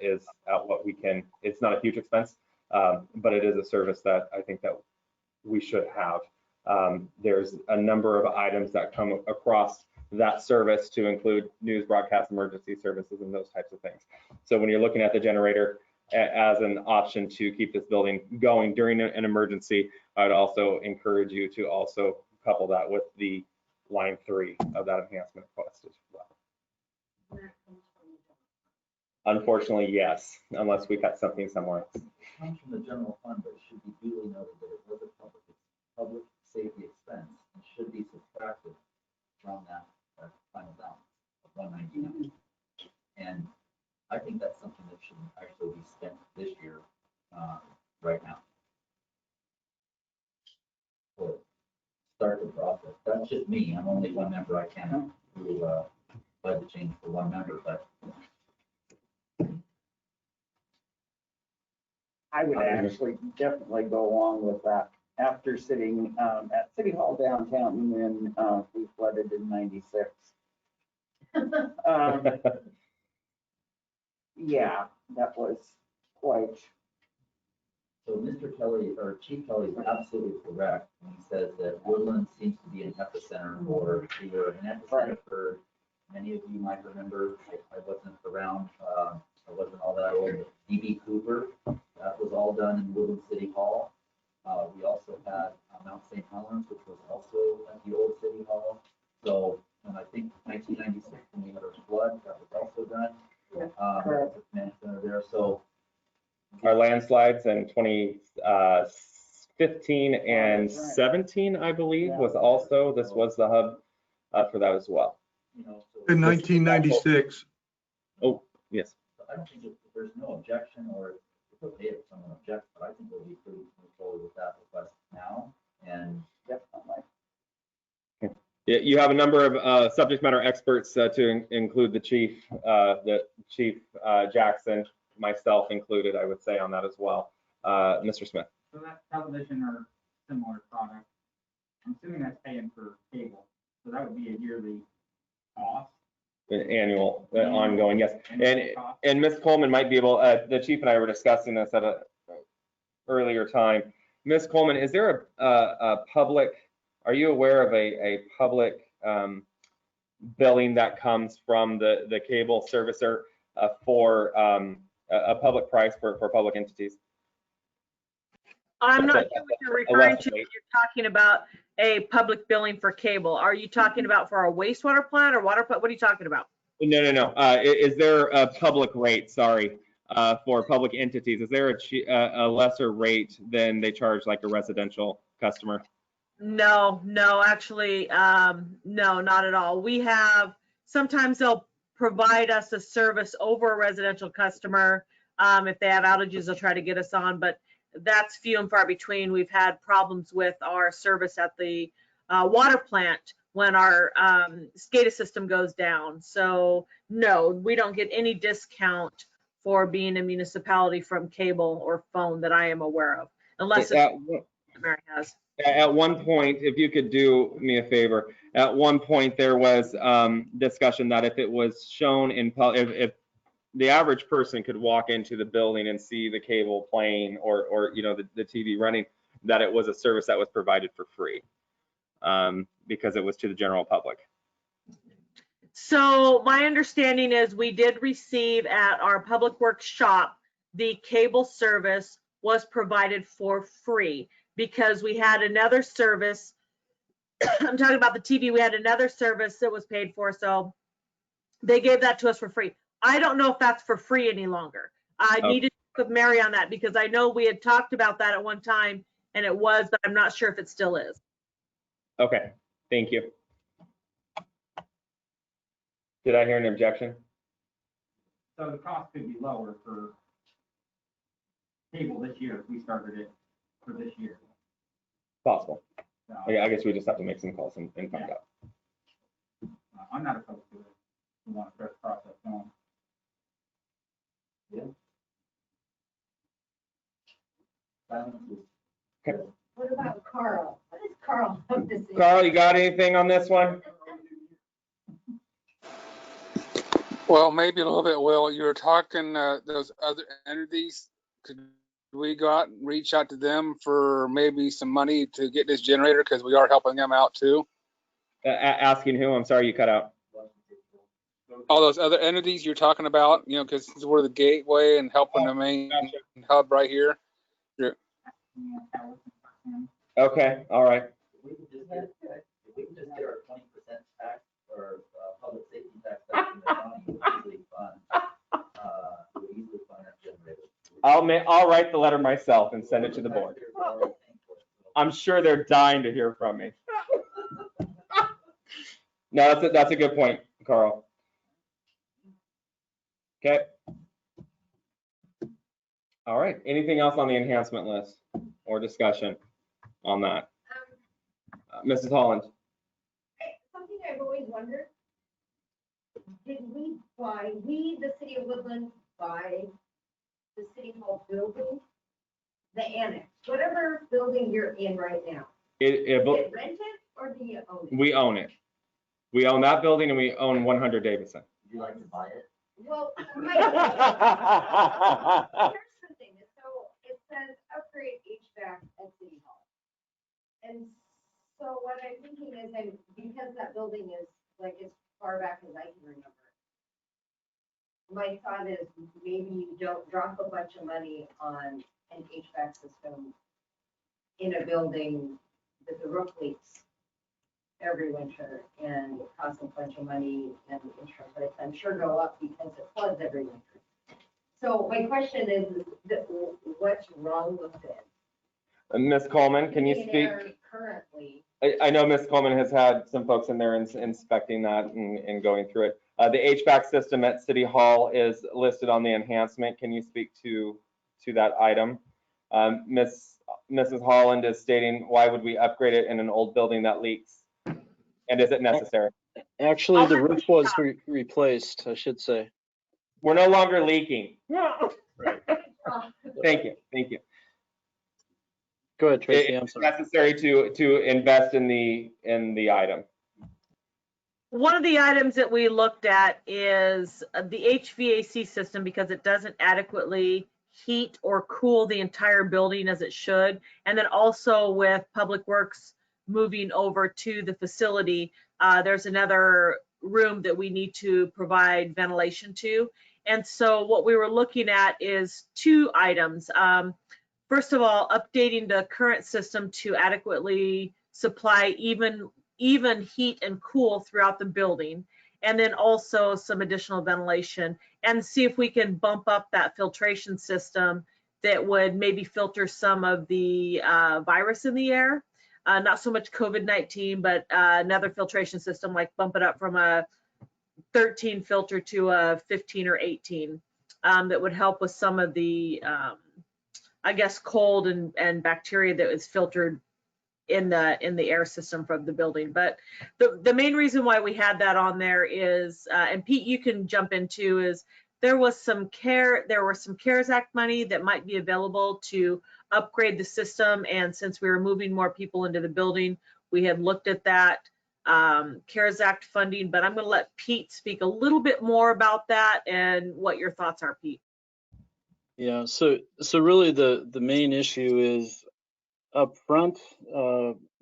is at what we can. It's not a huge expense, but it is a service that I think that we should have. There's a number of items that come across that service to include news, broadcast, emergency services, and those types of things. So when you're looking at the generator as an option to keep this building going during an emergency, I would also encourage you to also couple that with the line 3 of that enhancement request as well. Unfortunately, yes, unless we got something somewhere else. It comes from the general fund, but it should be duly noted that it was a public safety expense and should be subtracted from that final balance of 199. And I think that's something that should actually be spent this year, right now. Or start the process. That's just me. I'm only one member. I can't do budget change for one member, but I would actually definitely go along with that. After sitting at City Hall downtown when we flooded in '96. Yeah, that was White. So Mr. Kelly, or Chief Kelly is absolutely correct when he says that Woodland seems to be an epicenter for, we were an epicenter for, many of you might remember, I wasn't around, I wasn't all that old, but D.B. Cooper, that was all done in Woodland City Hall. We also had Mount St. Helens, which was also at the old City Hall. So, and I think 1996, when we had our flood, that was also done. Command center there, so. Our landslides in 2015 and 17, I believe, was also, this was the hub for that as well. You know, so In 1996. Oh, yes. I don't think there's no objection, or it's okay if someone objects, but I think it would be pretty move forward with that request now. And You have a number of subject matter experts to include the chief Jackson, myself included, I would say on that as well. Mr. Smith. So that television or similar product, I'm assuming that's paying for cable, so that would be a yearly cost. Annual, ongoing, yes. And Ms. Coleman might be able, the chief and I were discussing this at a earlier time. Ms. Coleman, is there a public, are you aware of a public billing that comes from the cable servicer for a public price for public entities? I'm not sure what you're referring to when you're talking about a public billing for cable. Are you talking about for a wastewater plant or water plant? What are you talking about? No. Is there a public rate, sorry, for public entities? Is there a lesser rate than they charge like a residential customer? No, actually, no, not at all. We have, sometimes they'll provide us a service over a residential customer. If they have outages, they'll try to get us on, but that's few and far between. We've had problems with our service at the water plant when our SCADA system goes down. So no, we don't get any discount for being a municipality from cable or phone that I am aware of, unless it's Mary has. At one point, if you could do me a favor, at one point there was discussion that if it was shown in, if the average person could walk into the building and see the cable playing or you know the TV running, that it was a service that was provided for free because it was to the general public. So my understanding is we did receive at our public works shop, the cable service was provided for free because we had another service. I'm talking about the TV. We had another service that was paid for. So they gave that to us for free. I don't know if that's for free any longer. I need to talk with Mary on that because I know we had talked about that at one time and it was, but I'm not sure if it still is. Okay, thank you. Did I hear an objection? So the cost could be lower for cable this year if we started it for this year. Possible. So, I guess we just have to make some calls and find out. I'm not opposed to it. We want to start the process going. Okay. What about Carl? What does Carl have to say? Carl, you got anything on this one? Well, maybe a little bit. Will, you were talking those other entities. Could we go out and reach out to them for maybe some money to get this generator? Because we are helping them out too. Asking who? I'm sorry, you cut out. All those other entities you're talking about, you know, because we're the gateway and helping the main hub right here. Okay, all right. If we could just get our 20% tax or public safety tax back from the county, it would easily fund that generator. I'll write the letter myself and send it to the board. I'm sure they're dying to hear from me. No, that's a good point, Carl. Okay. All right. Anything else on the enhancement list or discussion on that? Mrs. Holland. Something I've always wondered, did we, the city of Woodland, buy the city hall building, the annex, whatever building you're in right now? Is it rented or do you own it? We own it. We own that building and we own 100 Davidson. Would you like to buy it? Well, building is like as far back as I can remember. My thought is maybe you don't drop a bunch of money on an HVAC system in a building that the roof leaks every winter and it costs a bunch of money and the insurance rates I'm sure go up because it floods every winter. So my question is that what's wrong with it? Ms. Coleman, can you In speak? there Currently. I know Ms. Coleman has had some folks in there inspecting that and going through it. The HVAC system at City Hall is listed on the enhancement. Can you speak to that item? Mrs. Holland is stating, why would we upgrade it in an old building that leaks? And is it necessary? Actually, the roof was replaced, I should say. We're no longer leaking. Thank you. Go ahead, Tracy, I'm It's sorry. necessary to invest in the item. One of the items that we looked at is the HVAC system because it doesn't adequately heat or cool the entire building as it should. And then also with Public Works moving over to the facility, there's another room that we need to provide ventilation to. And so what we were looking at is two items. First of all, updating the current system to adequately supply even heat and cool throughout the building, and then also some additional ventilation, and see if we can bump up that filtration system that would maybe filter some of the virus in the air. Not so much COVID-19, but another filtration system, like bump it up from a 13 filter to a 15 or 18, that would help with some of the I guess cold and bacteria that is filtered in the air system from the building. But the main reason why we had that on there is, and Pete, you can jump into, is there were some CARES Act money that might be available to upgrade the system. And since we were moving more people into the building, we had looked at that CARES Act funding. But I'm going to let Pete speak a little bit more about that and what your thoughts are, Pete. Yeah, so really the main issue is up front,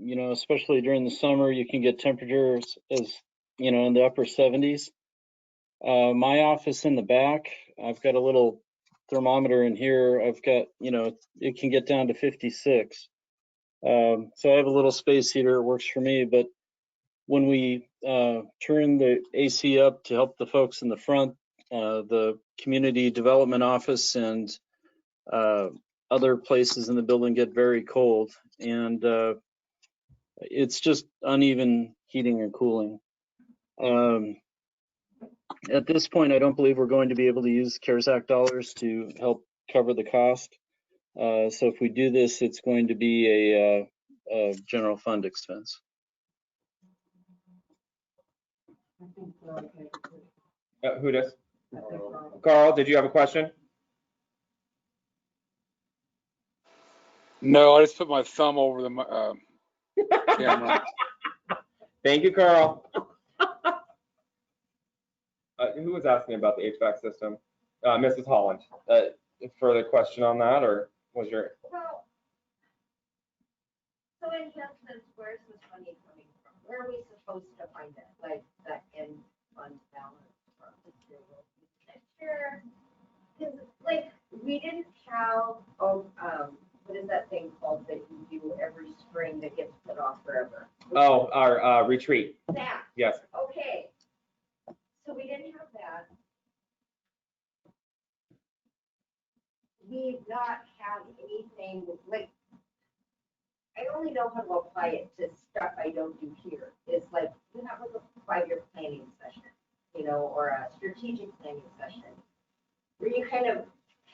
especially during the summer, you can get temperatures as, in the upper 70s. My office in the back, I've got a little thermometer in here. I've got, it can get down to 56. So I have a little space heater, it works for me. But when we turn the AC up to help the folks in the front, the community development office and other places in the building get very cold, and it's just uneven heating and cooling. At this point, I don't believe we're going to be able to use CARES Act dollars to help cover the cost. So if we do this, it's going to be a general fund expense. Who does? Carl, did you have a question? No, I just put my thumb over the camera. Thank you, Carl. Who was asking about the HVAC system? Mrs. Holland. Further question on that, or was your? So enhancements, where's this money coming from? Where are we supposed to find it? Like that end fund balance from next year? Because like we didn't have, what is that thing called that you do every spring that gets put off forever? Oh, our retreat. That. Yes. Okay. So we didn't have that. We've not had anything like, I only know how to apply it to stuff I don't do here. It's like, you have like a 5-year planning session, or a strategic planning session, where you kind of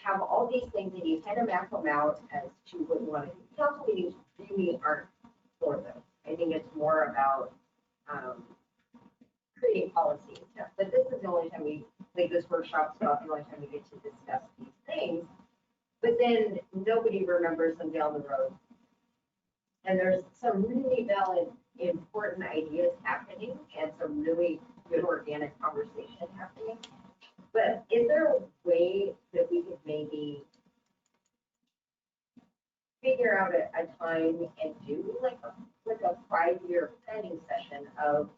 have all these things and you kind of map them out as to what you want to do. Council meetings really aren't for them. I think it's more about creating policy and stuff. But this is the only time this workshop's about the only time we get to discuss these things. But then nobody remembers them down the road. And there's some really valid, important ideas happening and some really good organic conversation happening. But is there a way that we could maybe figure out a time and do like a 5-year planning session of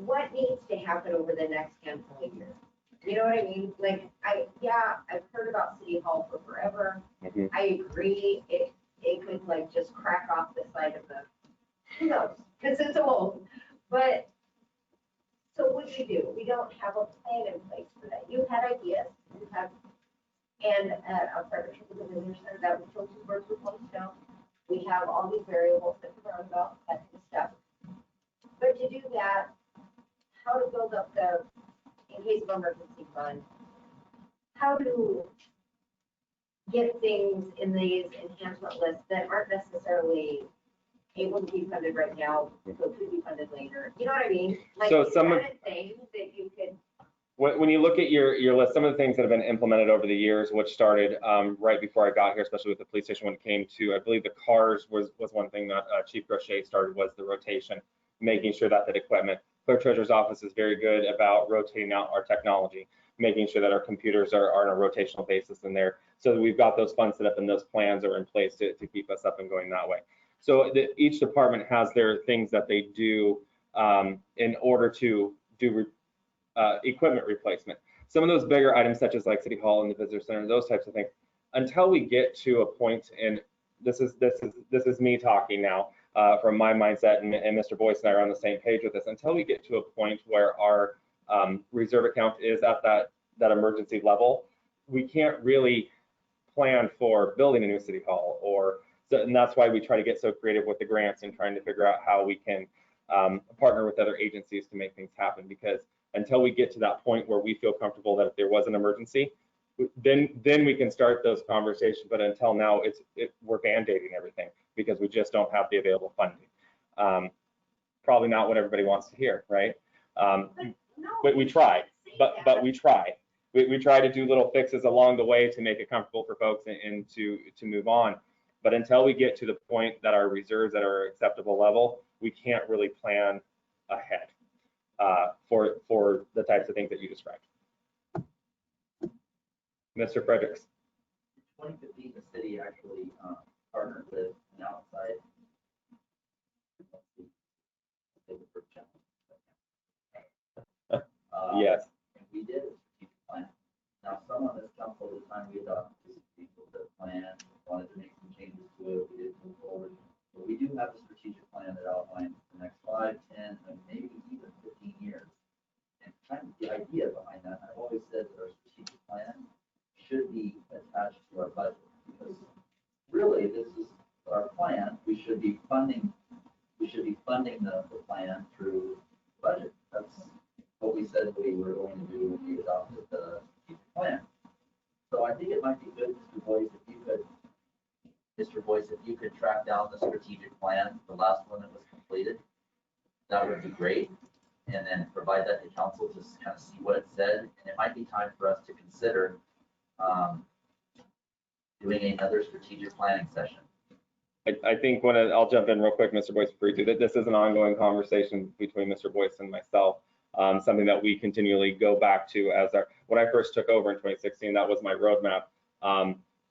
what needs to happen over the next handful of years? You know what I mean? Like, I've heard about City Hall for forever. Mhm. I agree, it could like just crack off the side of the, who knows, because it's old. But, so what do you do? We don't have a plan in place for that. You had ideas, you have, and a partnership with the visitor center that would kill two birds with one stone. We have all these variables that we're on about, that kind of stuff. But to do that, how to build up the, in case of emergency fund, how to get things in these enhancement lists that aren't necessarily able to be funded right now, but could be funded later. You know what I mean? Like, So some of- things that you could. When you look at your list, some of the things that have been implemented over the years, which started right before I got here, especially with the police station when it came to, I believe the cars was one thing that Chief Crochet started, was the rotation, making sure that that equipment. Clerk Treasurer's office is very good about rotating out our technology, making sure that our computers are on a rotational basis in there, so that we've got those funds set up and those plans are in place to keep us up and going that way. So each department has their things that they do in order to do equipment replacement. Some of those bigger items, such as like City Hall and the Visitor Center, those types of things, until we get to a point, and this is me talking now from my mindset, and Mr. Boyce and I are on the same page with this, until we get to a point where our reserve account is at that emergency level, we can't really plan for building a new City Hall, and that's why we try to get so creative with the grants and trying to figure out how we can partner with other agencies to make things happen, because until we get to that point where we feel comfortable that if there was an emergency, then we can start those conversations. But until now, we're band-aiding everything because we just don't have the available funding. Probably not what everybody wants to hear, right? But we try. But we try. We try to do little fixes along the way to make it comfortable for folks and to move on. But until we get to the point that our reserves are at an acceptable level, we can't really plan ahead for the types of things that you described. Mr. Fredericks. In 2015, the city actually partnered with an outside. Yes. And we did a strategic plan. Now, some on this council, at the time we adopted the plan, wanted to make some changes to it, we didn't move forward. But we do have a strategic plan that outlines the next 5, 10, and maybe even 15 years. And kind of the idea behind that, I've always said that our strategic plan should be attached to our budget, because really this is our plan. We should be funding the plan through budget. That's what we said we were going to do when we adopted the strategic plan. So I think it might be good, Mr. Boyce, if you could track down the strategic plan, the last one that was completed, that would be great. And then provide that to council to kind of see what it said. And it might be time for us to consider doing another strategic planning session. I think I'll jump in real quick, Mr. Boyce, for you. That this is an ongoing conversation between Mr. Boyce and myself. Something that we continually go back to when I first took over in 2016, that was my roadmap.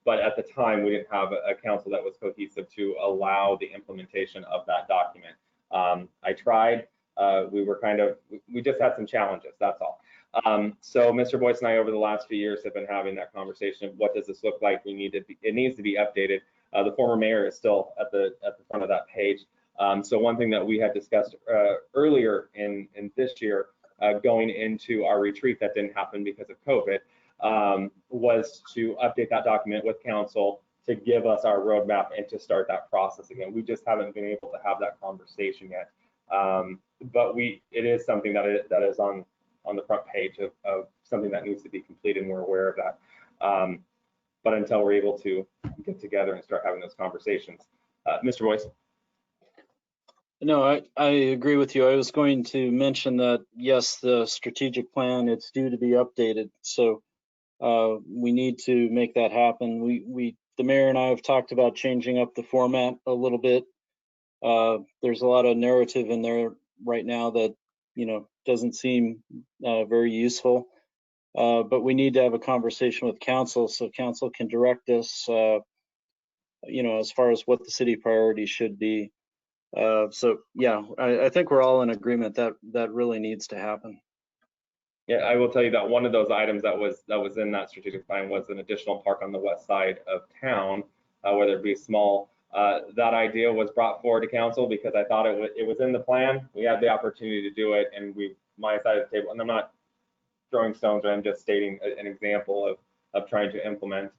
But at the time, we didn't have a council that was cohesive to allow the implementation of that document. I tried. We just had some challenges, that's all. So Mr. Boyce and I over the last few years have been having that conversation of what does this look like? It needs to be updated. The former mayor is still at the front of that page. So one thing that we had discussed earlier in this year, going into our retreat that didn't happen because of COVID, was to update that document with council to give us our roadmap and to start that process again. We just haven't been able to have that conversation yet. But it is something that is on the front page of something that needs to be completed, and we're aware of that. But until we're able to get together and start having those conversations. Mr. Boyce? No, I agree with you. I was going to mention that, yes, the strategic plan, it's due to be updated. So we need to make that happen. The mayor and I have talked about changing up the format a little bit. There's a lot of narrative in there right now that, doesn't seem very useful. But we need to have a conversation with council so council can direct us, as far as what the city priorities should be. So yeah, I think we're all in agreement that that really needs to happen. Yeah, I will tell you that one of those items that was in that strategic plan was an additional park on the west side of town, whether it be small. That idea was brought forward to council because I thought it was in the plan. We had the opportunity to do it, and my side of the table, and I'm not throwing stones, I'm just stating an example of trying to implement.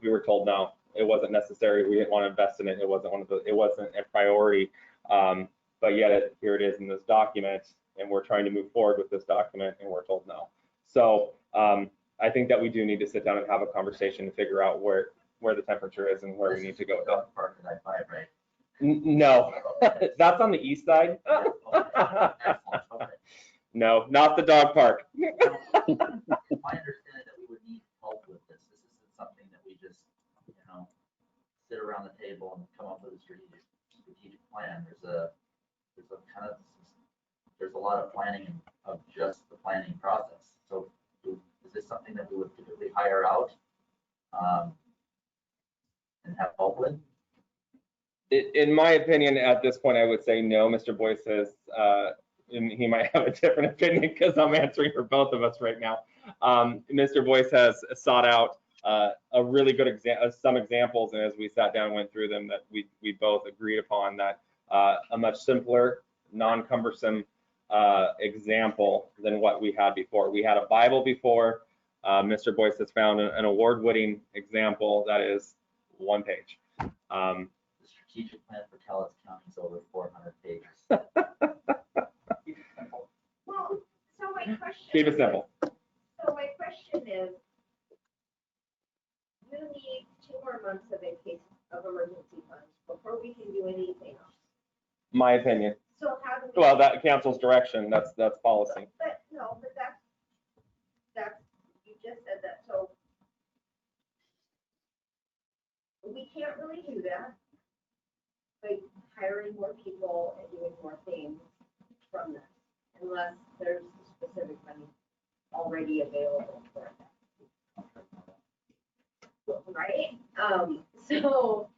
We were told no, it wasn't necessary. We didn't want to invest in it. It wasn't a priority. But yet here it is in this document, and we're trying to move forward with this document, and we're told no. So I think that we do need to sit down and have a conversation to figure out where the temperature is and where we need to go with that. Park that I buy, right? No, that's on the east side. No, not the dog park. My understanding that we would need help with this. This isn't something that we just, sit around the table and come up with a strategic plan. There's a lot of planning of just the planning process. So is this something that we would typically hire out and have help with? In my opinion, at this point, I would say no. Mr. Boyce says, and he might have a different opinion because I'm answering for both of us right now. Mr. Boyce has sought out a really good some examples, and as we sat down and went through them, that we both agreed upon that a much simpler, non-cumbersome example than what we had before. We had a Bible before. Mr. Boyce has found an award-winning example that is one page. The strategic plan for Cowlitz County is over 400 pages. Well, so my question. Keep it simple. So my question is, you need 2 more months of emergency funds before we can do anything else. My opinion. So how do we? Well, that council's direction. That's policy. But no, but that's you just said that. So we can't really do that by hiring more people and doing more things from this, unless there's specific money already available for that. Right? So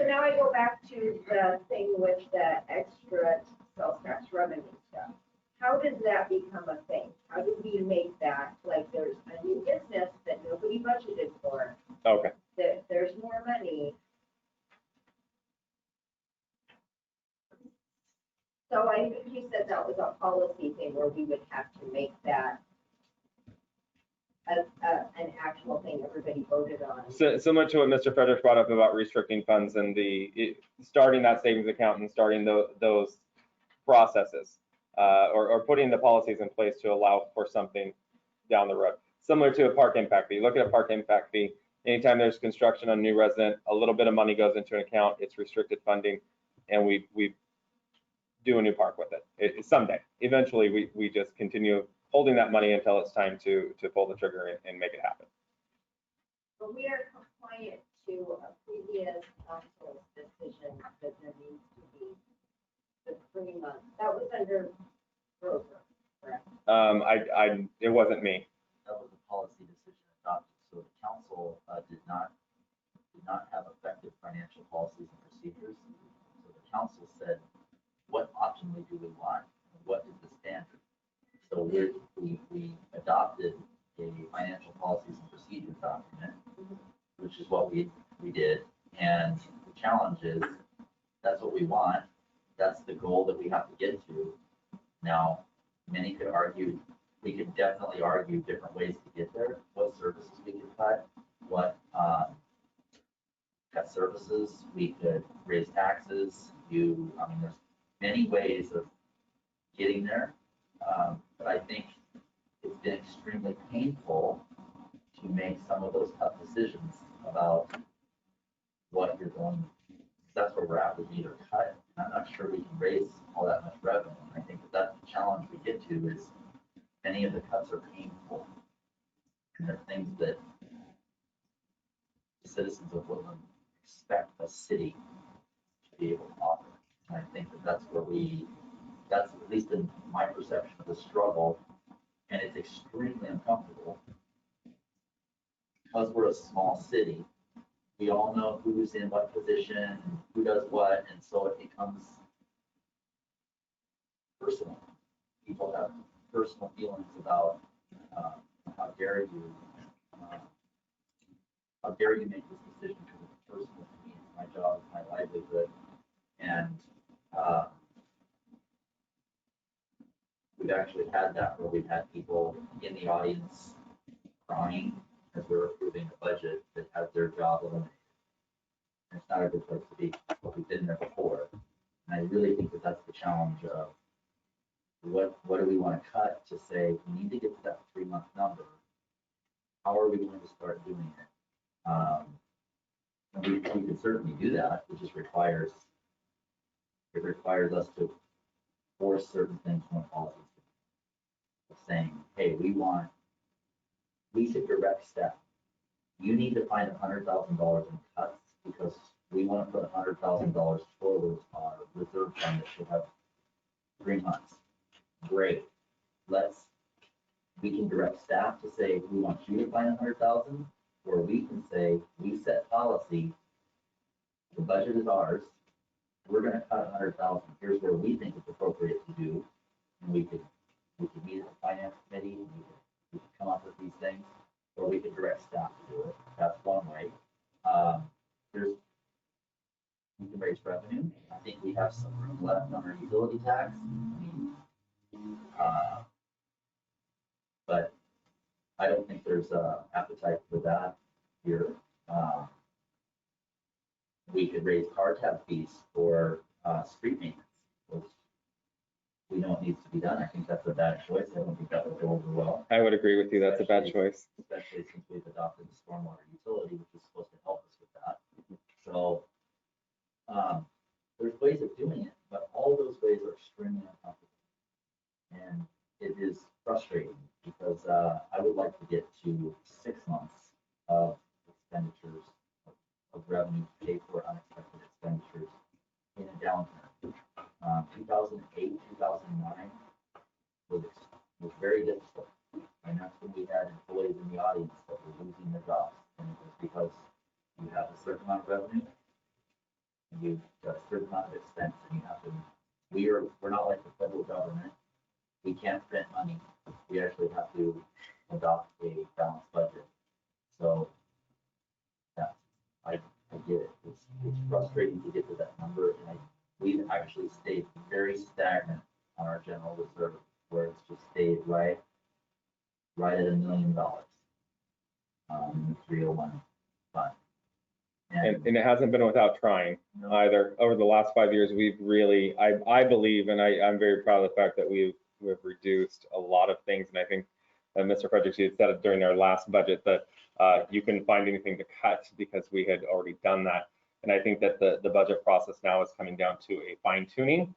now I go back to the thing with the extra sales tax revenue stuff. How does that become a thing? How do we make that, like, there's a new business that nobody budgeted for, Okay. that there's more money? So I think you said that was a policy thing where we would have to make that an actual thing everybody voted on. So, similar to what Mr. Fredericks brought up about restricting funds and starting that savings account and starting those processes, or putting the policies in place to allow for something down the road. Similar to a park impact fee. Look at a park impact fee. Anytime there's construction on a new resident, a little bit of money goes into an account. It's restricted funding, and we do a new park with it. Someday, eventually, we just continue holding that money until it's time to pull the trigger and make it happen. But we are compliant to a previous council's decision that there needs to be the 3 months. That was under Grover, correct? It wasn't me. That was a policy decision adopted. So the council did not have effective financial policies and procedures. So the council said, what optimally do we want? What is the standard? So we adopted a financial policies and procedures document, which is what we did. And the challenge is, that's what we want. That's the goal that we have to get to. Now, many could argue, we could definitely argue different ways to get there, what services we could cut, what cut services, we could raise taxes, there's many ways of getting there. But I think it's been extremely painful to make some of those tough decisions about what you're going, that's where we're at with either cut. I'm not sure we can raise all that much revenue. I think that's the challenge we get to is many of the cuts are painful. And they're things that the citizens of Woodland expect a city to be able to offer. And I think that's where that's at least in my perception of the struggle, and it's extremely uncomfortable. Because we're a small city, we all know who's in what position, and who does what, and so it becomes personal. People have personal feelings about how dare you make this decision because it's personal to me, it's my job, it's my livelihood, and we've actually had that where we've had people in the audience crying as we're approving a budget that has their job eliminated. And it's not a good place to be, but we've been there before. And I really think that that's the challenge of what do we want to cut to say, we need to get to that 3-month number. How are we going to start doing it? And we can certainly do that. It just requires us to force certain things from policies. Of saying, hey, we should direct staff. You need to find $100,000 in cuts because we want to put $100,000 towards our reserve fund that should have 3 months. Great. We can direct staff to say, we want you to find 100,000, or we can say, we set policy, the budget is ours, we're going to cut 100,000. Here's where we think it's appropriate to do, and we could meet at the finance committee, and we could come up with these things, or we could direct staff to do it. That's one way. We can raise revenue. I think we have some room left on our utility tax. But I don't think there's appetite for that here. We could raise car tab fees for street maintenance, which we know it needs to be done. I think that's a bad choice. I don't think that would go over well. I would agree with you. That's a bad choice. Especially since we've adopted the stormwater utility, which is supposed to help us with that. So there's ways of doing it, but all those ways are extremely uncomfortable. And it is frustrating because I would like to get to 6 months of expenditures of revenue to pay for unexpected expenditures in a downturn. 2008, 2009 was very difficult. And that's when we had employees in the audience that were losing their jobs. And it was because you have a certain amount of revenue and you've got a certain amount of expense, and you have to, we're not like the federal government. We can't print money. We actually have to adopt a balanced budget. So yeah, I get it. It's frustrating to get to that number, and we've actually stayed very stagnant on our general reserve, where it's just stayed right at $1 million in the 301 fund. And it hasn't been without trying either. Over the last 5 years, we've really, I believe, and I'm very proud of the fact that we've reduced a lot of things. And I think Mr. Fredericks, you had said it during our last budget that you couldn't find anything to cut because we had already done that. And I think that the budget process now is coming down to a fine tuning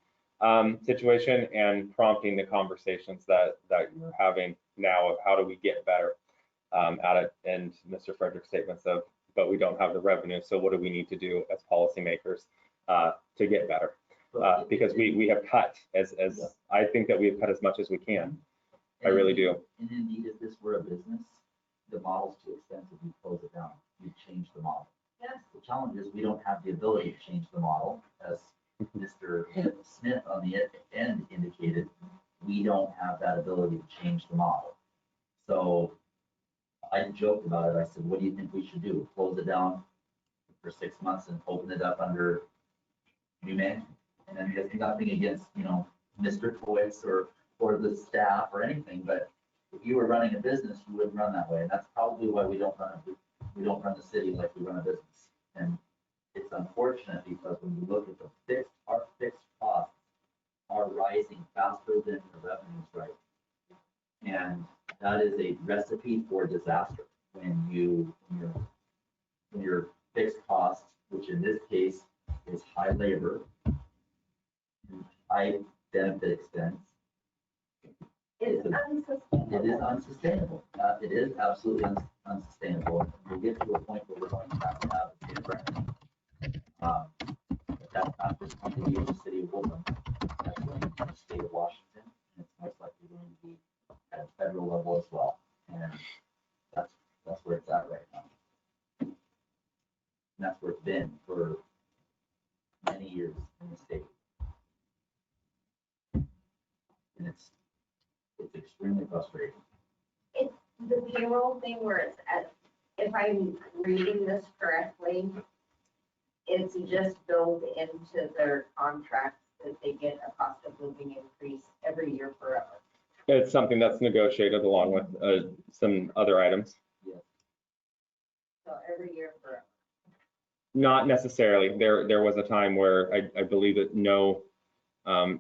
situation and prompting the conversations that you're having now of how do we get better at it. And Mr. Frederick's statements of, but we don't have the revenue, so what do we need to do as policymakers to get better? Because we have cut as I think that we have cut as much as we can. I really do. And indeed, if this were a business, the model's too expensive, you close it down, you change the model. Yes. The challenge is we don't have the ability to change the model. As Mr. Smith on the end indicated, we don't have that ability to change the model. So I joked about it. I said, what do you think we should do? Close it down for 6 months and open it up under new management? And then there's nothing against, Mr. Toys or the staff or anything, but if you were running a business, you wouldn't run that way. And that's probably why we don't run the city like we run a business. And it's unfortunate because when you look at our fixed costs are rising faster than the revenues right. And that is a recipe for disaster when your fixed costs, which in this case is high labor, high benefit expense. It is unsustainable. It is absolutely unsustainable. We'll get to a point where we're going to have a state of revenue. But that's not just going to be in the city of Woodland. That's going to be in the state of Washington. And it's most likely going to be at a federal level as well. And that's where it's at right now. that's where it's been for many years in the state. And it's extremely frustrating. It's the payroll thing where it's at, if I'm reading this correctly, it's just built into their contracts that they get a cost of living increase every year forever. It's something that's negotiated along with some other items. So every year forever. Not necessarily. There was a time where I believe that no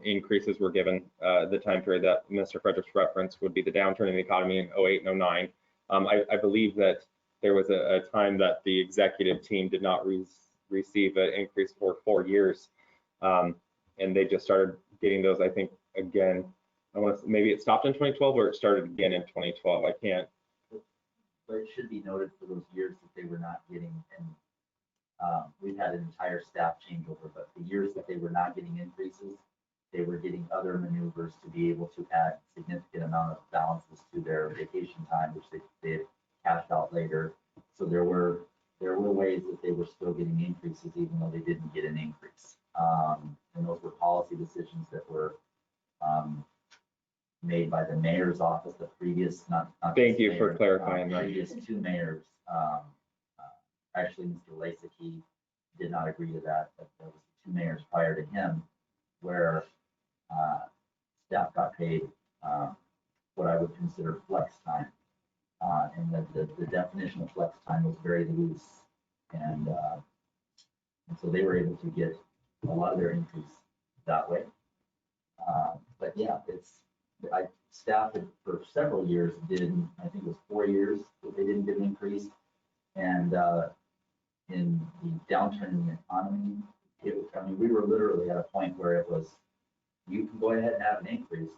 increases were given. The time period that Mr. Fredericks referenced would be the downturn in the economy in 08 and 09. I believe that there was a time that the executive team did not receive an increase for 4 years. And they just started getting those, I think, again. I want to, maybe it stopped in 2012 or it started again in 2012. I can't. But it should be noted for those years that they were not getting, and we've had an entire staff changeover, but the years that they were not getting increases, they were getting other maneuvers to be able to add significant amount of balances to their vacation time, which they had cashed out later. So there were ways that they were still getting increases even though they didn't get an increase. And those were policy decisions that were made by the mayor's office, the previous, not Thank you mayor, for clarifying that. previous two mayors. Actually, Mr. Lasicki did not agree to that, but there was two mayors prior to him where staff got paid what I would consider flex time. And the definition of flex time was very loose. And so they were able to get a lot of their increase that way. But yeah, staff had, for several years did, I think it was 4 years that they didn't get an increase. And in the downturn in the economy, we were literally at a point where it was, you can go ahead and have an increase,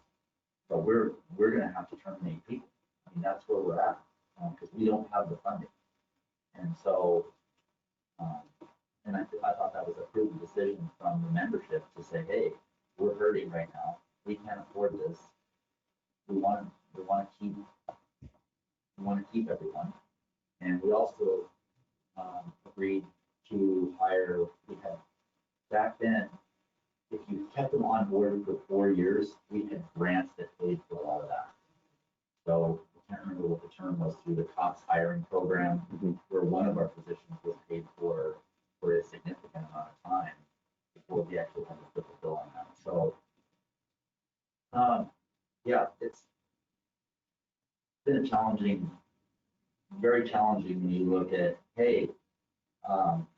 but we're going to have to terminate people. I mean, that's where we're at because we don't have the funding. And so, and I thought that was a prudent decision from the membership to say, hey, we're hurting right now. We can't afford this. We want to keep everyone. And we also agreed to hire, we had back then, if you kept them on board for 4 years, we had grants that paid for a lot of that. So I can't remember what the term was through the cops hiring program, where one of our positions was paid for a significant amount of time before we actually had to put the bill on that. So yeah, it's been a challenging, very challenging when you look at, hey,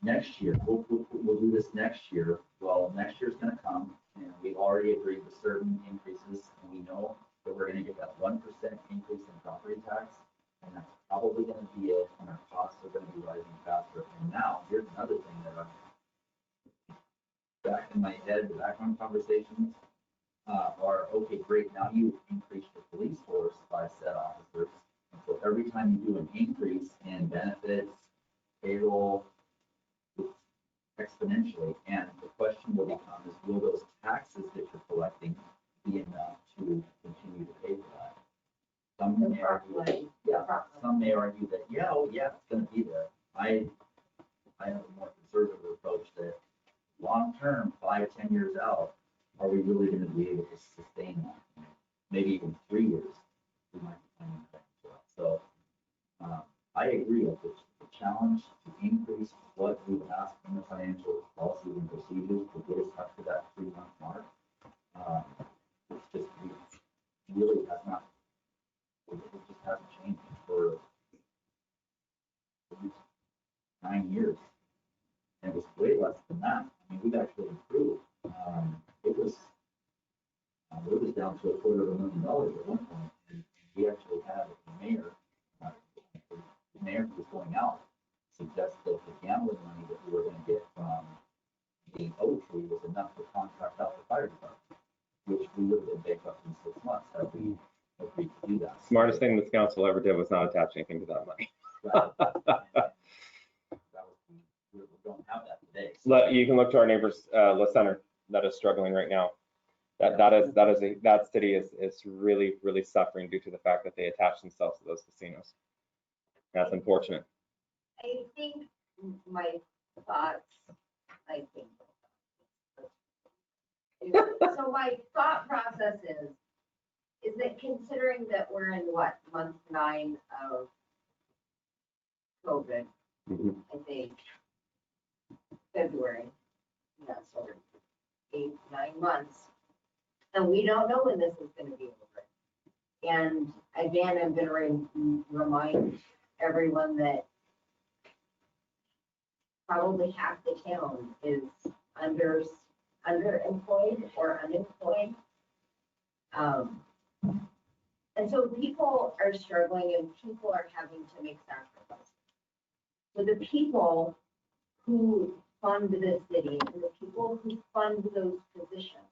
next year, we'll do this next year. Well, next year's going to come, and we've already agreed to certain increases, and we know that we're going to get that 1% increase in property tax, and that's probably going to be it, and our costs are going to be rising faster. And now, here's another thing that I'm back in my head, the background conversations are, okay, great, now you increase the police force by set officers, and so every time you do an increase in benefits, payroll, exponentially, and the question will become is, will those taxes that you're collecting be enough to continue to pay for that? Some may argue that, yeah, it's going to be there. I have a more conservative approach that long term, 5, 10 years out, are we really going to be able to sustain that? Maybe even 3 years, we might be planning that as well. So I agree with the challenge to increase what we've asked from the financial policies and procedures to get us up to that 3-month mark. It's just, it really has not, it just hasn't changed for at least 9 years. And it was way less than that. I mean, we've actually improved. It was down to $250,000 at one point, and we actually had a mayor. The mayor who was going out suggested that the gambling money that we were going to get from the oak tree was enough to contract out the fire department, which we would have been bankrupt in 6 months had we agreed to do that. Smartest thing this council ever did was not attach anything to that money. We don't have that today. So. You can look to our neighbors, La Center, that is struggling right now. That city is really, really suffering due to the fact that they attach themselves to those casinos. That's unfortunate. I think my thoughts, I think. So my thought process is that considering that we're in what, month 9 of COVID, I think, February, yeah, so 8, 9 months, and we don't know when this is gonna be over. And again, I'm gonna remind everyone that probably half the town is underemployed or unemployed. And so people are struggling and people are having to make sacrifices. So the people who fund the city and the people who fund those positions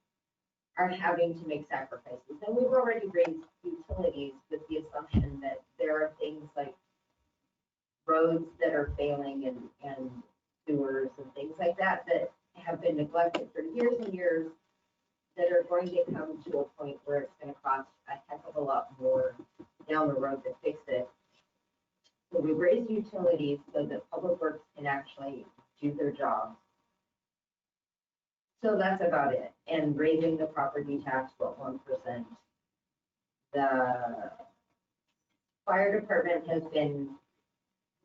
are having to make sacrifices. And we've already raised utilities with the assumption that there are things like roads that are failing and sewers and things like that that have been neglected for years and years that are going to come to a point where it's going to cost a heck of a lot more down the road to fix it. So we raise utilities so that public works can actually do their job. So that's about it. And raising the property tax by 1%. The fire department has been,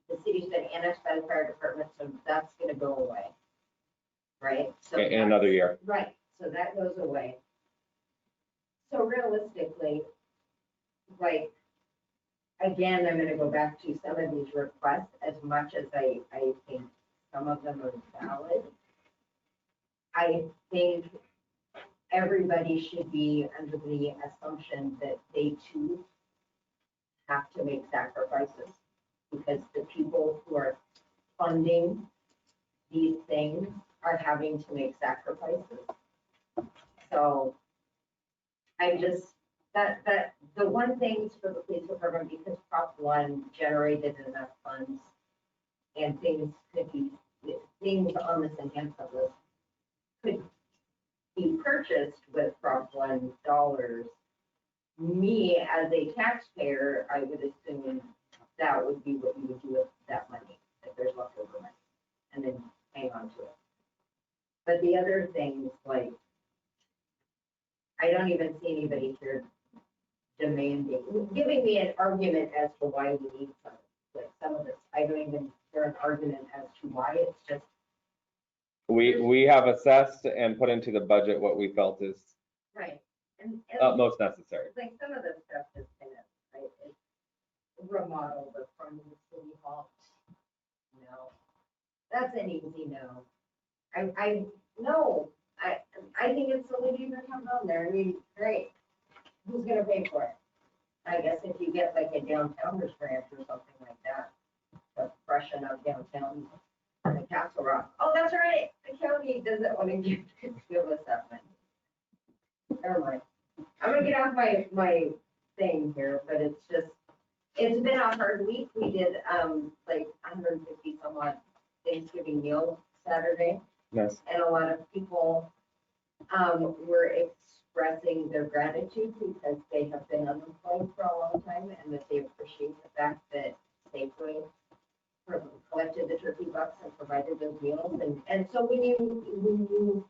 the city's been annexed by the fire department, so that's going to go away. Right? So In another year. Right. So that goes away. So realistically, like, again, I'm going to go back to some of these requests, as much as I think some of them are valid. I think everybody should be under the assumption that they too have to make sacrifices, because the people who are funding these things are having to make sacrifices. So I just, that the one thing for the police department, because Prop 1 generated enough funds and things could be, things on this enhancement list could be purchased with Prop 1 dollars. Me, as a taxpayer, I would assume that would be what you would do with that money, if there's leftover money, and then hang on to it. But the other things, like, I don't even see anybody here demanding, giving me an argument as to why we need some of this. I don't even hear an argument as to why. It's just, We have assessed and put into the budget what we felt is right. And utmost necessary. like some of the stuff is kind of, right, it's remodel the front of the city hall. No, that's an easy no. I no, I think it's silly to even come down there. I mean, great. Who's gonna pay for it? I guess if you get like a downtowners grant or something like that, to freshen up downtown, the Castle Rock. Oh, that's right. The county doesn't want to give us that money. Never mind. I'm gonna get off my thing here, but it's just, it's been a hard week. We did like 150 some odd Thanksgiving meals Saturday. Yes. And a lot of people were expressing their gratitude because they have been unemployed for a long time and that they appreciate the fact that Safeway collected the turkey bucks and provided those meals. And so when you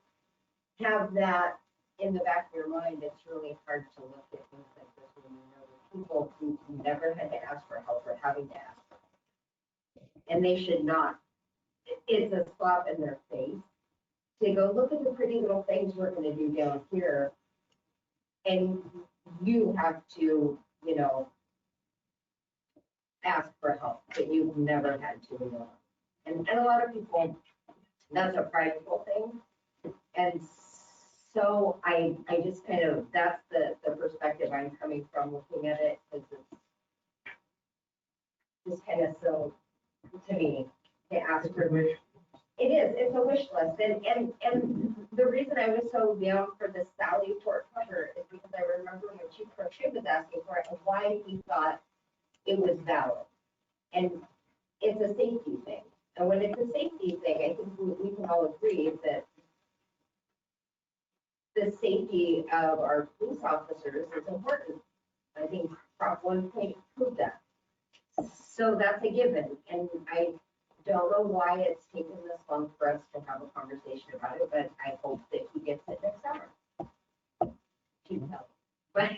have that in the back of your mind, it's really hard to look at things like this when you know the people who never had to ask for help are having to ask for help. And they should not. It's a slap in their face to go, look at the pretty little things we're going to do down here. And you have to, you know, ask for help that you've never had to, you know. And a lot of people, that's a prideful thing. And so I just kind of, that's the perspective I'm coming from looking at it, because it's just kind of so, to me, to ask for wish. It is, it's a wish list. And the reason I was so down for the Sally Port cover is because I remember when Chief Crochet was asking for it and why he thought it was valid. And it's a safety thing. And when it's a safety thing, I think we can all agree that the safety of our police officers is important. I think Prop 1 proved that. So that's a given. And don't know why it's taken this long for us to have a conversation about it, but I hope that he gets it next summer. Keep help. But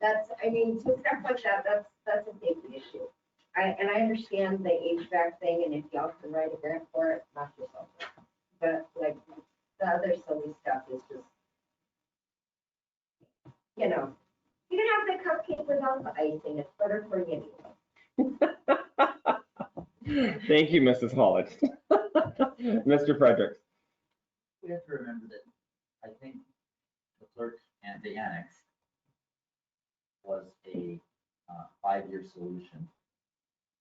that's, I mean, to stuff like that, that's a safety issue. And I understand the HVAC thing, and if y'all can write a grant for it, knock yourself out. But like the other silly stuff is just, you know, you can have the cupcake without the icing. It's better for you anyway. Thank you, Mrs. Holland. Mr. Fredericks. We have to remember that I think the clerk and the annex was a 5-year solution.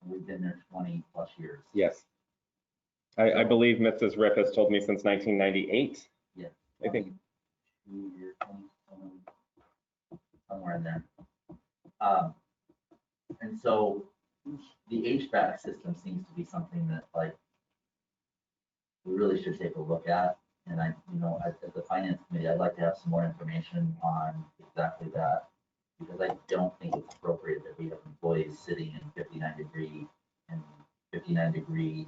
We've been there 20 plus years. Yes. I believe Mrs. Riff has told me since 1998. Yeah. I think. 2 years, somewhere in there. And so the HVAC system seems to be something that like we really should take a look at. And I, you know, as the finance committee, I'd like to have some more information on exactly that, because I don't think it's appropriate that we have employees sitting in 59 degree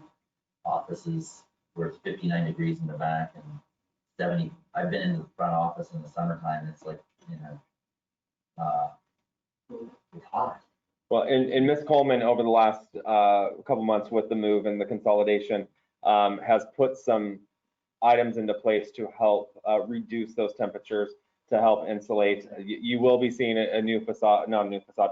offices where it's 59 degrees in the back and 70. I've been in the front office in the summertime. It's like, you know, it's hot. Well, and Ms. Coleman over the last couple months with the move and the consolidation has put some items into place to help reduce those temperatures, to help insulate. You will be seeing a new facade, not a new facade,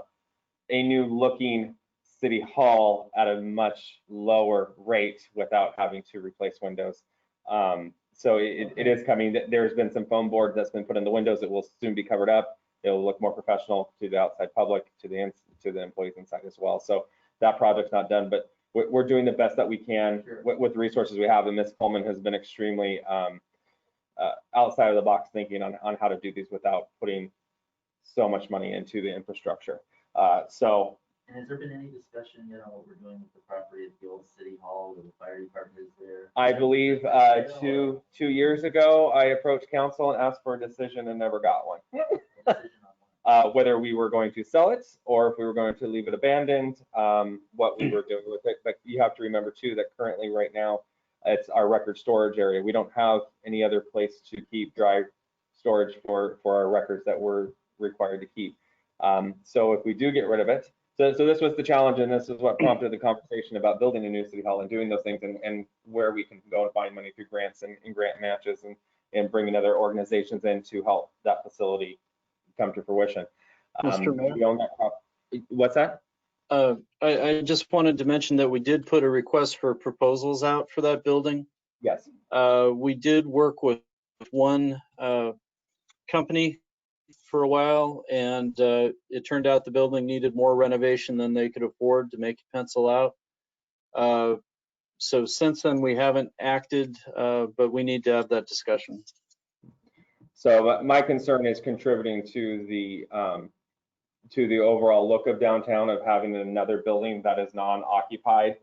a new looking city hall at a much lower rate without having to replace windows. So it is coming. There's been some foam board that's been put in the windows that will soon be covered up. It'll look more professional to the outside public, to the employees inside as well. So that project's not done, but we're doing the best that we can with the resources we have. And Ms. Coleman has been extremely outside of the box thinking on how to do these without putting so much money into the infrastructure. And has there been any discussion yet on what we're doing with the property at the old city hall where the fire department is there? I believe 2 years ago, I approached council and asked for a decision and never got one. Whether we were going to sell it or if we were going to leave it abandoned, what we were doing with it. But you have to remember too that currently right now, it's our record storage area. We don't have any other place to keep dry storage for our records that we're required to keep. So if we do get rid of it, so this was the challenge, and this is what prompted the conversation about building a new city hall and doing those things, and where we can go and find money through grants and grant matches and bringing other organizations in to help that facility come to fruition. Mr. Mayor? We own that what's that? I just wanted to mention that we did put a request for proposals out for that building. Yes. We did work with one company for a while, and it turned out the building needed more renovation than they could afford to make it pencil out. So since then, we haven't acted, but we need to have that discussion. So my concern is contributing to the overall look of downtown, of having another building that is non-occupied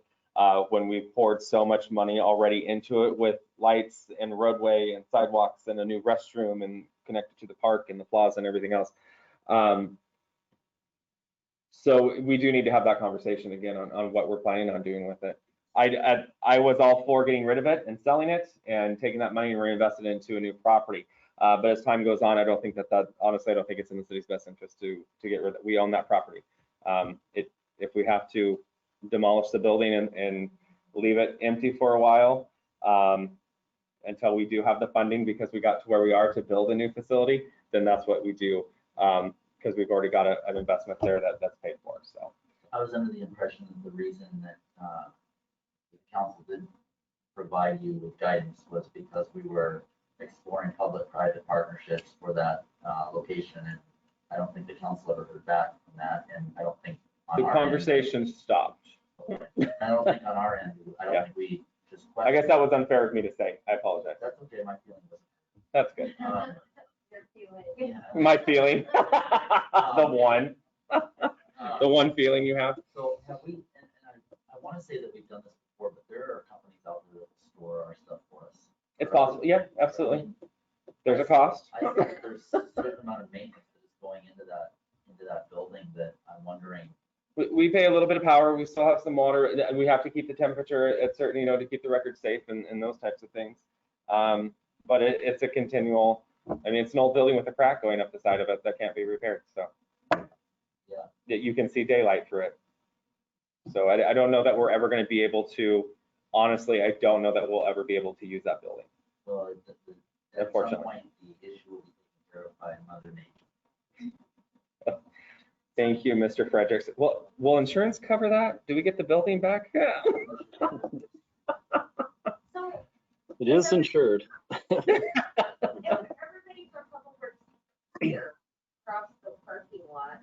when we've poured so much money already into it with lights and roadway and sidewalks and a new restroom and connected to the park and the plaza and everything else. So we do need to have that conversation again on what we're planning on doing with it. I was all for getting rid of it and selling it and taking that money and reinvesting it into a new property. But as time goes on, I don't think that honestly, I don't think it's in the city's best interest to get rid of it. We own that property. If we have to demolish the building and leave it empty for a while until we do have the funding, because we got to where we are to build a new facility, then that's what we do, because we've already got an investment there that's paid for. So I was under the impression that the reason that the council didn't provide you with guidance was because we were exploring public-private partnerships for that location, and I don't think the council ever heard back from that, and I don't think on the our conversation end, stopped. I don't think on our end, I don't think we just I guess that was unfair of me to say. I apologize. That's okay, my feeling was. That's good. Yeah. My feeling. The one feeling you have. So have we, and I want to say that we've done this before, but there are companies out there that will store our stuff for us. It's possible. Yeah, absolutely. There's a cost. I think there's a certain amount of maintenance that is going into that building that I'm wondering We pay a little bit of power. We still have some water. We have to keep the temperature at certain, to keep the record safe and those types of things. But it's a continual, it's an old building with a crack going up the side of it that can't be repaired. So yeah, you can see daylight through it. So I don't know that we're ever going to be able to, honestly, I don't know that we'll ever be able to use that building. Well, at some point, the issue will be taken care of by Mother Nature. Thank you, Mr. Fredericks. Well, will insurance cover that? Do we get the building back? Yeah. It is insured. Everybody from Public Works here across the parking lot,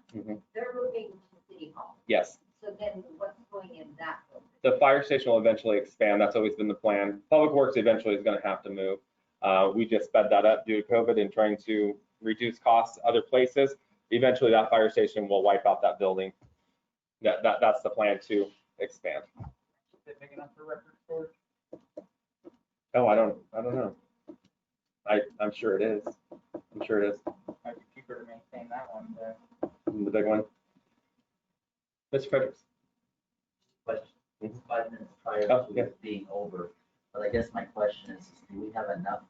they're moving to City Hall. Yes. So then what's going in that building? The fire station will eventually expand. That's always been the plan. Public Works eventually is going to have to move. We just sped that up due to COVID and trying to reduce costs other places. Eventually that fire station will wipe out that building. That's the plan to expand. Is it big enough for record storage? Oh, I don't know. I'm sure it is. I'm sure it is. Might be cheaper to maintain that one than The big one. Mr. Fredericks. Question, it's 5 minutes prior to it being over, but I guess my question is, do we have enough,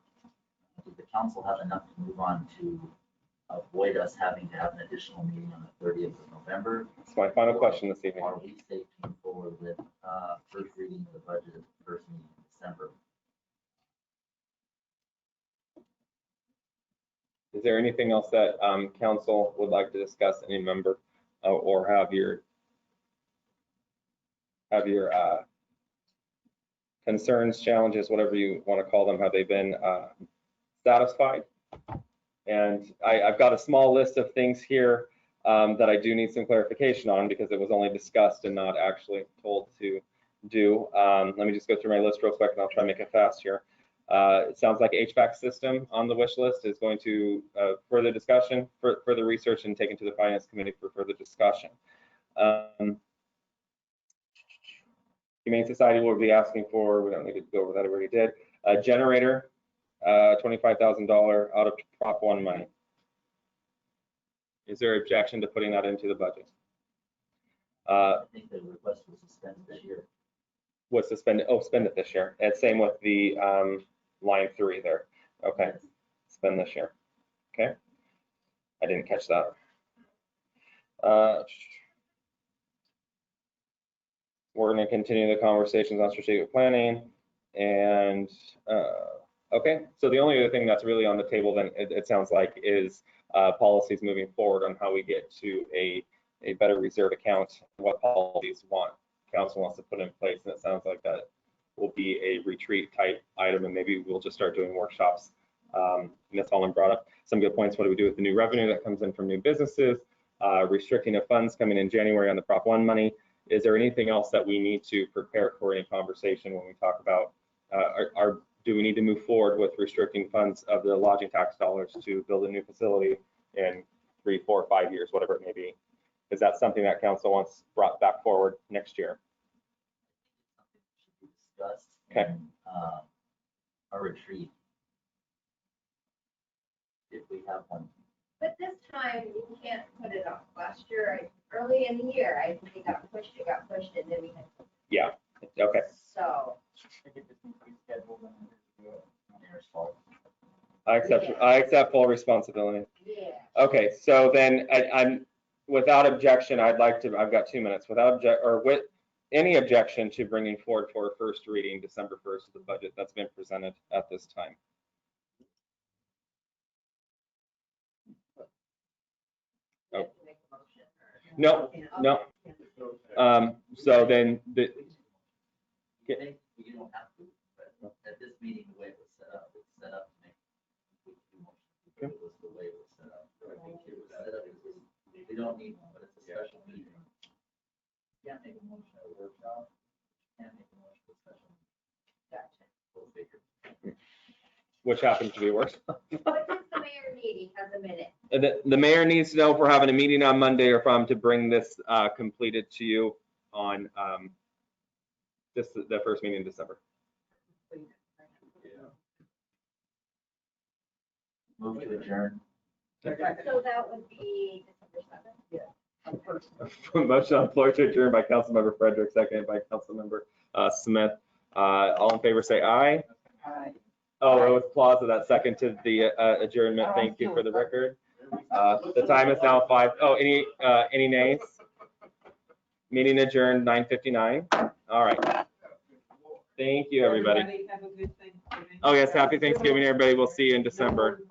does the council have enough to move on to avoid us having to have an additional meeting on the 30th of November? That's my final question this evening. Are we safe to move forward with first reading of the budget at the first meeting in December? Is there anything else that council would like to discuss, any member, or have your concerns, challenges, whatever you want to call them, have they been satisfied? And I've got a small list of things here that I do need some clarification on because it was only discussed and not actually told to do. Let me just go through my list real quick and I'll try and make it fast here. It sounds like HVAC system on the wish list is going to further discussion, further research, and taken to the finance committee for further discussion. Humane Society will be asking for, we don't need to go over that, I already did, a generator, $25,000 out of Prop 1 money. Is there objection to putting that into the budget? I think the request was suspended this year. Was suspended, spend it this year. And same with the line 3 there. Okay, spend this year. Okay, I didn't catch that. We're going to continue the conversations on strategic planning. And okay, so the only other thing that's really on the table then, it sounds like, is policies moving forward on how we get to a better reserve account, what policies council wants to put in place. And it sounds like that will be a retreat type item, and maybe we'll just start doing workshops. And that's all brought up some good points. What do we do with the new revenue that comes in from new businesses? Restricting of funds coming in January on the Prop 1 money. Is there anything else that we need to prepare for any conversation when we talk about, do we need to move forward with restricting funds of the lodging tax dollars to build a new facility in 3, 4, 5 years, whatever it may be? Is that something that council wants brought back forward next year? Discussed okay. In a retreat, if we have one. But this time you can't put it off. Last year, early in the year, I think it got pushed, and then we had. Yeah. Okay. So. I think this needs to be scheduled and Mayor's fault. I accept full responsibility. Yeah. Okay, so then I'm without objection. I've got 2 minutes without with any objection to bringing forward for first reading December 1st the budget that's been presented at this time. Oh. No. So then You don't have to, but at this meeting, the way it was set up to make it was the way it was set up. I think it was set up as we don't need one, but it's a special meeting. You can't make a motion at a workshop. You can't make a motion at a special meeting. Gotcha. Go figure. which happens to be worse. What does the mayor need? He has a minute. The mayor needs to know if we're having a meeting on Monday or if I'm to bring this completed to you on the first meeting in December. Move to adjourn. So that would be December 7th? Yeah. Motion on the floor to adjourn by Councilmember Frederick, seconded by Councilmember Smith. All in favor say aye. Aye. Oh, it was applause of that second to the adjournment. Thank you for the record. The time is now 5. Oh, any nays? Meeting adjourned 9:59. All right. Thank you, everybody. Have a good Thanksgiving. Oh yes, happy Thanksgiving, everybody. We'll see you in December.